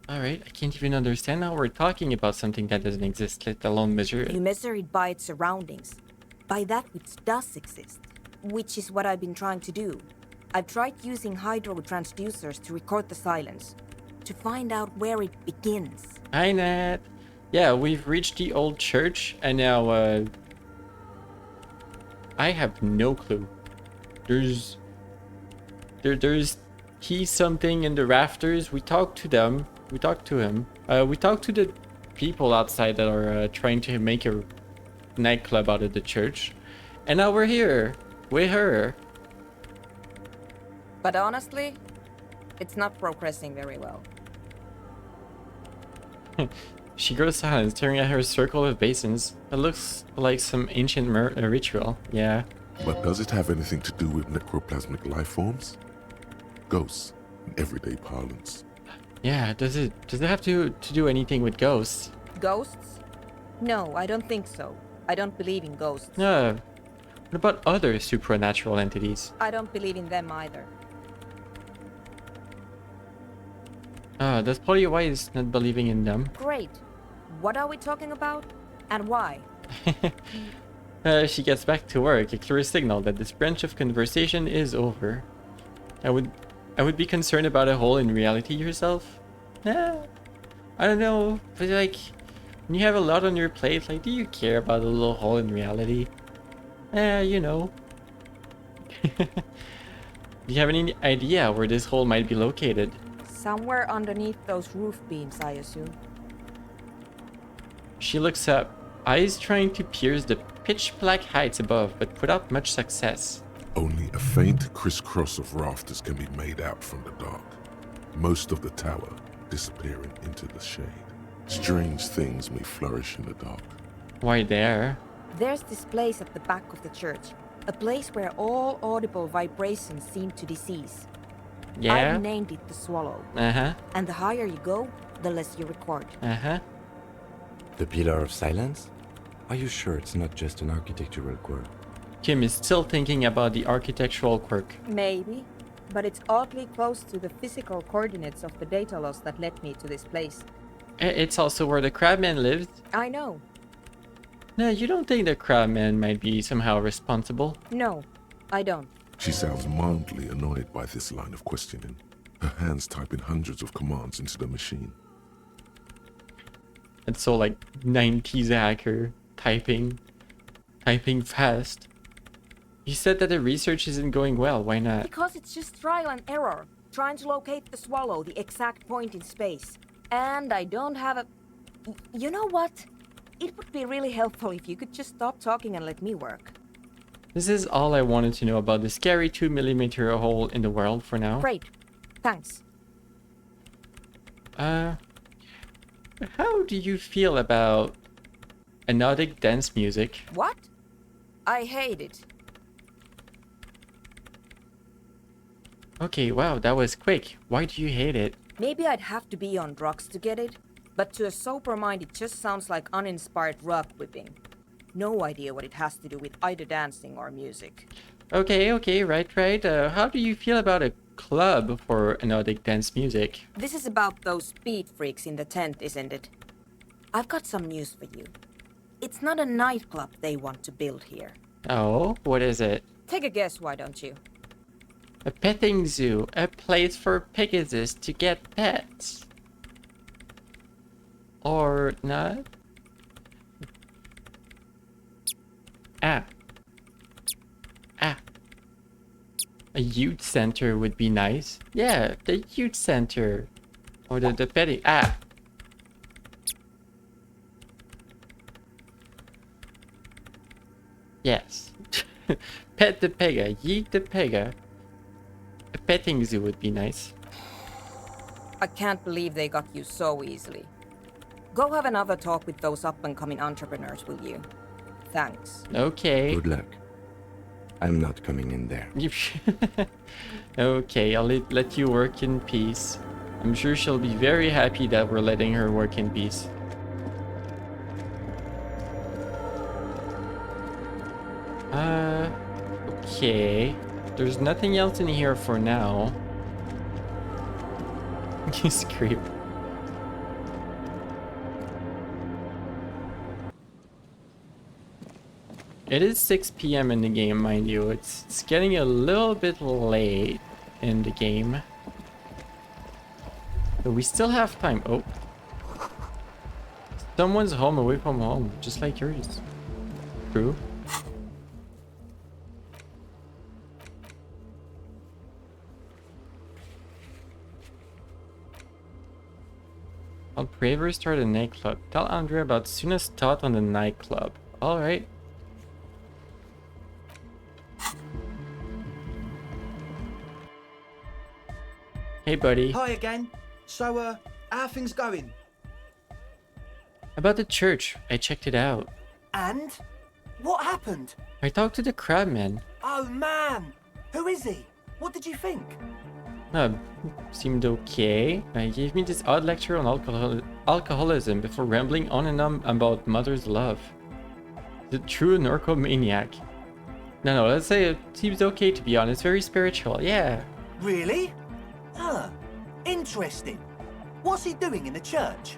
Alright, I can't even understand how we're talking about something that doesn't exist, let alone measure it. You measure it by its surroundings. By that which does exist. Which is what I've been trying to do. I've tried using hydro transducers to record the silence. To find out where it begins. Hi, Nat. Yeah, we've reached the old church, and now, I have no clue. There's he's something in the rafters. We talked to them. We talked to him. We talked to the people outside that are trying to make a nightclub out of the church. And now we're here with her. But honestly, it's not progressing very well. She grows silent, staring at her circle of basins. It looks like some ancient ritual. Yeah. But does it have anything to do with necroplasmic life forms? Ghosts, in everyday parlance. Yeah, does it have to do anything with ghosts? Ghosts? No, I don't think so. I don't believe in ghosts. No. What about other supernatural entities? I don't believe in them either. That's probably why he's not believing in them. Great. What are we talking about? And why? She gets back to work, a clear signal that this branch of conversation is over. I would be concerned about a hole in reality yourself. Nah, I don't know, but like, when you have a lot on your plate, like, do you care about a little hole in reality? You know. Do you have any idea where this hole might be located? Somewhere underneath those roof beams, I assume. She looks up, eyes trying to pierce the pitch-black heights above, but without much success. Only a faint crisscross of rafters can be made out from the dark. Most of the tower disappearing into the shade. Strange things may flourish in the dark. Why there? There's this place at the back of the church. A place where all audible vibrations seem to decease. Yeah? I've named it the Swallow. Uh-huh. And the higher you go, the less you record. Uh-huh. The Pillar of Silence? Are you sure it's not just an architectural quirk? Kim is still thinking about the architectural quirk. Maybe, but it's oddly close to the physical coordinates of the data loss that led me to this place. It's also where the crabman lived. I know. No, you don't think the crabman might be somehow responsible? No, I don't. She sounds mildly annoyed by this line of questioning. Her hands typing hundreds of commands into the machine. It's so like 90s hacker, typing fast. You said that the research isn't going well, why not? Because it's just trial and error, trying to locate the Swallow, the exact point in space. And I don't have a... You know what? It would be really helpful if you could just stop talking and let me work. This is all I wanted to know about the scary 2mm hole in the world for now. Great. Thanks. How do you feel about anodic dance music? What? I hate it. Okay, wow, that was quick. Why do you hate it? Maybe I'd have to be on drugs to get it, but to a sober mind it just sounds like uninspired rug whipping. No idea what it has to do with either dancing or music. Okay, right. How do you feel about a club for Nordic dance music? This is about those speed freaks in the tent, isn't it? I've got some news for you. It's not a nightclub they want to build here. Oh, what is it? Take a guess, why don't you? A petting zoo, a place for Pegasus to get pets. Or not? Ah. A youth center would be nice. Yeah, the youth center. Or the petting. Yes. Pet the Pega, yeet the Pega. A petting zoo would be nice. I can't believe they got you so easily. Go have another talk with those up-and-coming entrepreneurs, will you? Thanks. Okay. Good luck. I'm not coming in there. Okay, I'll let you work in peace. I'm sure she'll be very happy that we're letting her work in peace. Okay. There's nothing else in here for now. You scream. It is 6 p.m. in the game, mind you. It's getting a little bit late in the game. But we still have time. Oh. Someone's home away from home, just like yours. True. I'll pray start a nightclub. Tell Andrea about Suna's thought on the nightclub. Alright. Hey buddy. Hi again. So, how are things going? About the church, I checked it out. And? What happened? I talked to the crabman. Oh man! Who is he? What did you think? Seemed okay. He gave me this odd lecture on alcoholism before rambling on and on about mother's love. The true narcomaniac. No, let's say it seems okay, to be honest. Very spiritual, yeah. Really? Huh. Interesting. What's he doing in the church?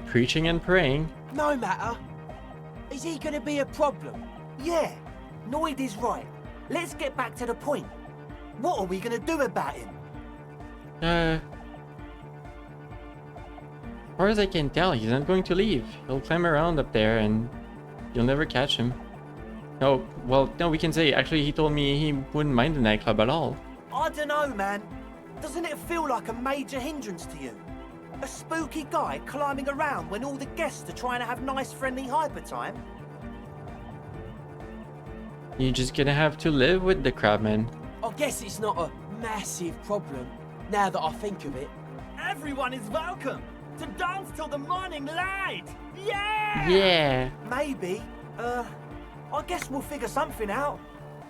Preaching and praying. No matter. Is he gonna be a problem? Yeah. Noid is right. Let's get back to the point. What are we gonna do about him? As far as I can tell, he's not going to leave. He'll climb around up there and you'll never catch him. No, well, no, we can say, actually, he told me he wouldn't mind the nightclub at all. I don't know, man. Doesn't it feel like a major hindrance to you? A spooky guy climbing around when all the guests are trying to have nice, friendly hyper time? You're just gonna have to live with the crabman. I guess it's not a massive problem, now that I think of it. Everyone is welcome to dance till the morning light! Yeah! Yeah! Maybe. I guess we'll figure something out.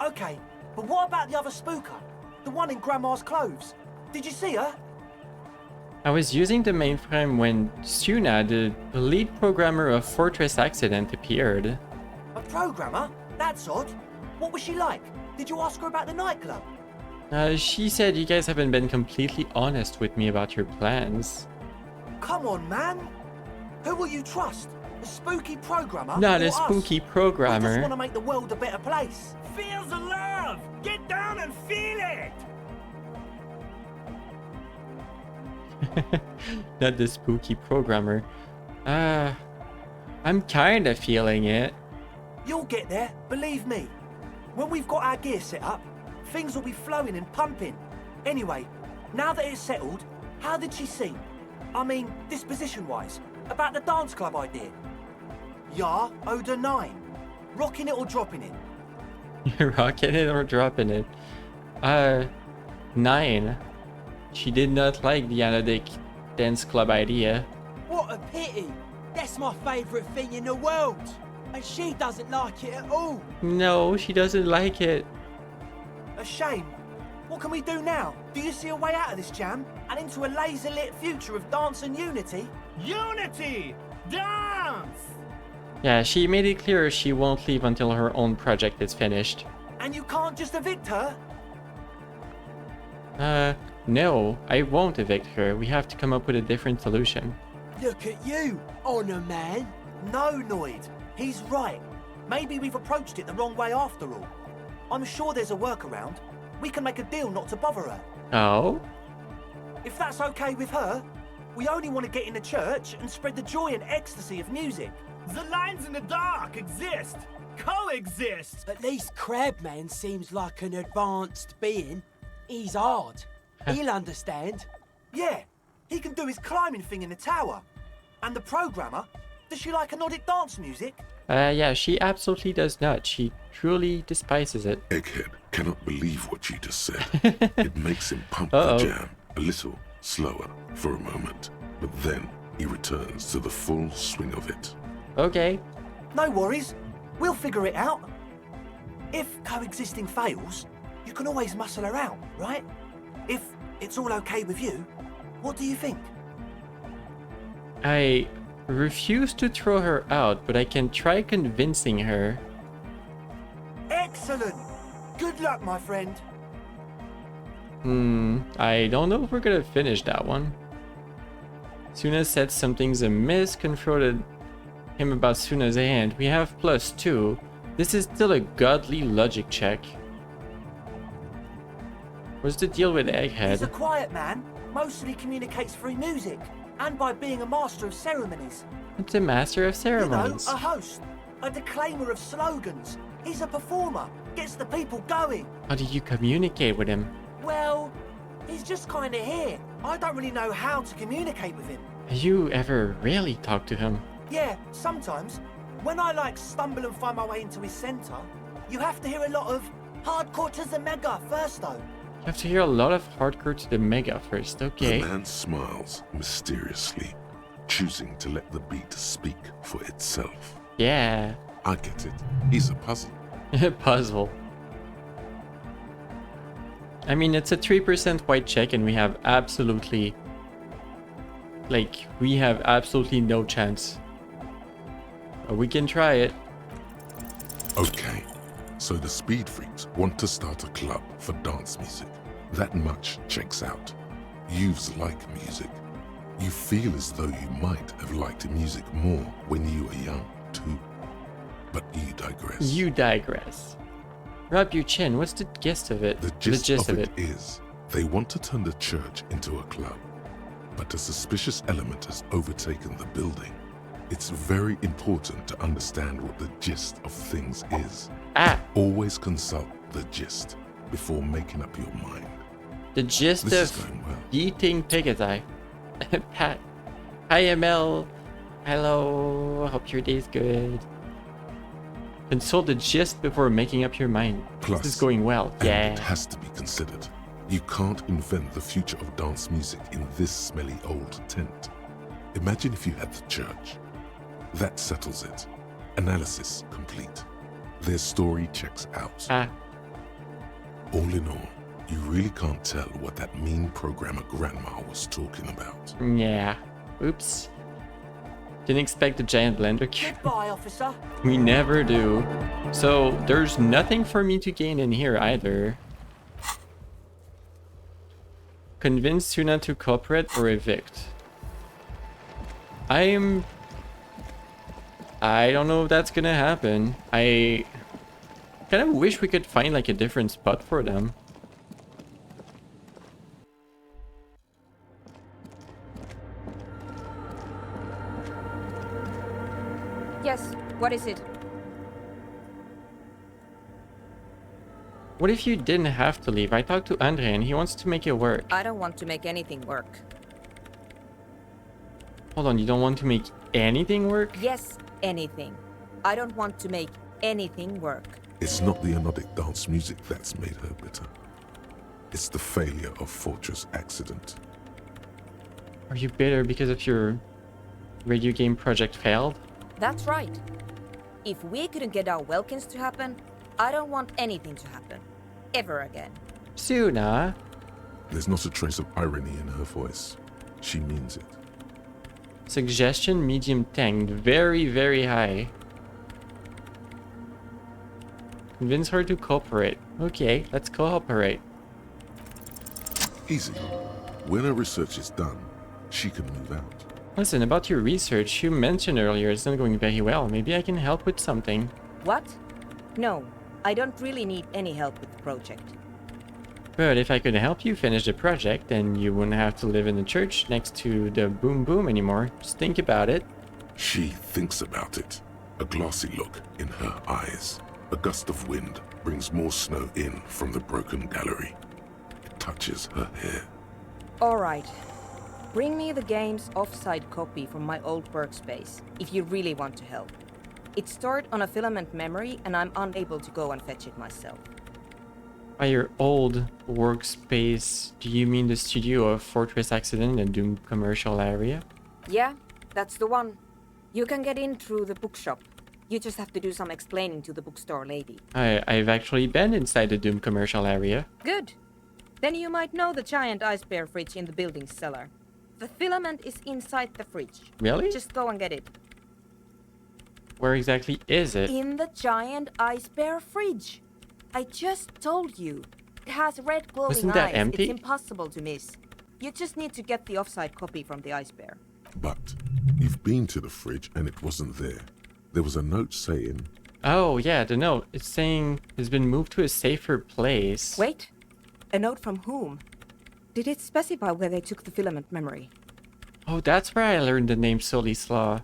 Okay, but what about the other spooker? The one in Grandma's clothes? Did you see her? I was using the mainframe when Suna, the lead programmer of Fortress Accident, appeared. A programmer? That's odd. What was she like? Did you ask her about the nightclub? She said you guys haven't been completely honest with me about your plans. Come on, man. Who will you trust? A spooky programmer? Not or a us? spooky We programmer. just want to make the world a better place. Feel the love! Get down and feel it! Not the spooky programmer. I'm kinda feeling it. You'll get there, believe me. When we've got our gear set up, things will be flowing and pumping. Anyway, now that it's settled, how did she seem? I mean, disposition-wise, about the dance club idea. Ja oder nein? Rocking it or dropping it? You're rocking it or dropping it? 9. She did not like the Nordic dance club idea. What a pity! That's my favourite thing in the world! And she doesn't like it at all! No, she doesn't like it. A shame. What can we do now? Do you see a way out of this jam and into a laser-lit future of dance and unity? Unity! Dance! Yeah, she made it clear she won't leave until her own project is finished. And you can't just evict her? No, I won't evict her. We have to come up with a different solution. Look at you, honor man. No, Noid. He's right. Maybe we've approached it the wrong way after all. I'm sure there's a workaround. We can make a deal not to bother her. Oh? If that's okay with her, we only want to get in the church and spread the joy and ecstasy of music. The lines in the dark exist! Coexist! At least Crabman seems like an advanced being. He's hard. He'll understand. Yeah, he can do his climbing thing in the tower. And the programmer, does she like Nordic dance music? Yeah, she absolutely does not. She truly despises it. Egghead cannot believe what you just said. It makes him pump Uh-oh. the jam a little slower for a moment, but then he returns to the full swing of it. Okay. No worries. We'll figure it out. If coexisting fails, you can always muscle her out, right? If it's all okay with you, what do you think? I refuse to throw her out, but I can try convincing her. Excellent! Good luck, my friend. I don't know if we're gonna finish that one. Suna said something's amiss, confronted him about Suna's hand. We have +2. This is still a godly logic check. What's the deal with He's a Egghead? quiet man, mostly communicates through music, and by being a master of ceremonies. It's a master of ceremonies. You know, a host, a declaimer of slogans. He's a performer, gets the people going. How do you communicate with him? Well, he's just kind of here. I don't really know how to communicate with him. Have you ever really talked to him? Yeah, sometimes. When I stumble and find my way into his center, you have to hear a lot of hardcore to the mega first though. You have to hear a lot of hardcore to the mega first, okay. The man smiles mysteriously, choosing to let the beat speak for itself. Yeah. I get it. He's a puzzle. Puzzle. I mean, it's a 3% white check and we have absolutely no chance. But we can try it. Okay, so the Speed Freaks want to start a club for dance music. That much checks out. Youths like music. You feel as though you might have liked music more when you were young, too. But you digress. You digress. Rub your chin. What's the gist of it? The gist of it is, they want to turn the church into a club. But a suspicious element has overtaken the building. It's very important to understand what the gist of things is. Always consult the gist before making up your mind. The gist This of is going well. eating Pegasi. Pat. Hi, ML. Hello. Hope your day's good. Consult the gist before making up your mind. Plus, this is going well. and Yeah. it has to be considered. You can't invent the future of dance music in this smelly old tent. Imagine if you had the church. That settles it. Analysis complete. Their story checks out. All in all, you really can't tell what that mean programmer grandma was talking about. Yeah. Oops. Didn't expect a giant blender. Goodbye, officer. We never do. So there's nothing for me to gain in here either. Convince Suna to cooperate or evict. I don't know if that's gonna happen. I kind of wish we could find like a different spot for them. Yes, what is it? What if you didn't have to leave? I talked to Andre and he wants to make it work. I don't want to make anything work. Hold on, you don't want to make anything work? Yes, anything. I don't want to make anything work. It's not the anodic dance music that's made her bitter. It's the failure of Fortress Accident. Are you bitter because of your radio game project failed? That's right. If we couldn't get our Welkins to happen, I don't want anything to happen. ever again. Suna. There's not a trace of irony in her voice. She means it. Suggestion medium tanked. Very, very high. Convince her to cooperate. Okay, let's cooperate. Easy. When her research is done, she can move out. Listen, about your research, you mentioned earlier it's not going very well. Maybe I can help with something. What? No, I don't really need any help with the project. But if I could help you finish the project, then you wouldn't have to live in the church next to the boom boom anymore. Just think about it. She thinks about it. A glassy look in her eyes. A gust of wind brings more snow in from the broken gallery. It touches her hair. All right. Bring me the game's offside copy from my old workspace, if you really want to help. It's stored on a filament memory, and I'm unable to go and fetch it myself. By your old workspace, do you mean the studio of Fortress Accident and Doom commercial area? Yeah, that's the one. You can get in through the bookshop. You just have to do some explaining to the bookstore lady. I've actually been inside the Doom commercial area. Good. Then you might know the giant ice bear fridge in the building's cellar. The filament is inside the fridge. Really? Just go and get it. Where exactly is it? In the giant ice bear fridge. I just told you. It has red glowing Wasn't that eyes. empty? It's impossible to miss. You just need to get the offside copy from the ice bear. But you've been to the fridge and it wasn't there. There was a note saying... Oh, yeah, the note. It's saying it's been moved to a safer place. Wait. A note from whom? Did it specify where they took the filament memory? Oh, that's where I learned the name Solislaw.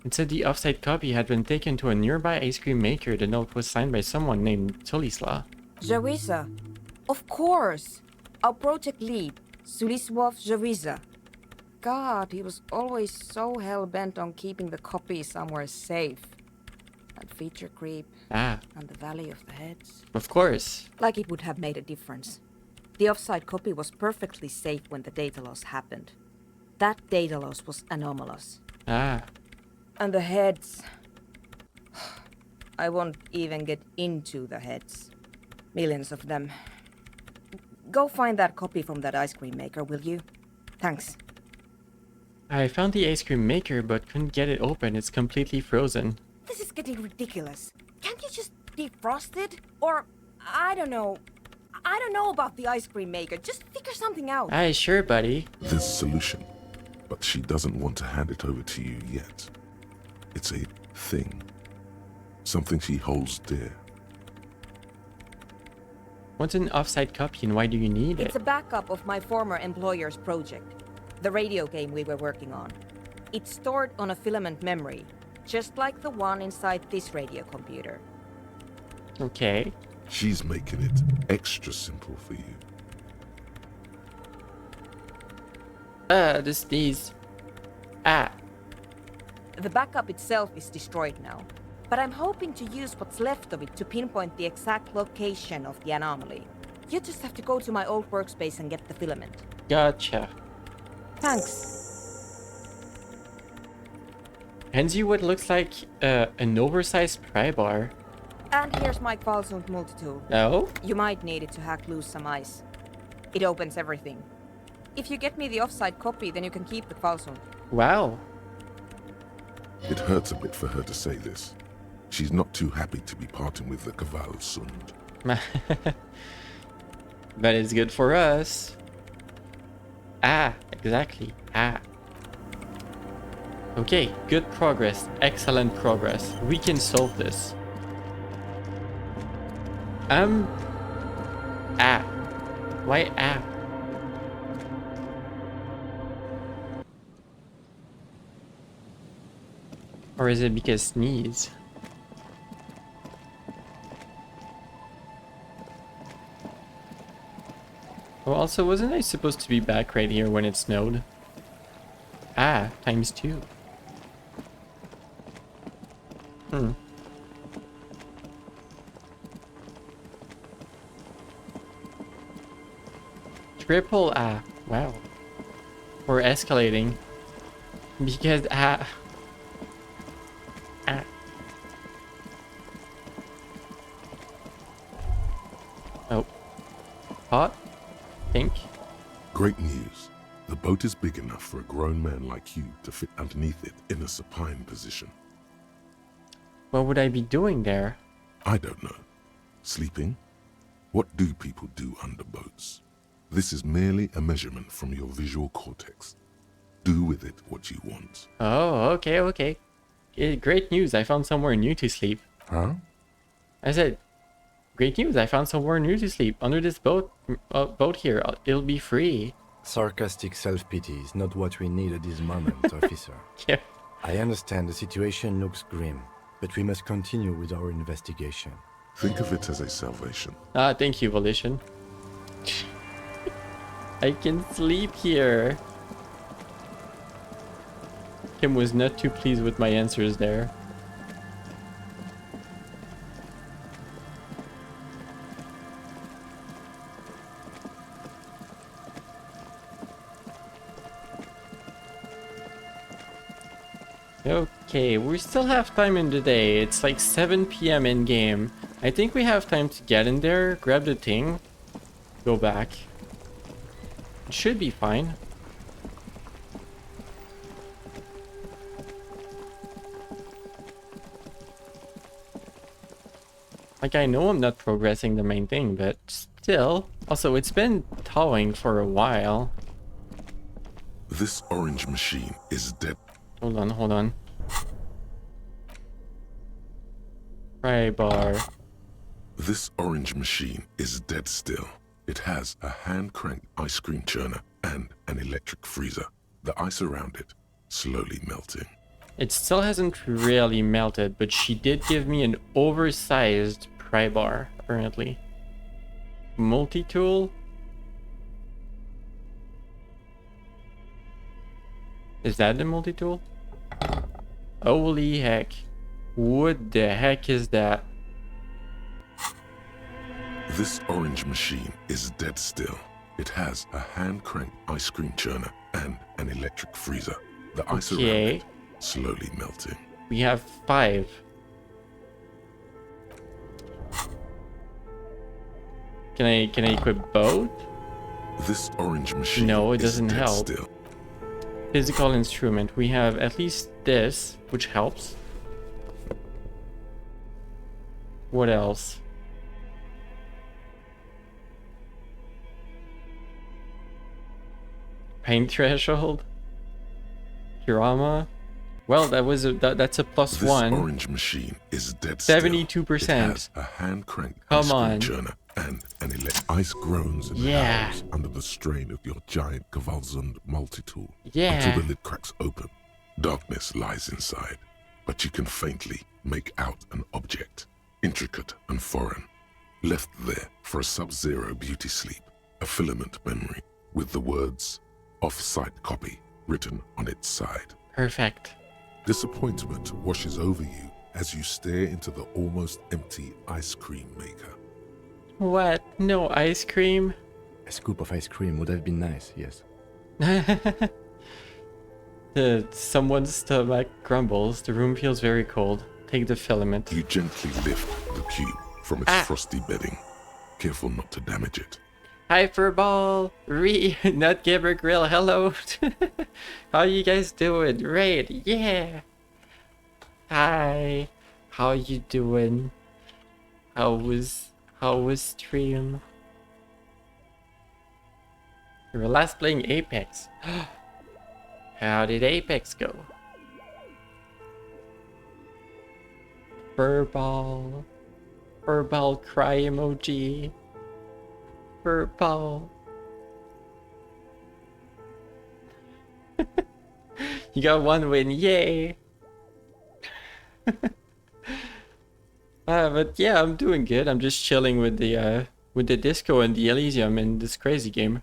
It said the offside copy had been taken to a nearby ice cream maker. The note was signed by someone named Solislaw. Jawiza. Of course. Our project lead, Sulisław Jawiza. God, he was always so hell-bent on keeping the copy somewhere safe. And feature creep. Ah. And the Valley of the Heads. Of course. Like it would have made a difference. The offside copy was perfectly safe when the data loss happened. That data loss was anomalous. Ah. And the heads... I won't even get into the heads. Millions of them. Go find that copy from that ice cream maker, will you? Thanks. I found the ice cream maker, but couldn't get it open. It's completely frozen. This is getting ridiculous. Can't you just defrost it? Or, I don't know. I don't know about the ice cream maker. Just figure something out. Aye, sure, buddy. There's a solution, but she doesn't want to hand it over to you yet. It's a thing. Something she holds dear. What's an offside copy and why do you need it? It's a backup of my former employer's project. The radio game we were working on. It's stored on a filament memory, just like the one inside this radio computer. Okay. She's making it extra simple for you. The sneeze. Ah. The backup itself is destroyed now, but I'm hoping to use what's left of it to pinpoint the exact location of the anomaly. You just have to go to my old workspace and get the filament. Gotcha. Thanks. Hands you what looks like an oversized pry bar. And here's my Kvalsund multi-tool. Oh? You might need it to hack loose some ice. It opens everything. If you get me the offside copy, then you can keep the Kvalsund. Wow. It hurts a bit for her to say this. She's not too happy to be parting with the Kvalsund. But it's good for us. Ah, exactly. Ah. Okay, good progress. Excellent progress. We can solve this. Ah. Why ah? Or is it because sneeze? Oh, also, wasn't I supposed to be back right here when it snowed? Ah, ×2. Triple ah, wow. We're escalating. Because ah. boat is big enough for a grown man like you to fit underneath it in a supine position. What would I be doing there? I don't know. Sleeping? What do people do under boats? This is merely a measurement from your visual cortex. Do with it what you want. Oh, okay, okay. Great news, I found somewhere new to sleep. Huh? I said, great news, I found somewhere new to sleep. Under this boat here, it'll be free. Sarcastic self-pity is not what we need at this moment, officer. Yeah. I understand the situation looks grim, but we must continue with our investigation. Think of it as a salvation. Ah, thank you, Volition. I can sleep here. Kim was not too pleased with my answers there. Okay, we still have time in the day. It's like 7 p.m. in game. I think we have time to get in there, grab the thing, go back. It should be fine. Like, I know I'm not progressing the main thing, but still. Also, it's been thawing for a while. This orange machine is dead. Hold on, hold on. Pry bar. This orange machine is dead still. It has a hand-cranked ice cream churner and an electric freezer. The ice around it slowly melting. It still hasn't really melted, but she did give me an oversized pry bar, apparently. Multi-tool? Is that the multi-tool? Holy heck. What the heck is that? This orange machine is dead still. It has a hand-cranked ice cream churner and an electric freezer. The ice around it slowly melting. We have 5. Can I equip both? This orange machine no, it doesn't is dead help. Still. Physical instrument. We have at least this, which helps. What else? Pain threshold? Hirama? Well, that's a plus this 1. This orange machine is dead 72%. Still. It has a hand-cranked Come ice cream on. churner and an electric. Ice groans and howls under the strain of your giant Gewalzund multi-tool. Until the lid cracks open. Darkness lies inside, but you can faintly make out an object, intricate and foreign, left there for a sub-zero beauty sleep, a filament memory with the words "off-site copy" written on its side. Perfect. Disappointment washes over you as you stare into the almost empty ice cream maker. What? No ice cream? A scoop of ice cream would have been nice, yes. Someone's stomach grumbles. The room feels very cold. Take the filament. You gently lift the cube from its frosty bedding, careful not to damage it. Hyperball! Not Gamer Grill, hello! How you guys doing? Raid, yeah! Hi! How you doing? How was stream? You were last playing Apex. How did Apex go? Furball. Furball cry emoji. Furball. You got 1 win, yay! But yeah, I'm doing good. I'm just chilling with the disco and the Elysium in this crazy game.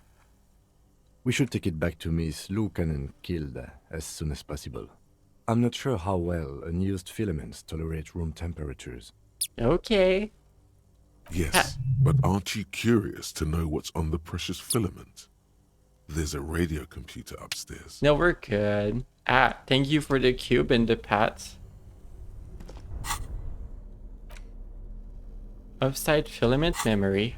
We should take it back to Miss Lukanen killed as soon as possible. I'm not sure how well unused filaments tolerate room temperatures. Okay. Yes, but aren't you curious to know what's on the precious filament? There's a radio computer upstairs. No, we're good. Thank you for the cube and the pats. Offsite filament memory.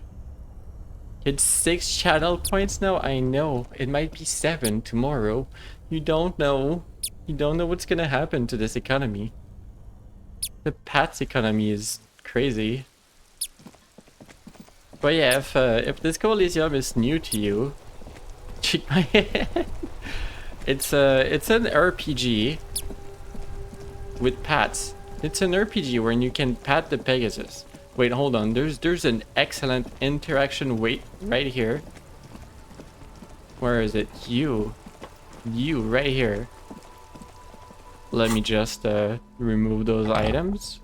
It's 6 channel points now. I know. It might be 7 tomorrow. You don't know. You don't know what's gonna happen to this economy. The Pat's economy is crazy. But yeah, if this Coliseum is new to you, shake my head. It's an RPG with pats. It's an RPG where you can pat the Pegasus. Wait, hold on. There's an excellent interaction. Wait, right here. Where is it? You right here. Let me just remove those items.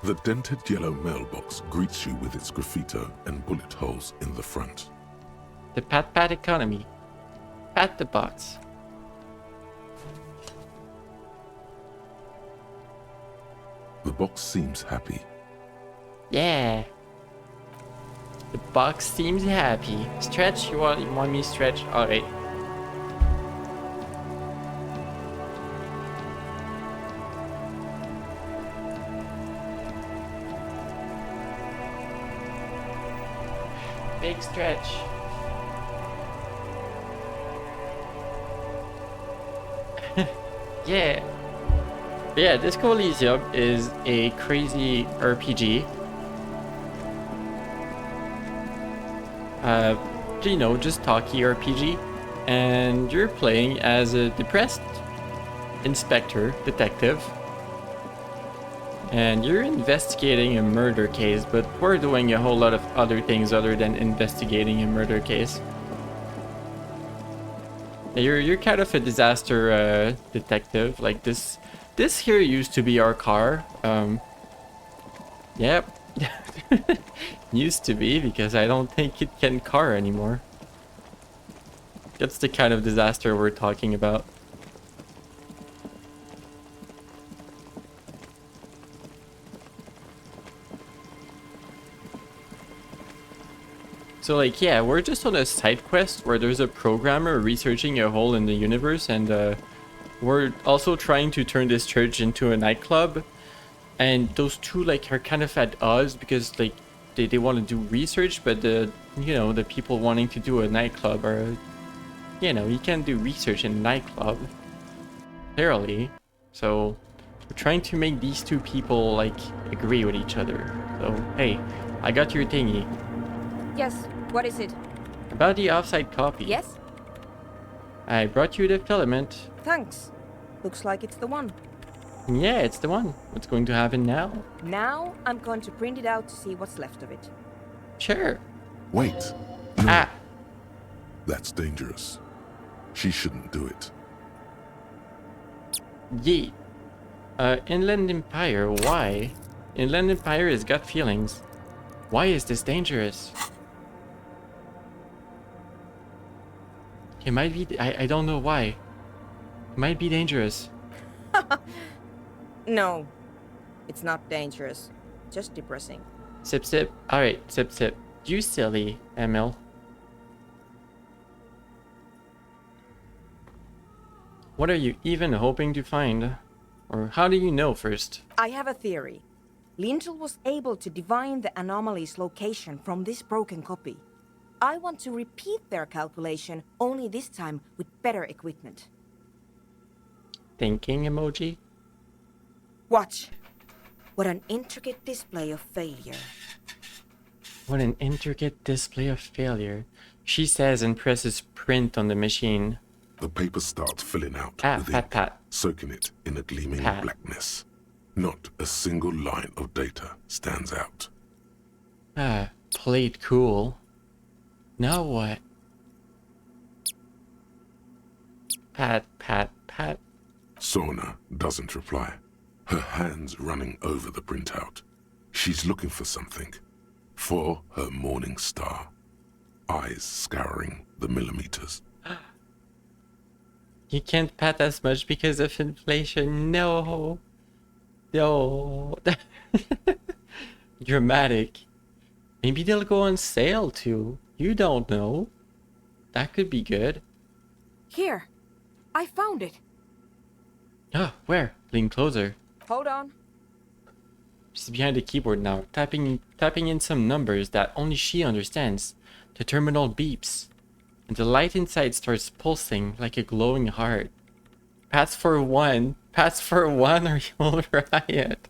The dented yellow mailbox greets you with its graffito and bullet holes in the front. The pat economy. Pat the bots. The box seems happy. Yeah. The box seems happy. Stretch? You want me to stretch? Alright. Big stretch. Yeah. Yeah, this Coliseum is a crazy RPG. You know, just talky RPG. And you're playing as a depressed inspector, detective. And you're investigating a murder case, but we're doing a whole lot of other things other than investigating a murder case. You're kind of a disaster detective. Like this here used to be our car. Yep. Used to be, because I don't think it can car anymore. That's the kind of disaster we're talking about. So like, yeah, we're just on a side quest where there's a programmer researching a hole in the universe, and we're also trying to turn this church into a nightclub. And those two like are kind of at odds, because like they want to do research, but the people wanting to do a nightclub are, you can't do research in a nightclub, clearly. So we're trying to make these two people like agree with each other. So hey, I got your thingy. Yes, what is it? About the offsite copy. Yes? I brought you the filament. Thanks. Looks like it's the one. Yeah, it's the one. What's going to happen now? Now I'm going to print it out to see what's left of it. Sure. Wait. No. Ah. That's dangerous. She shouldn't do it. Yeet. Inland Empire, why? Inland Empire has got feelings. Why is this dangerous? It might be... I don't know why. It might be dangerous. No, it's not dangerous. Just depressing. Sip, sip. Alright, sip, sip. You silly, Emil. What are you even hoping to find? Or how do you know first? I have a theory. Lintel was able to divine the anomaly's location from this broken copy. I want to repeat their calculation, only this time with better equipment. Thinking emoji? Watch. What an intricate display of failure. What an intricate display of failure. She says and presses print on the machine. The paper starts filling out with pat, ink, soaking it in a gleaming blackness. Not a single line of data stands out. Played cool. Now what? Pat, pat, pat. Sorna doesn't reply, her hands running over the printout. She's looking for something. For her morning star. Eyes scouring the millimeters. You can't pat as much because of inflation. No. No. Dramatic. Maybe they'll go on sale too. You don't know. That could be good. Here. I found it. Oh, where? Lean closer. Hold on. She's behind the keyboard now, typing in some numbers that only she understands. The terminal beeps, and the light inside starts pulsing like a glowing heart. Pass for one, or you'll riot.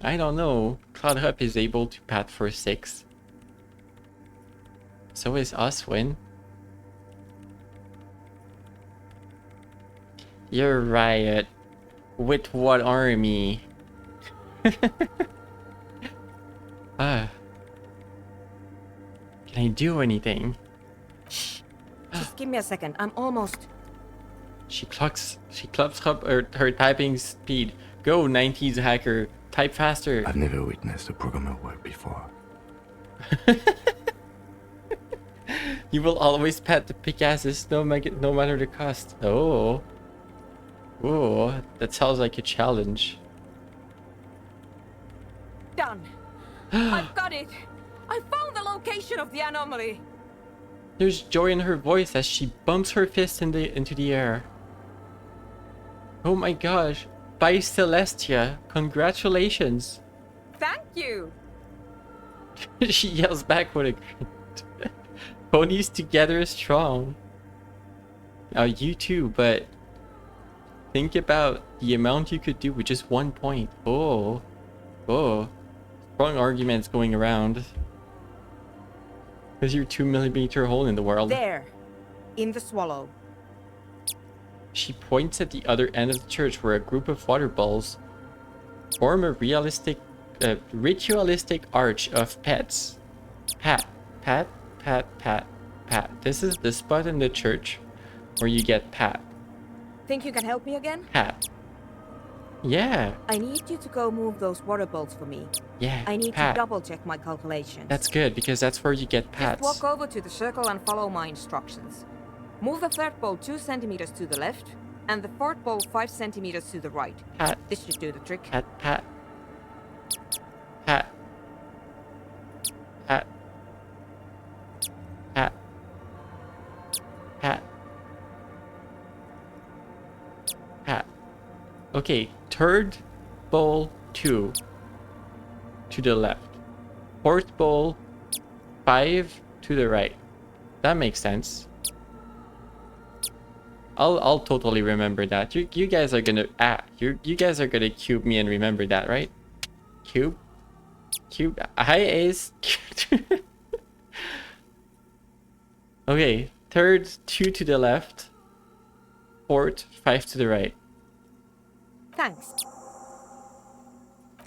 I don't know. CloudHub is able to pat for 6. So is Oswin. You're riot. With what army? Can I do anything? Just give me a second. I'm almost... She clubs up her typing speed. Go, 90s hacker. Type faster. I've never witnessed a programmer work before. You will always pat the Picasses no matter the cost. Oh. Oh, that sounds like a challenge. Done. I've got it. I found the location of the anomaly. There's joy in her voice as she bumps her fist into the air. Oh my gosh. By Celestia, congratulations. Thank you. She yells back with a grin. Ponies together strong. Now you too, but think about the amount you could do with just 1 point. Oh. Strong arguments going around. Because your 2mm hole in the world. There. In the swallow. She points at the other end of the church where a group of water balls form a ritualistic arch of pets. Pat, pat, pat, pat, pat. This is the spot in the church where you get pat. Think you can help me again? Pat. Yeah. I need you to go move those water balls for me. Yeah. I need pat. to double check my calculations. That's good because that's where you get pats. Just walk over to the circle and follow my instructions. Move the third ball 2 centimeters to the left, and the fourth ball 5 centimeters to the right. Pat. This should do the trick. Pat, pat. Pat. Pat. Pat. Pat. Pat. Okay, third bowl 2 to the left. Fourth bowl 5 to the right. That makes sense. I'll totally remember that. You guys are gonna you guys are gonna cube me and remember that, right? Cube. Hi Ace. Okay, third 2 to the left. Fourth 5 to the right. Thanks.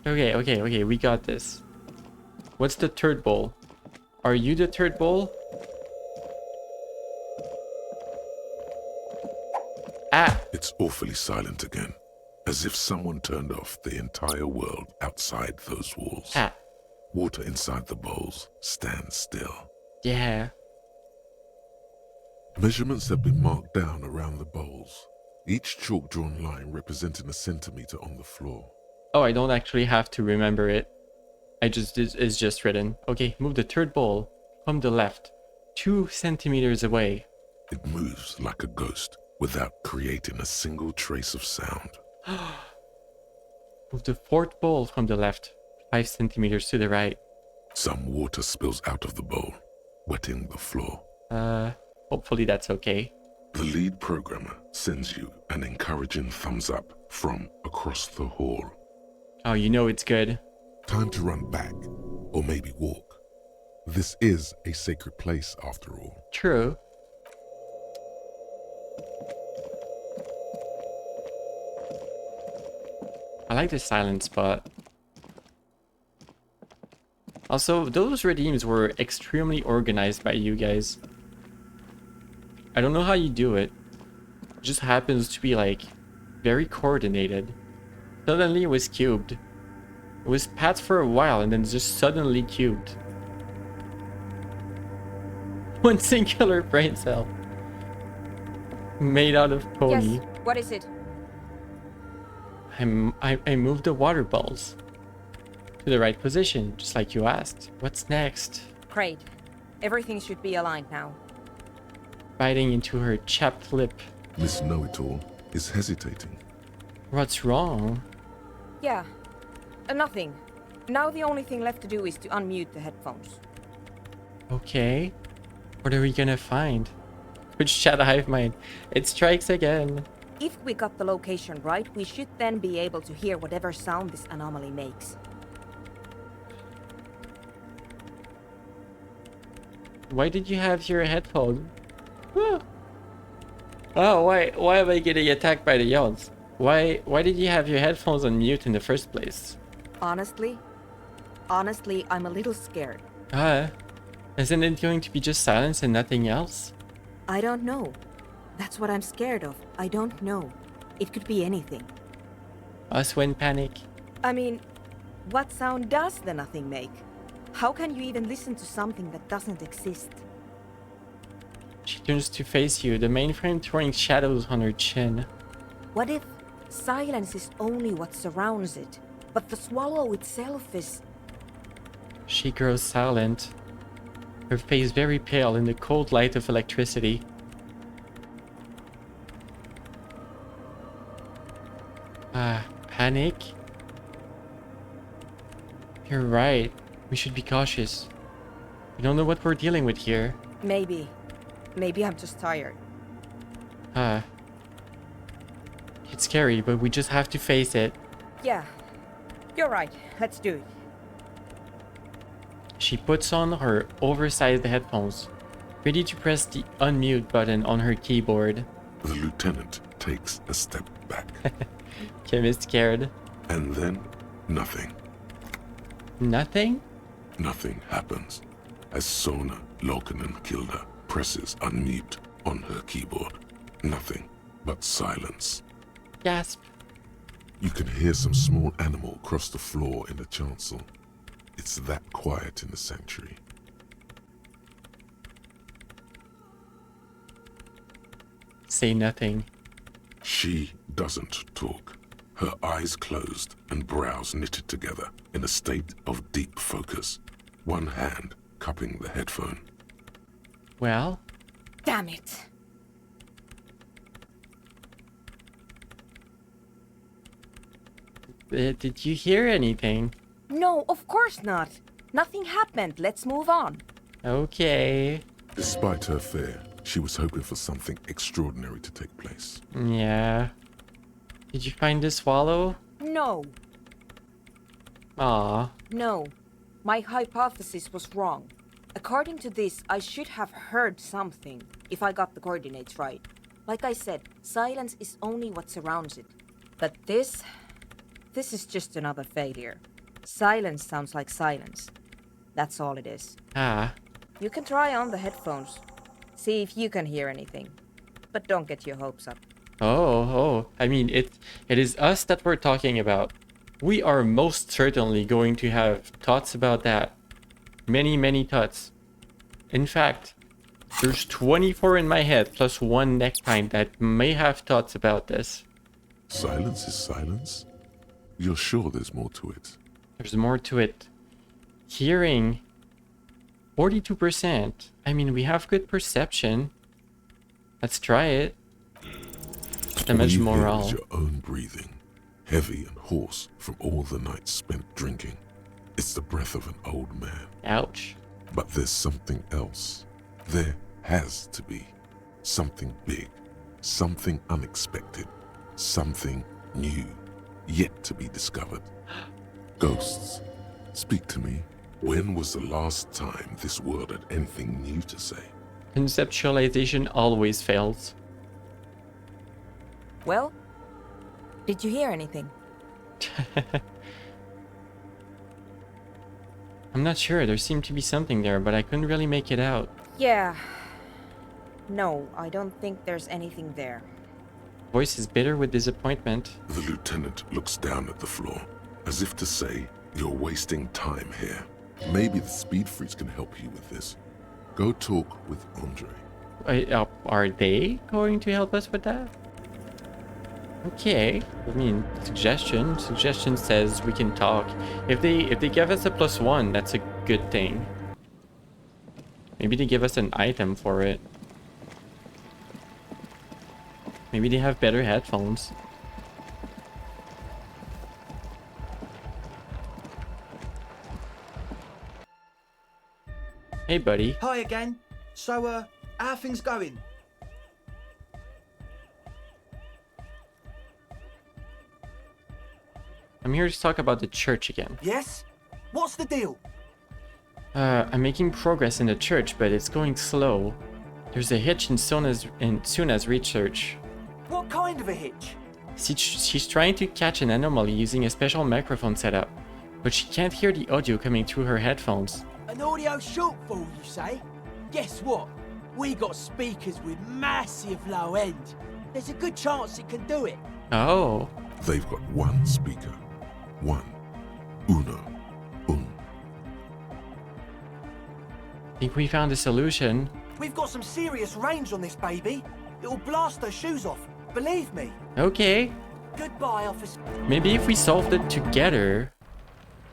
Okay, we got this. What's the third bowl? Are you the third bowl? It's awfully silent again, as if someone turned off the entire world outside those walls. Water inside the bowls stands still. Yeah. Measurements have been marked down around the bowls, each chalk-drawn line representing a centimeter on the floor. Oh, I don't actually have to remember it. It's just written. Okay, move the third bowl from the left, 2 centimeters away. It moves like a ghost without creating a single trace of sound. Move the fourth bowl from the left, 5 centimeters to the right. Some water spills out of the bowl, wetting the floor. Hopefully that's okay. The lead programmer sends you an encouraging thumbs up from across the hall. Oh, you know it's good. Time to run back, or maybe walk. This is a sacred place after all. True. I like the silent spot. Also, those redeems were extremely organized by you guys. I don't know how you do it. It just happens to be like very coordinated. Suddenly it was cubed. It was pat for a while and then just suddenly cubed. One singular brain cell. Made out of pony. Yes, what is it? I moved the water balls to the right position, just like you asked. What's next? Great. Everything should be aligned now. biting into her chapped lip. Miss Know-It-All is hesitating. What's wrong? Yeah, nothing. Now the only thing left to do is to unmute the headphones. Okay. What are we gonna find? Which chat hive mind? It strikes again. If we got the location right, we should then be able to hear whatever sound this anomaly makes. Why did you have your headphone? Oh, why am I getting attacked by the yawns? Why did you have your headphones on mute in the first place? Honestly, I'm a little scared. Isn't it going to be just silence and nothing else? I don't know. That's what I'm scared of. I don't know. It could be anything. Us when panic. I mean, what sound does the nothing make? How can you even listen to something that doesn't exist? She turns to face you, the mainframe throwing shadows on her chin. What if silence is only what surrounds it, but the swallow itself is... She grows silent, her face very pale in the cold light of electricity. Panic? You're right. We should be cautious. We don't know what we're dealing with here. Maybe I'm just tired. It's scary, but we just have to face it. Yeah, you're right. Let's do it. She puts on her oversized headphones, ready to press the unmute button on her keyboard. The lieutenant takes a step back. Kim is scared. And then, nothing. Nothing? Nothing happens as Sona Lokinen-Kilda presses unmute on her keyboard. Nothing but silence. Gasp. You can hear some small animal cross the floor in the chancel. It's that quiet in the sanctuary. Say nothing. She doesn't talk. Her eyes closed and brows knitted together in a state of deep focus, one hand cupping the headphone. Well? Damn it. Did you hear anything? No, of course not. Nothing happened. Let's move on. Okay. Despite her fear, she was hoping for something extraordinary to take place. Yeah. Did you find the swallow? No. Aw. No. My hypothesis was wrong. According to this, I should have heard something, if I got the coordinates right. Like I said, silence is only what surrounds it. But this is just another failure. Silence sounds like silence. That's all it is. You can try on the headphones. See if you can hear anything. But don't get your hopes up. Oh. I mean, it is us that we're talking about. We are most certainly going to have thoughts about that. Many, many thoughts. In fact, there's 24 in my head plus one next time that may have thoughts about this. Silence is silence? You're sure there's more to it? There's more to it. Hearing, 42%. I mean, we have good perception. Let's try it. Damage morale. Is your own breathing, heavy and hoarse from all the nights spent drinking. It's the breath of an old man. Ouch. But there's something else. There has to be. Something big. Something unexpected. Something new. Yet to be discovered. Ghosts, speak to me. When was the last time this world had anything new to say? Conceptualization always fails. Well, did you hear anything? I'm not sure. There seemed to be something there, but I couldn't really make it out. Yeah. No, I don't think there's anything there. Voice is bitter with disappointment. The lieutenant looks down at the floor, as if to say, you're wasting time here. Maybe the speed freaks can help you with this. Go talk with Andre. Are they going to help us with that? Okay. I mean, suggestion. Suggestion says we can talk. If they give us a +1, that's a good thing. Maybe they give us an item for it. Maybe they have better headphones. Hey, buddy. Hi again. So, how are things going? I'm here to talk about the church again. Yes? What's the deal? I'm making progress in the church, but it's going slow. There's a hitch in Suna's research. What kind of a hitch? She's trying to catch an anomaly using a special microphone setup, but she can't hear the audio coming through her headphones. An audio shortfall, you say? Guess what? We got speakers with massive low end. There's a good chance it can do it. Oh. They've got one speaker. One. Uno. Think we found a solution. We've got some serious range on this baby. It'll blast those shoes off. Believe me. Okay. Goodbye, officer. Maybe if we solved it together,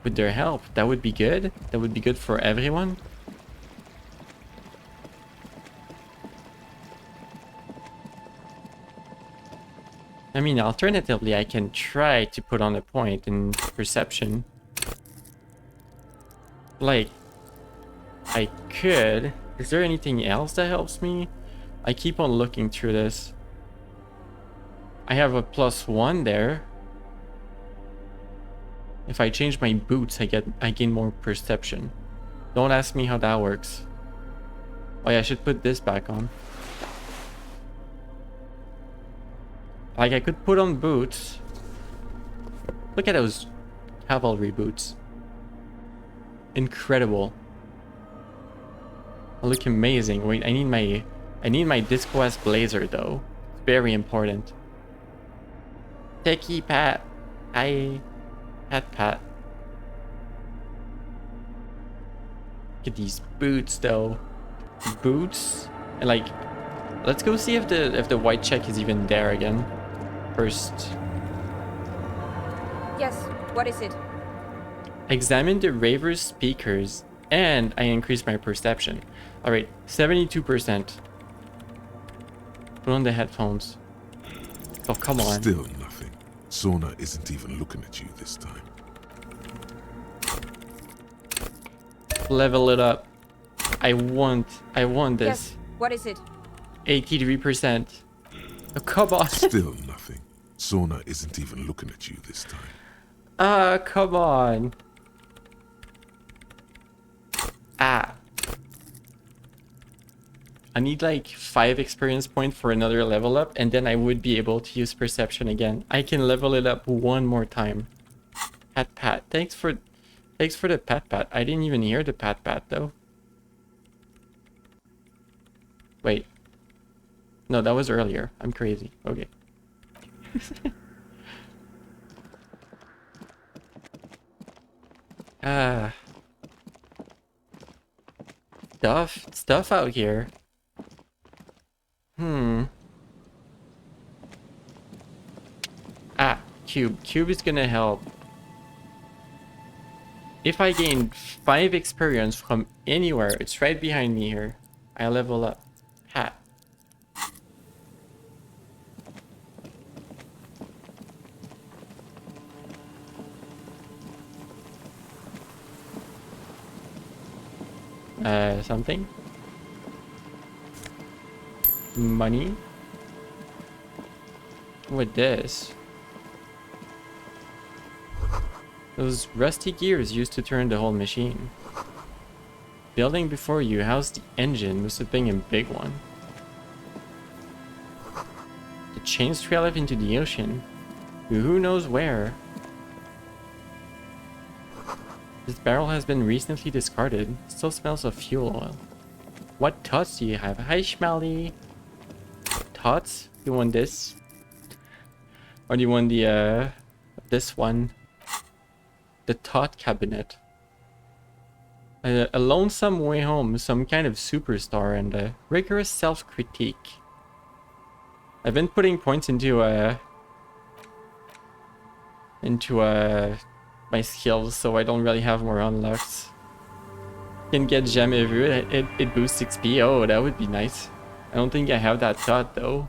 with their help, that would be good. That would be good for everyone. I mean, alternatively, I can try to put on a point in perception. Like, I could. Is there anything else that helps me? I keep on looking through this. I have a +1 there. If I change my boots, I gain more perception. Don't ask me how that works. Oh yeah, I should put this back on. Like, I could put on boots. Look at those cavalry boots. Incredible. They look amazing. Wait, I need my Disco S blazer though. It's very important. Techie Pat. Pat. Look at these boots though. Boots? And like, let's go see if the white check is even there again. First. Yes, what is it? Examine the Raver's speakers and I increase my perception. Alright, 72%. Put on the headphones. Oh, come on. Still nothing. Sona isn't even looking at you this time. Level it up. I want this. Yes, what is it? 83%. Oh, come on. Still nothing. Sona isn't even looking at you this time. Come on. I need like 5 experience points for another level up, and then I would be able to use perception again. I can level it up one more time. Pat. Thanks for the pat. I didn't even hear the pat though. Wait. No, that was earlier. I'm crazy. Okay. Stuff out here. Cube is gonna help. If I gain 5 experience from anywhere, it's right behind me here. I level up. Hat. Something? Money? With this? Those rusty gears used to turn the whole machine. Building before you housed the engine, must have been a big one. The chains trail off into the ocean. Who knows where? This barrel has been recently discarded. Still smells of fuel oil. What tots do you have? Hi, Schmelly. Tots? You want this? Or do you want the, this one? The tot cabinet. A lonesome way home, some kind of superstar, and a rigorous self-critique. I've been putting points into my skills, so I don't really have more unlocks. Can get jamais vu. It boosts XP. Oh, that would be nice. I don't think I have that tot though.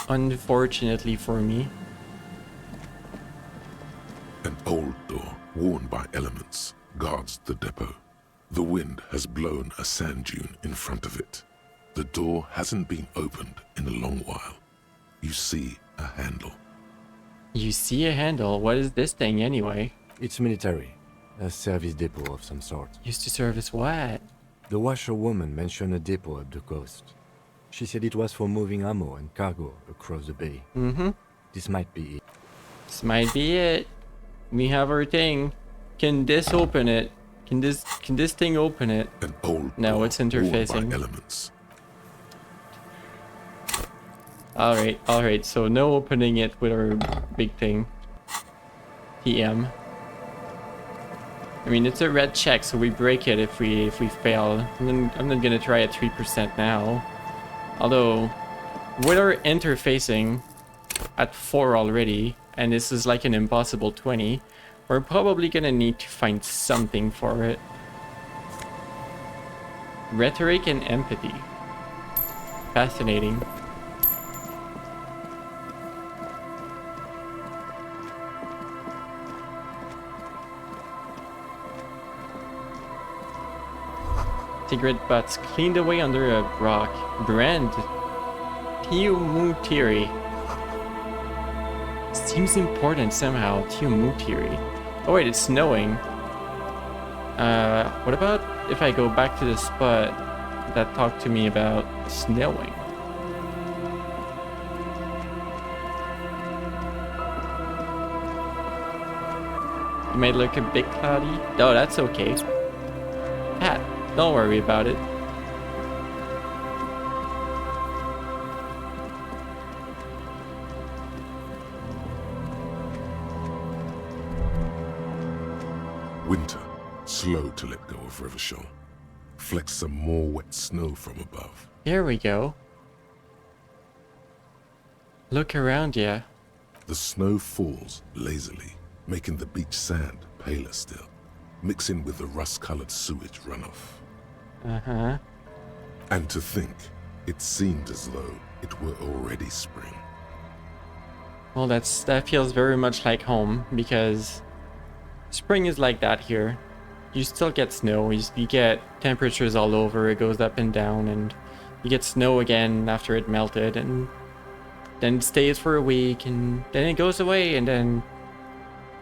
unfortunately for me. An old door, worn by elements, guards the depot. The wind has blown a sand dune in front of it. The door hasn't been opened in a long while. You see a handle. You see a handle? What is this thing anyway? It's military. A service depot of some sort. Used to service what? The washerwoman mentioned a depot up the coast. She said it was for moving ammo and cargo across the bay. Mm-hmm. This might be it. This might be it. We have our thing. Can this open it? Can this thing open it? An old No, door it's interfacing. worn by elements. Alright, so no opening it with our big thing. TM. I mean, it's a red check, so we break it if we fail. I'm not gonna try at 3% now. Although, with our interfacing at 4 already, and this is like an impossible 20, we're probably gonna need to find something for it. Rhetoric and empathy. Fascinating. Cigarette butts cleaned away under a rock. Brand. Tiumutiri. Seems important somehow. Tiumutiri. Oh wait, it's snowing. What about if I go back to the spot that talked to me about snowing? It might look a bit cloudy. No, that's okay. Pat. Don't worry about it. Winter, slow to let go of Revachol. Flecks some more wet snow from above. Here we go. Look around ya. The snow falls lazily, making the beach sand paler still, mixing with the rust-colored sewage runoff. Uh-huh. And to think, it seemed as though it were already spring. Well, that feels very much like home, because spring is like that here. You still get snow, you get temperatures all over, it goes up and down, and you get snow again after it melted, and then it stays for a week, and then it goes away, and then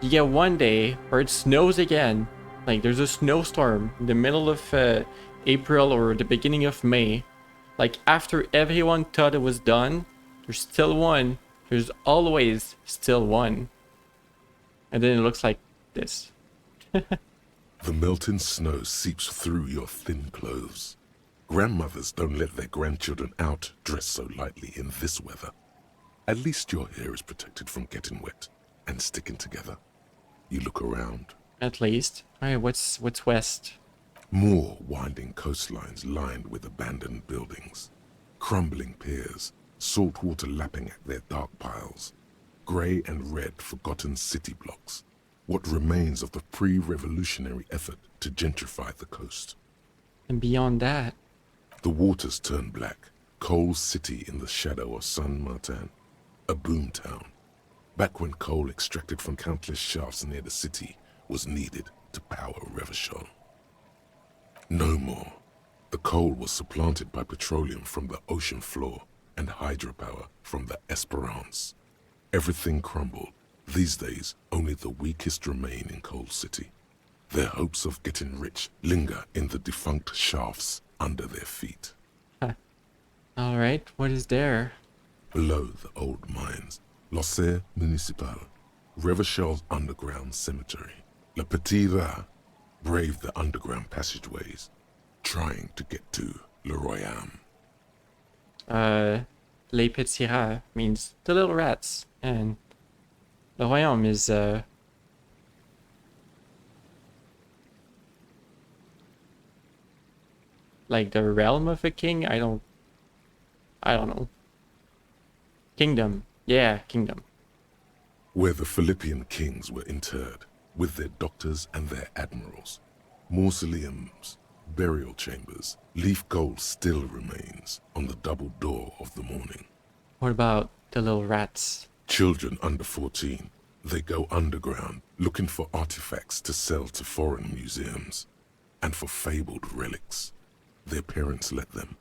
you get one day where it snows again. Like, there's a snowstorm in the middle of April or the beginning of May. Like, after everyone thought it was done, there's still one. There's always still one. And then it looks like this. The melting snow seeps through your thin clothes. Grandmothers don't let their grandchildren out dressed so lightly in this weather. At least your hair is protected from getting wet and sticking together. You look around. At least. Alright, what's west? More winding coastlines lined with abandoned buildings. Crumbling piers, salt water lapping at their dark piles. Grey and red forgotten city blocks. What remains of the pre-revolutionary effort to gentrify the coast. And beyond that? The waters turn black. Coal City in the shadow of San Martin. A boom town. Back when coal extracted from countless shafts near the city was needed to power Revachol. No more. The coal was supplanted by petroleum from the ocean floor and hydropower from the Esperance. Everything crumbled. These days, only the weakest remain in Coal City. Their hopes of getting rich linger in the defunct shafts under their feet. Huh. Alright, what is there? Below the old mines, L'Océan Municipal, Revachol's underground cemetery. Le Petit Rat braved the underground passageways, trying to get to Le Royaume. Les Petits Rats means the little rats, and Le Royaume is, like the realm of a king? I don't know. Kingdom. Yeah, kingdom. Where the Philippian kings were interred, with their doctors and their admirals. Mausoleums, burial chambers, leaf gold still remains on the double door of the morning. What about The little rats. Children under 14, they go underground looking for artifacts to sell to foreign museums. And for fabled relics, their parents let them.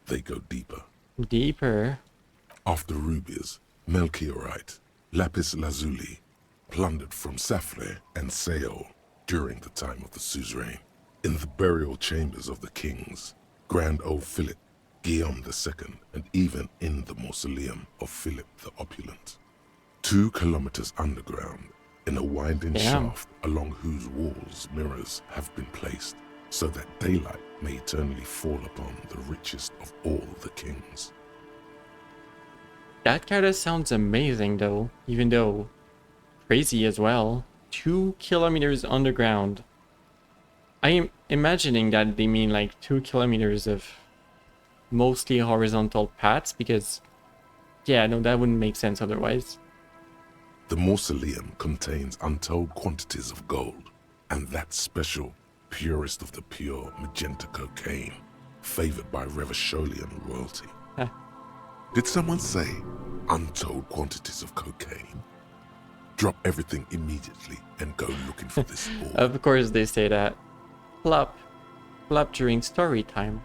They go deeper. Deeper? After rubies, melchiorite, lapis lazuli, plundered from Safle and Seol during the time of the suzerain. In the burial chambers of the kings, Grand Old Philip, Guillaume II, and even in the mausoleum of Philip the Opulent. 2 kilometers underground, in a winding shaft along whose walls mirrors have been placed, so that daylight may eternally fall upon the richest of all the kings. That kind of sounds amazing though, even though crazy as well. 2 kilometers underground. I am imagining that they mean like 2 kilometers of mostly horizontal paths, because yeah, no, that wouldn't make sense otherwise. The mausoleum contains untold quantities of gold, and that special, purest of the pure magenta cocaine, favored by Revacholian royalty. Huh. Did someone say untold quantities of cocaine? Drop everything immediately and go looking for this ore. Of course they say that. Plop. Plop during story time.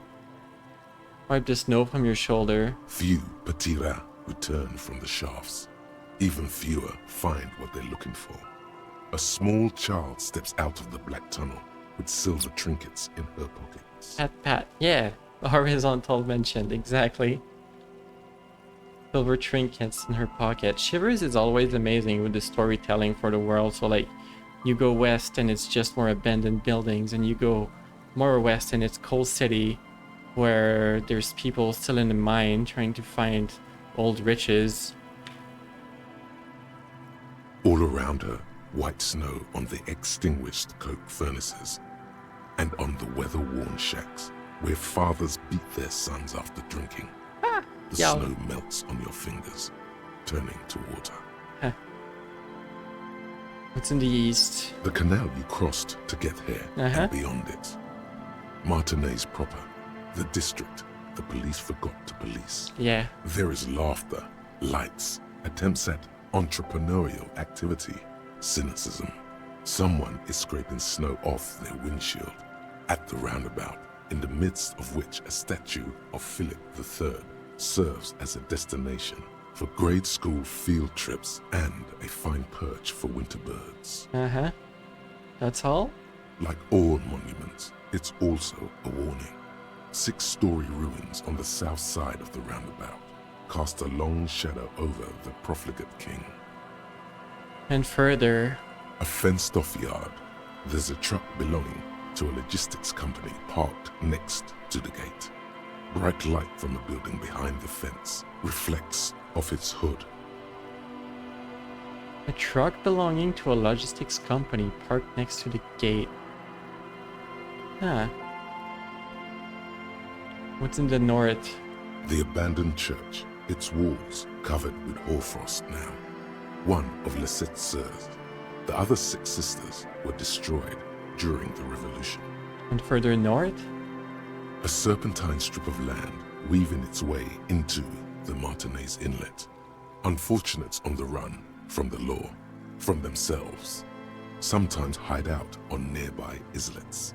Wipe the snow from your shoulder. Few petits rats return from the shafts. Even fewer find what they're looking for. A small child steps out of the black tunnel with silver trinkets in her pockets. Pat. Yeah, the horizontal mentioned, exactly. Silver trinkets in her pocket. Shivers is always amazing with the storytelling for the world. So like, you go west and it's just more abandoned buildings, and you go more west and it's Coal City, where there's people still in the mine trying to find old riches. All around her, white snow on the extinguished coke furnaces, and on the weather-worn shacks where fathers beat their sons after drinking. The snow melts on your fingers, turning to water. Huh. What's in the east? The canal you crossed to get here and beyond it. Martinez proper, the district the police forgot to police. Yeah. There is laughter, lights, attempts at entrepreneurial activity, cynicism. Someone is scraping snow off their windshield at the roundabout, in the midst of which a statue of Philip III serves as a destination for grade school field trips and a fine perch for winter birds. That's all? Like all monuments, it's also a warning. 6-story ruins on the south side of the roundabout cast a long shadow over the profligate king. And further, a fenced-off yard. There's a truck belonging to a logistics company parked next to the gate. Bright light from a building behind the fence reflects off its hood. A truck belonging to a logistics company parked next to the gate. What's in the north? The abandoned church, its walls covered with hoarfrost now. One of Lissette's sœurs. The other 6 sisters were destroyed during the revolution. And further north? A serpentine strip of land weaving its way into the Martinez Inlet. Unfortunates on the run from the law, from themselves, sometimes hide out on nearby islets.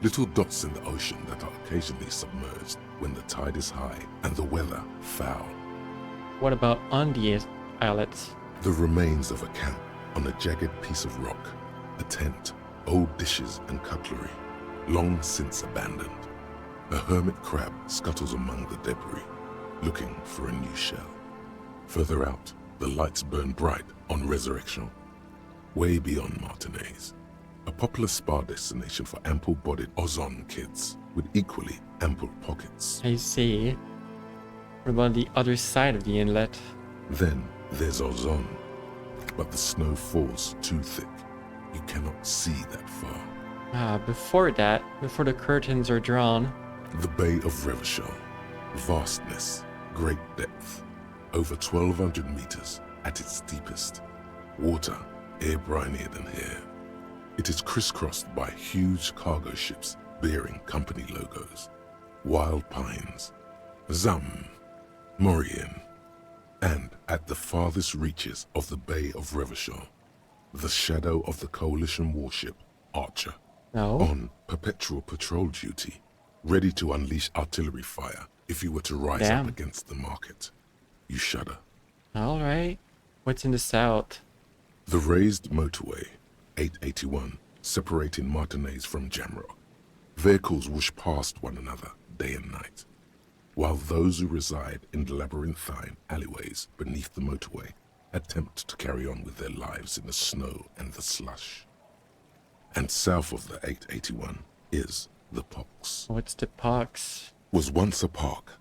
Little dots in the ocean that are occasionally submerged when the tide is high and the weather foul. What about on the islets? The remains of a camp on a jagged piece of rock, a tent, old dishes and cutlery, long since abandoned. A hermit crab scuttles among the debris, looking for a new shell. Further out, the lights burn bright on Resurrection. Way beyond Martinez, a popular spa destination for ample-bodied Ozon kids with equally ample pockets. I see. What about the other side of the inlet? Then there's Ozon, but the snow falls too thick. You cannot see that far. Before that, before the curtains are drawn. The Bay of Revachol, vastness, great depth, over 1,200 meters at its deepest. Water, air brinier than here. It is crisscrossed by huge cargo ships bearing company logos, wild pines, Zam, Mauryan, and At the farthest reaches of the Bay of Revachol, the shadow of the Coalition warship, Archer, No. on perpetual patrol duty, ready to unleash artillery fire if you were to rise Damn. up against the market. You shudder. Alright. What's in the south? The raised motorway, 881, separating Martinez from Jamrock. Vehicles whoosh past one another day and night, while those who reside in the labyrinthine alleyways beneath the motorway attempt to carry on with their lives in the snow and the slush. And south of the 881 is the Pox. What's the Pox? Was once a park,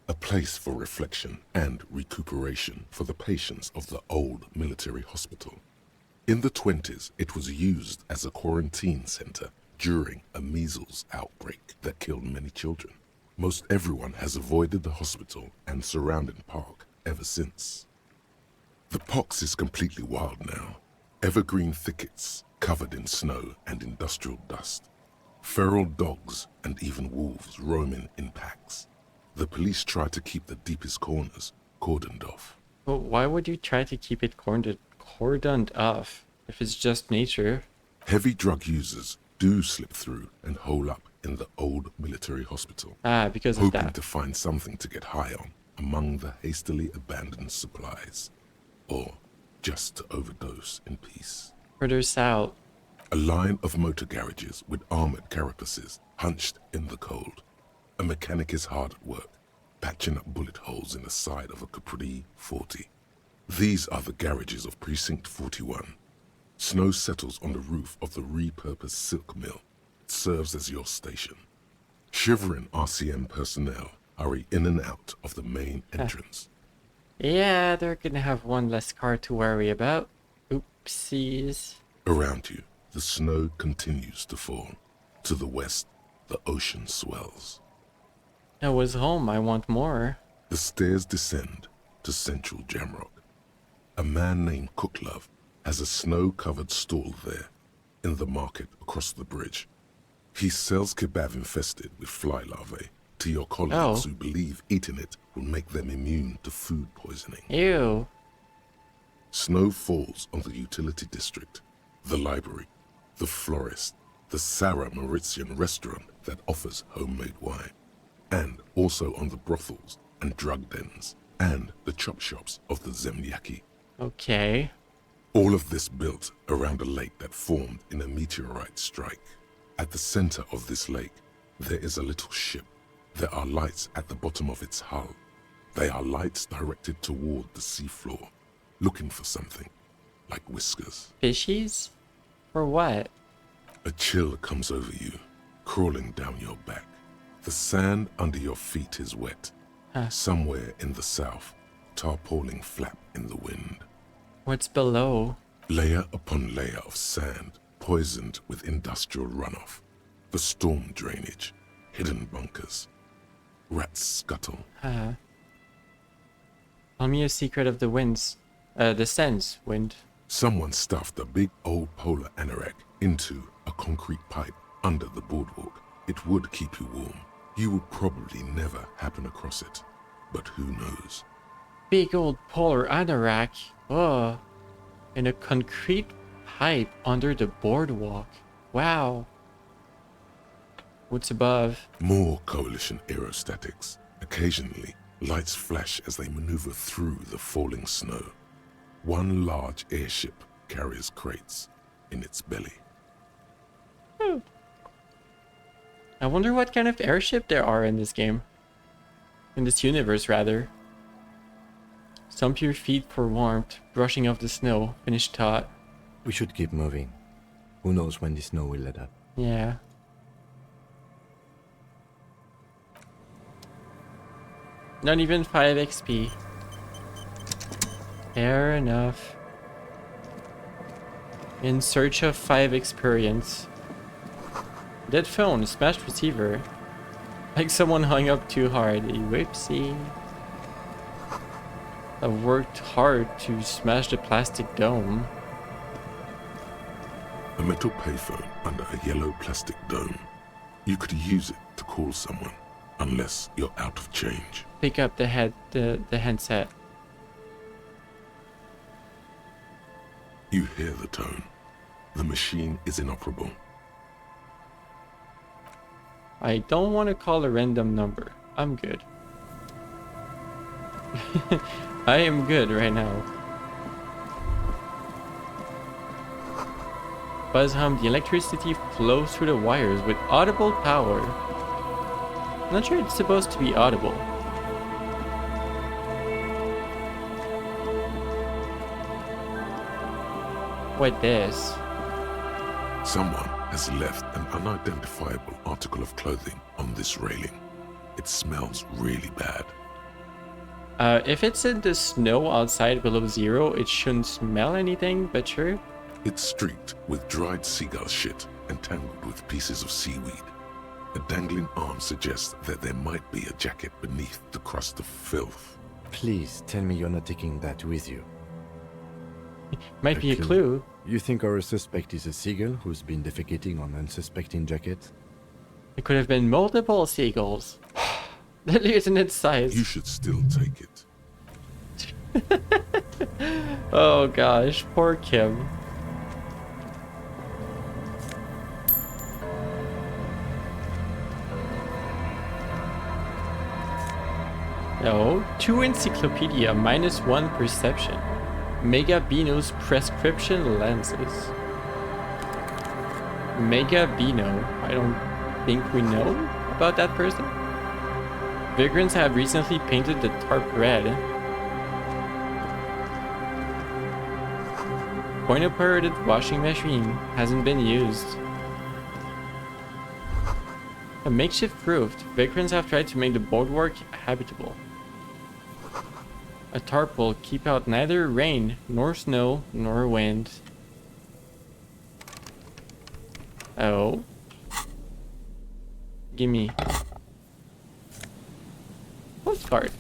a place for reflection and recuperation for the patients of the old military hospital. In the 20s, it was used as a quarantine center during a measles outbreak that killed many children. Most everyone has avoided the hospital and surrounding park ever since. The Pox is completely wild now. Evergreen thickets covered in snow and industrial dust. Feral dogs and even wolves roaming in packs. The police try to keep the deepest corners cordoned off. But why would you try to keep it cordoned off if it's just nature? Heavy drug users do slip through and hole up in the old military hospital. Ah, because of hoping that. to find something to get high on among the hastily abandoned supplies. Or just to overdose in peace. Further south. A line of motor garages with armored carapaces hunched in the cold. A mechanic is hard at work, patching up bullet holes in the side of a Capri 40. These are the garages of Precinct 41. Snow settles on the roof of the repurposed silk mill. It serves as your station. Shivering RCM personnel hurry in and out of the main entrance. Yeah, they're gonna have one less car to worry about. Oopsies. Around you, the snow continues to fall. To the west, the ocean swells. I was home, I want more. The stairs descend to central Jamrock. A man named Cooklove has a snow-covered stall there, in the market across the bridge. He sells kebab infested with fly larvae to your colleagues who believe eating it will make them immune to food poisoning. Ew. Snow falls on the utility district, the library, the florist, the Sarah Mauritian restaurant that offers homemade wine, and also on the brothels and drug dens, and the chop shops of the Zemlyaki. Okay. All of this built around a lake that formed in a meteorite strike. At the center of this lake, there is a little ship. There are lights at the bottom of its hull. They are lights directed toward the seafloor, looking for something, like whiskers. Fishies? For what? A chill comes over you, crawling down your back. The sand under your feet is wet. Somewhere in the south, tarpauling flap in the wind. What's below? Layer upon layer of sand, poisoned with industrial runoff. The storm drainage, hidden bunkers. Rats scuttle. Tell me a secret of the winds. The Sen's wind. Someone stuffed a big old polar anorak into a concrete pipe under the boardwalk. It would keep you warm. You would probably never happen across it. But who knows? Big old polar anorak. Oh. In a concrete pipe under the boardwalk. Wow. What's above? More Coalition aerostatics. Occasionally, lights flash as they maneuver through the falling snow. One large airship carries crates in its belly. I wonder what kind of airship there are in this game. In this universe, rather. Stump your feet for warmth, brushing off the snow. Finished thought. We should keep moving. Who knows when the snow will let up. Yeah. Not even 5 XP. Fair enough. In search of 5 experience. Dead phone, smashed receiver. Like someone hung up too hard. Whoopsie. I worked hard to smash the plastic dome. A metal payphone under a yellow plastic dome. You could use it to call someone, unless you're out of change. Pick up the handset. You hear the tone. The machine is inoperable. I don't want to call a random number. I'm good. I am good right now. Buzz hum, the electricity flows through the wires with audible power. I'm not sure it's supposed to be audible. What this? Someone has left an unidentifiable article of clothing on this railing. It smells really bad. If it's in the snow outside below zero, it shouldn't smell anything, but sure. It's streaked with dried seagull shit and tangled with pieces of seaweed. A dangling arm suggests that there might be a jacket beneath the crust of filth. Please tell me you're not taking that with you. Might be a clue. You think our suspect is a seagull who's been defecating on unsuspecting jackets? It could have been multiple seagulls. The lieutenant size. You should still take it. Oh gosh, poor Kim. No, 2 encyclopedia, -1 perception. Mega Beano's prescription lenses. Mega Beano. I don't think we know about that person. Vagrants have recently painted the tarp red. Point-operated washing machine hasn't been used. A makeshift roof. Vagrants have tried to make the boardwalk habitable. A tarp will keep out neither rain, nor snow, nor wind. Oh. Gimme. Postcard.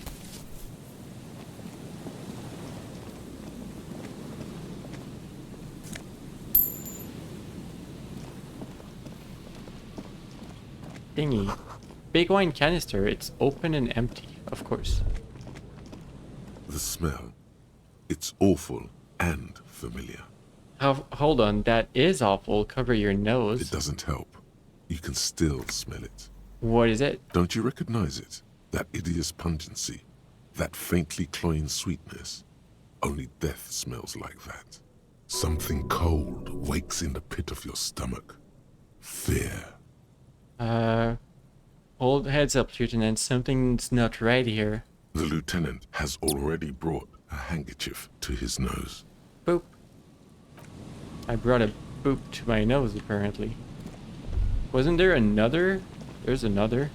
Thingy. Big wine canister. It's open and empty, of course. The smell. It's awful and familiar. Hold on, that is awful. Cover your nose. It doesn't help. You can still smell it. What is it? Don't you recognize it? That hideous pungency. That faintly cloying sweetness. Only death smells like that. Something cold wakes in the pit of your stomach. Fear. Hold heads up, Lieutenant. Something's not right here. The lieutenant has already brought a handkerchief to his nose. Boop. I brought a boop to my nose, apparently. Wasn't there another? There's another.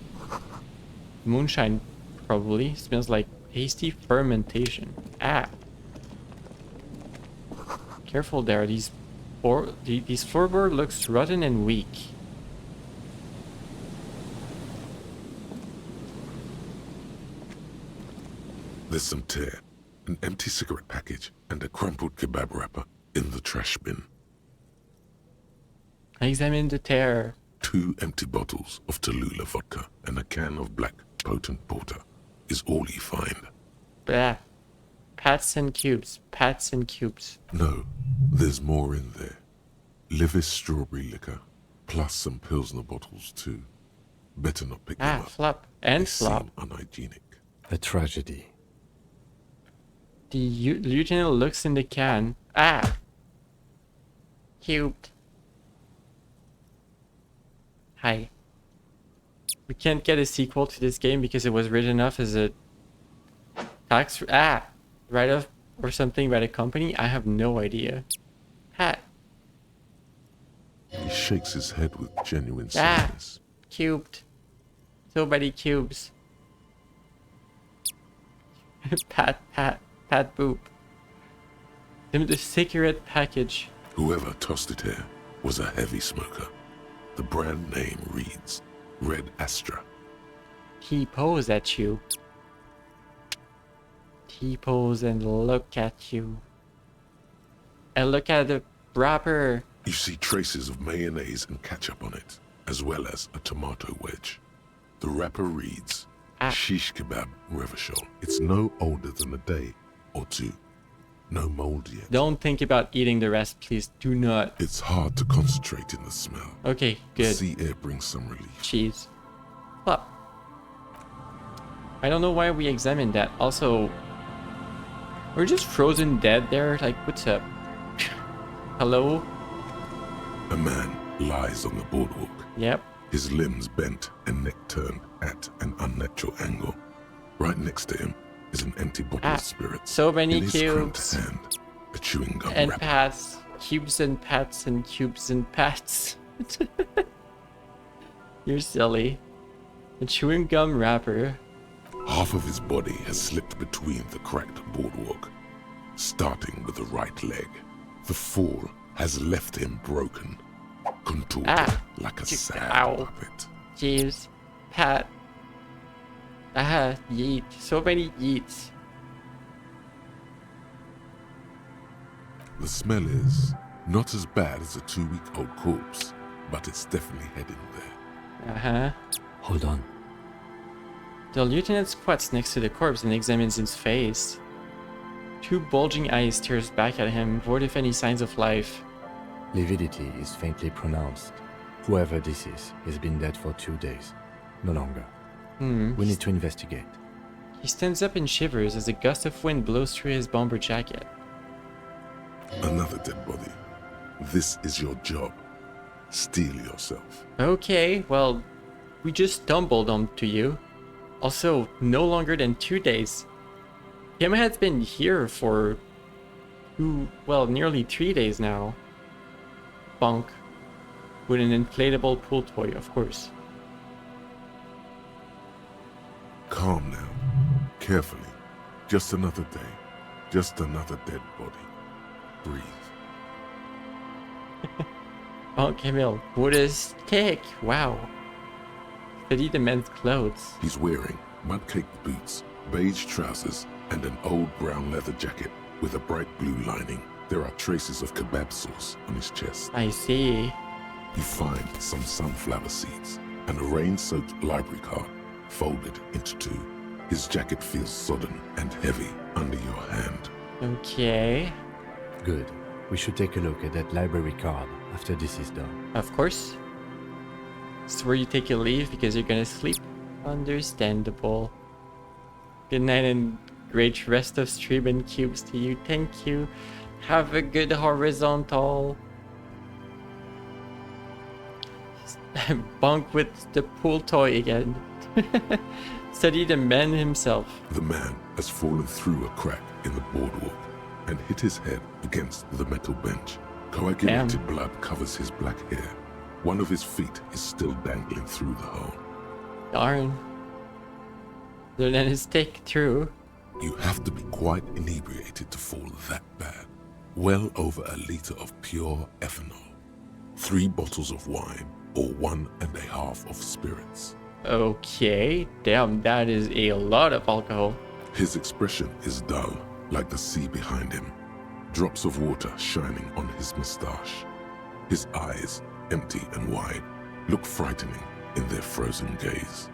Moonshine, probably. Smells like hasty fermentation. Ah. Careful there. These floorboard looks rotten and weak. There's some tear, an empty cigarette package, and a crumpled kebab wrapper in the trash bin. Examine the tear. 2 empty bottles of Tallulah vodka and a can of black potent porter is all you find. Blah. Pats and cubes. Pats and cubes. No, there's more in there. Livis strawberry liquor, plus some Pilsner bottles too. Better not pick them up. Flop. And they flop. seem unhygienic. A tragedy. The lieutenant looks in the can. Ah! Cubed. Hi. We can't get a sequel to this game because it was written off as a tax write-off or something by the company. I have no idea. Hat. He shakes his head with genuine sadness. Cubed. So many cubes. Pat boop. The cigarette package. Whoever tossed it here was a heavy smoker. The brand name reads Red Astra. T-pose at you. T-pose and look at you. And look at the wrapper. You see traces of mayonnaise and ketchup on it, as well as a tomato wedge. The wrapper reads Shish Kebab Revachol. It's no older than a day or two. No mold yet. Don't think about eating the rest, please. Do not. It's hard to concentrate in the smell. Okay, The good. sea air brings some relief. Cheese. Plop. I don't know why we examined that. Also, we're just frozen dead there. Like, what's up? Hello? A man lies on the boardwalk. Yep. His limbs bent and neck turned at an unnatural angle. Right next to him is an empty bottle of spirits. So many in his cubes. cramped hand, a chewing gum And wrapper. pats. Cubes and pats and cubes and pats. You're silly. A chewing gum wrapper. Half of his body has slipped between the cracked boardwalk, starting with the right leg. The fall has left him broken, contorted like a sad Ow. puppet. Jeeves. Pat. Yeet. So many yeets. The smell is not as bad as a 2-week-old corpse, but it's definitely heading there. Uh-huh. Hold on. The lieutenant squats next to the corpse and examines his face. Two bulging eyes stares back at him, void of any signs of life. Lividity is faintly pronounced. Whoever this is has been dead for 2 days. No longer. We need to investigate. He stands up and shivers as a gust of wind blows through his bomber jacket. Another dead body. This is your job. Steel yourself. Okay, well, we just stumbled onto you. Also, no longer than 2 days. Him has been here for nearly 3 days now. Bonk. With an inflatable pool toy, of course. Calm now. Carefully. Just another day. Just another dead body. Breathe. Bonk Emil, what a stick! Wow. Study the man's clothes. He's wearing mud-caked boots, beige trousers, and an old brown leather jacket with a bright blue lining. There are traces of kebab sauce on his chest. I see. You find some sunflower seeds and a rain-soaked library card folded into two. His jacket feels sodden and heavy under your hand. Okay. Good. We should take a look at that library card after this is done. Of course. It's where you take your leave because you're gonna sleep. Understandable. Good night and great rest of stream and cubes to you. Thank you. Have a good horizontal. Bonk with the pool toy again. Study the man himself. The man has fallen through a crack in the boardwalk and hit his head against the metal bench. Coagulated blood covers his black hair. One of his feet is still dangling through the hole. Darn. Then his take through. You have to be quite inebriated to fall that bad. Well over a liter of pure ethanol. 3 bottles of wine or 1.5 of spirits. Okay. Damn, that is a lot of alcohol. His expression is dull, like the sea behind him. Drops of water shining on his mustache. His eyes, empty and wide, look frightening in their frozen gaze.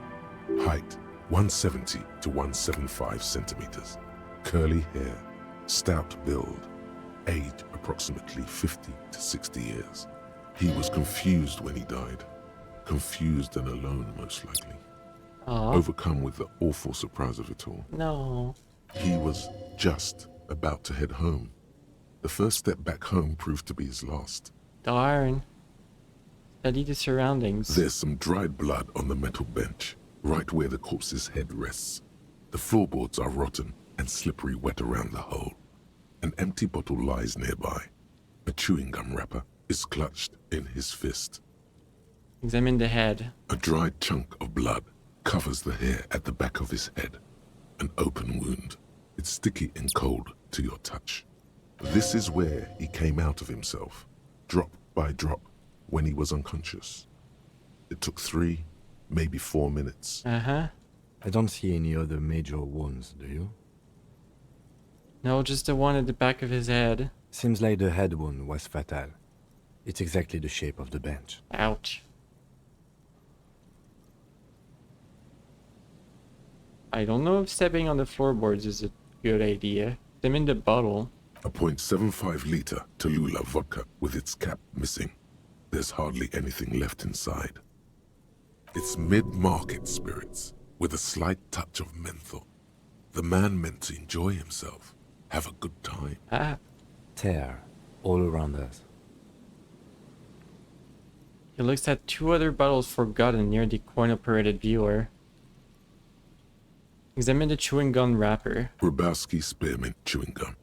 Height, 170 to 175 centimeters. Curly hair, stout build. Age, approximately 50 to 60 years. He was confused when he died. Confused and alone, most likely. Aww. Overcome with the awful surprise of it all. No. He was just about to head home. The first step back home proved to be his last. Darn. Study the surroundings. There's some dried blood on the metal bench, right where the corpse's head rests. The floorboards are rotten and slippery wet around the hole. An empty bottle lies nearby. A chewing gum wrapper is clutched in his fist. Examine the head. A dried chunk of blood covers the hair at the back of his head. An open wound. It's sticky and cold to your touch. This is where he came out of himself, drop by drop, when he was unconscious. It took 3, maybe 4 minutes. Uh-huh. I don't see any other major wounds, do you? No, just the one at the back of his head. Seems like the head wound was fatal. It's exactly the shape of the bench. Ouch. I don't know if stepping on the floorboards is a good idea. Them in the bottle. A .75 liter Tallulah vodka with its cap missing. There's hardly anything left inside. It's mid-market spirits with a slight touch of menthol. The man meant to enjoy himself, have a good time. Tear all around us. He looks at 2 other bottles forgotten near the coin-operated viewer. Examine the chewing gum wrapper. Grabowski Spearmint chewing gum.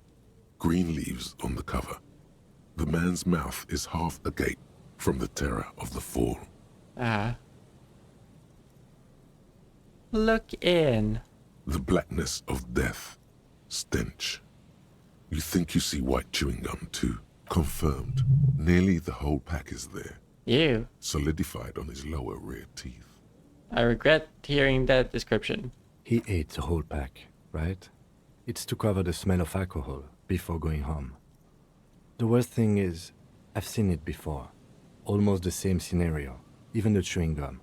Green leaves on the cover. The man's mouth is half agape from the terror of the fall. Look in. The blackness of death. Stench. You think you see white chewing gum too. Confirmed. Nearly the whole pack is there. Ew. Solidified on his lower rear teeth. I regret hearing that description. He ate the whole pack, right? It's to cover the smell of alcohol before going home. The worst thing is, I've seen it before. Almost the same scenario. Even the chewing gum.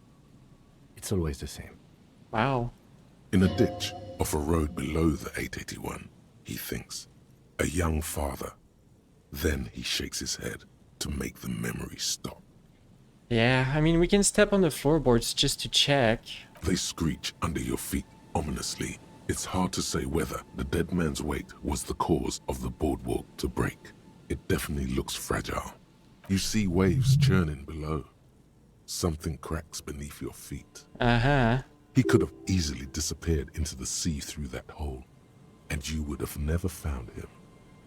It's always the same. Wow. In a ditch off a road below the 881, he thinks. A young father. Then he shakes his head to make the memory stop. Yeah, I mean, we can step on the floorboards just to check. They screech under your feet ominously. It's hard to say whether the dead man's weight was the cause of the boardwalk to break. It definitely looks fragile. You see waves churning below. Something cracks beneath your feet. He could have easily disappeared into the sea through that hole, and you would have never found him.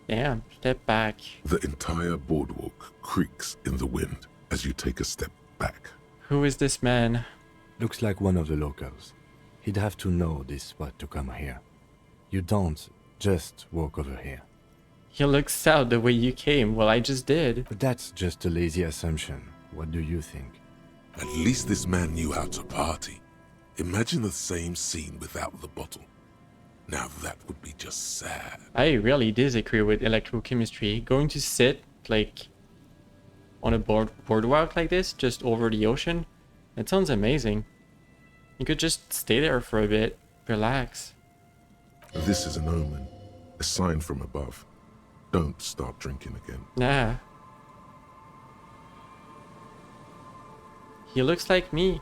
Damn, step back. The entire boardwalk creaks in the wind as you take a step back. Who is this man? Looks like one of the locals. He'd have to know this spot to come here. You don't just walk over here. He looks south the way you came. Well, I just did. But that's just a lazy assumption. What do you think? At least this man knew how to party. Imagine the same scene without the bottle. Now that would be just sad. I really disagree with electrochemistry. Going to sit, like, on a boardwalk like this, just over the ocean, that sounds amazing. You could just stay there for a bit, relax. This is an omen, a sign from above. Don't start drinking again. Nah. He looks like me.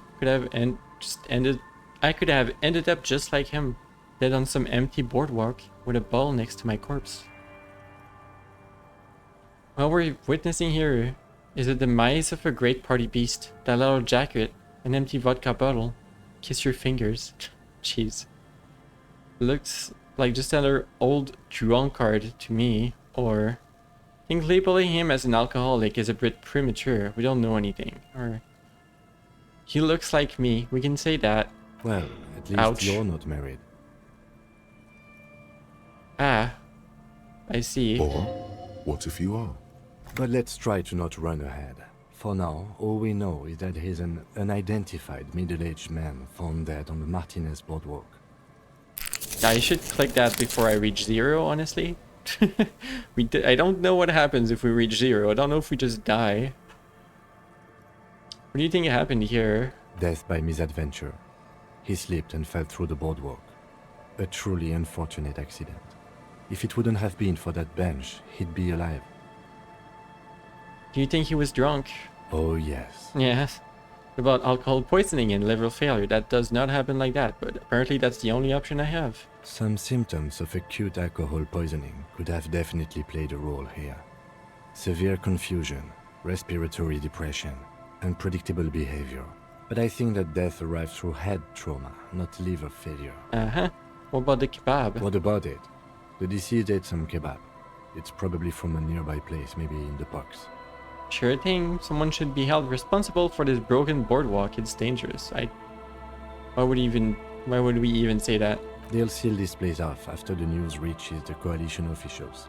I could have ended up just like him, dead on some empty boardwalk with a ball next to my corpse. What we're witnessing here is the demise of a great party beast. That little jacket, an empty vodka bottle. Kiss your fingers. Jeez. Looks like just another old drunkard to me. Or I think labeling him as an alcoholic is a bit premature. We don't know anything. Or he looks like me. We can say that. Well, at least you're not married. Ah, I see. Or what if you are? But let's try to not run ahead. For now, all we know is that he's an unidentified middle-aged man found dead on the Martinez boardwalk. I should click that before I reach 0, honestly. I don't know what happens if we reach 0. I don't know if we just die. What do you think happened here? Death by misadventure. He slipped and fell through the boardwalk. A truly unfortunate accident. If it wouldn't have been for that bench, he'd be alive. Do you think he was drunk? Oh, yes. Yes. What about alcohol poisoning and liver failure? That does not happen like that, but apparently that's the only option I have. Some symptoms of acute alcohol poisoning could have definitely played a role here. Severe confusion, respiratory depression, unpredictable behavior. But I think that death arrived through head trauma, not liver failure. What about the kebab? What about it? The deceased ate some kebab. It's probably from a nearby place, maybe in the box. Sure thing. Someone should be held responsible for this broken boardwalk. It's dangerous. Why would we even say that? They'll seal this place off after the news reaches the coalition officials.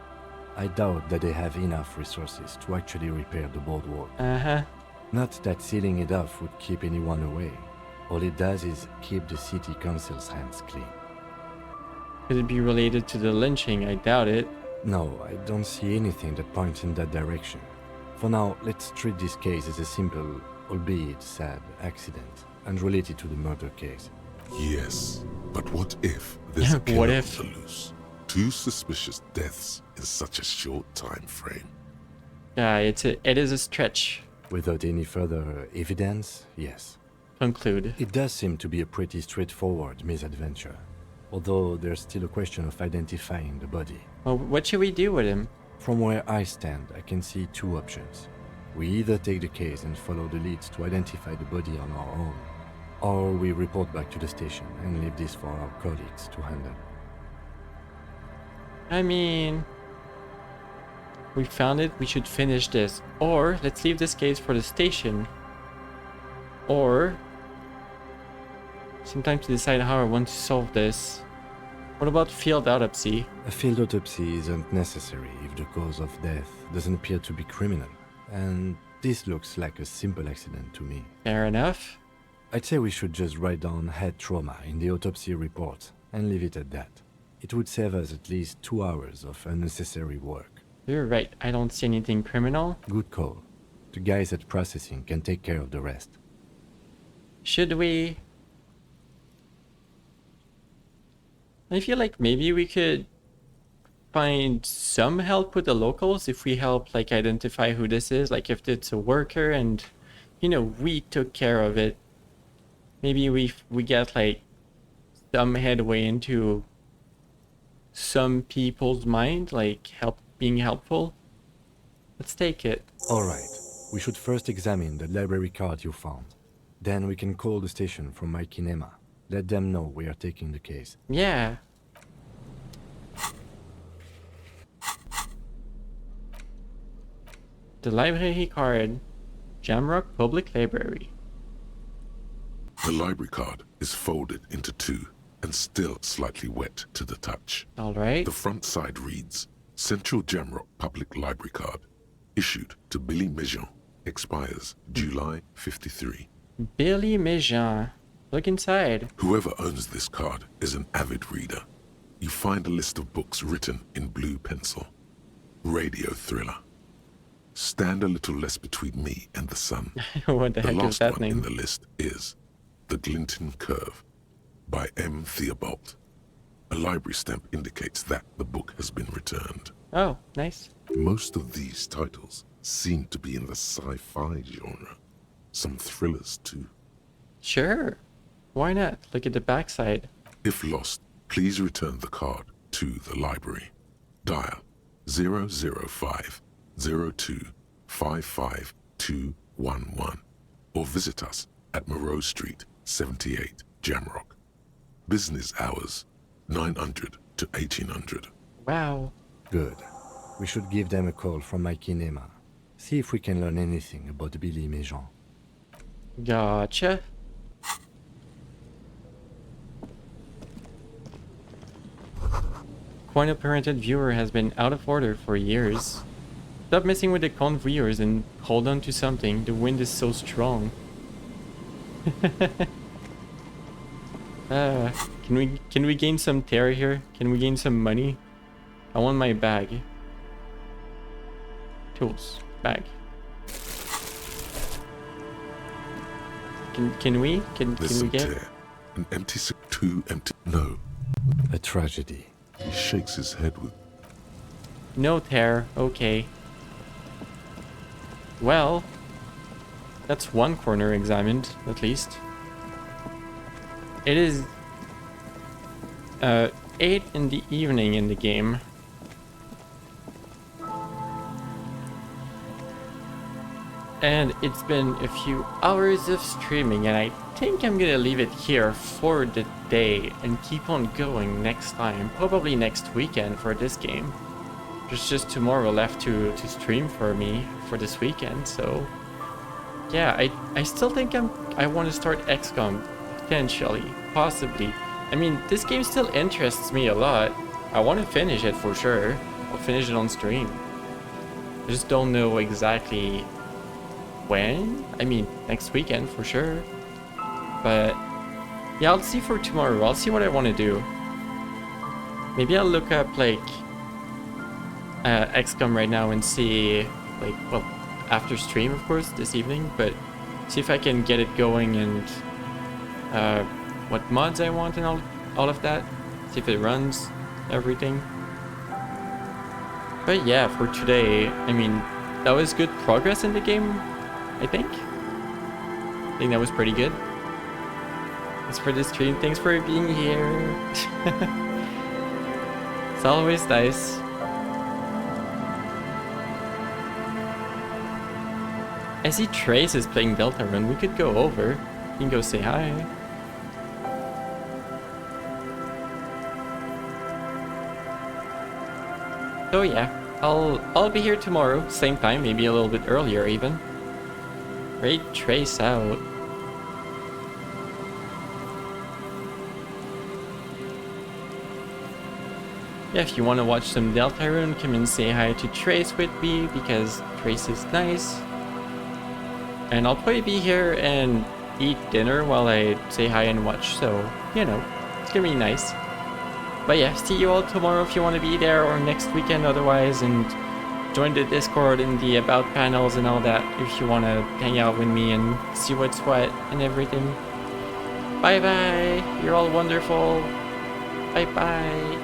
I doubt that they have enough resources to actually repair the boardwalk. Not that sealing it off would keep anyone away. All it does is keep the city council's hands clean. Could it be related to the lynching? I doubt it. No, I don't see anything that points in that direction. For now, let's treat this case as a simple, albeit sad, accident, unrelated to the murder case. Yes, but what if there's a killer on the loose? 2 suspicious deaths in such a short time frame. Yeah, it is a stretch. Without any further evidence, yes. Conclude. It does seem to be a pretty straightforward misadventure, although there's still a question of identifying the body. Well, what should we do with him? From where I stand, I can see 2 options. We either take the case and follow the leads to identify the body on our own, or we report back to the station and leave this for our colleagues to handle. I mean, we found it, we should finish this. Or let's leave this case for the station. Or sometimes to decide how I want to solve this. What about field autopsy? A field autopsy isn't necessary if the cause of death doesn't appear to be criminal, and this looks like a simple accident to me. Fair enough. I'd say we should just write down head trauma in the autopsy report and leave it at that. It would save us at least 2 hours of unnecessary work. You're right, I don't see anything criminal. Good call. The guys at processing can take care of the rest. Should we? I feel like maybe we could find some help with the locals if we help like identify who this is, like if it's a worker and we took care of it. Maybe we get like some headway into some people's mind, like being helpful. Let's take it. Alright, we should first examine the library card you found. Then we can call the station from my kinema. Let them know we are taking the case. Yeah. The library card. Jamrock Public Library. The library card is folded into 2 and still slightly wet to the touch. Alright. The front side reads, Central Jamrock Public Library Card, issued to Billy Mejean, expires July 53. Billy Mejean. Look inside. Whoever owns this card is an avid reader. You find a list of books written in blue pencil. Radio thriller. Stand a little less between me and the sun. What the heck is last that one name? in the list is The Glinton Curve by M. Theobald. A library stamp indicates that the book has been returned. Oh, nice. Most of these titles seem to be in the sci-fi genre. Some thrillers too. Sure. Why not? Look at the backside. If lost, please return the card to the library. Dial 005 02 55211 or visit us at Moreau Street, 78, Jamrock. Business hours 900 to 1800. Wow. Good. We should give them a call from my kinema. See if we can learn anything about Billy Mejean. Gotcha. Coin-operated viewer has been out of order for years. Stop messing with the conveyors and hold on to something. The wind is so strong. Can we gain some terror here? Can we gain some money? I want my bag. Tools. Bag. Can we get Tear. An empty 2 empty. No. A tragedy. He shakes his head with. No tear. Okay. Well, that's one corner examined, at least. It is 8 in the evening in the game. And it's been a few hours of streaming, and I think I'm gonna leave it here for the day and keep on going next time. Probably next weekend for this game. There's just tomorrow left to stream for me for this weekend, so yeah, I still think I want to start XCOM, potentially, possibly. I mean, this game still interests me a lot. I want to finish it for sure. I'll finish it on stream. I just don't know exactly when. I mean, next weekend for sure. But yeah, I'll see for tomorrow. I'll see what I want to do. Maybe I'll look up like XCOM right now and see, like, well, after stream of course this evening, but see if I can get it going and what mods I want and all of that. See if it runs everything. But yeah, for today, I mean, that was good progress in the game, I think. I think that was pretty good. Thanks for the stream, thanks for being here. It's always nice. I see Trace is playing Deltarune. We could go over. You can go say hi. So yeah, I'll be here tomorrow, same time, maybe a little bit earlier even. Raid Trace out. Yeah, if you want to watch some Deltarune, come and say hi to Trace with me because Trace is nice. And I'll probably be here and eat dinner while I say hi and watch, so, you know, it's gonna be nice. But yeah, see you all tomorrow if you want to be there, or next weekend otherwise, and join the Discord and the About panels and all that if you want to hang out with me and see what's what and everything. Bye bye, you're all wonderful. Bye bye.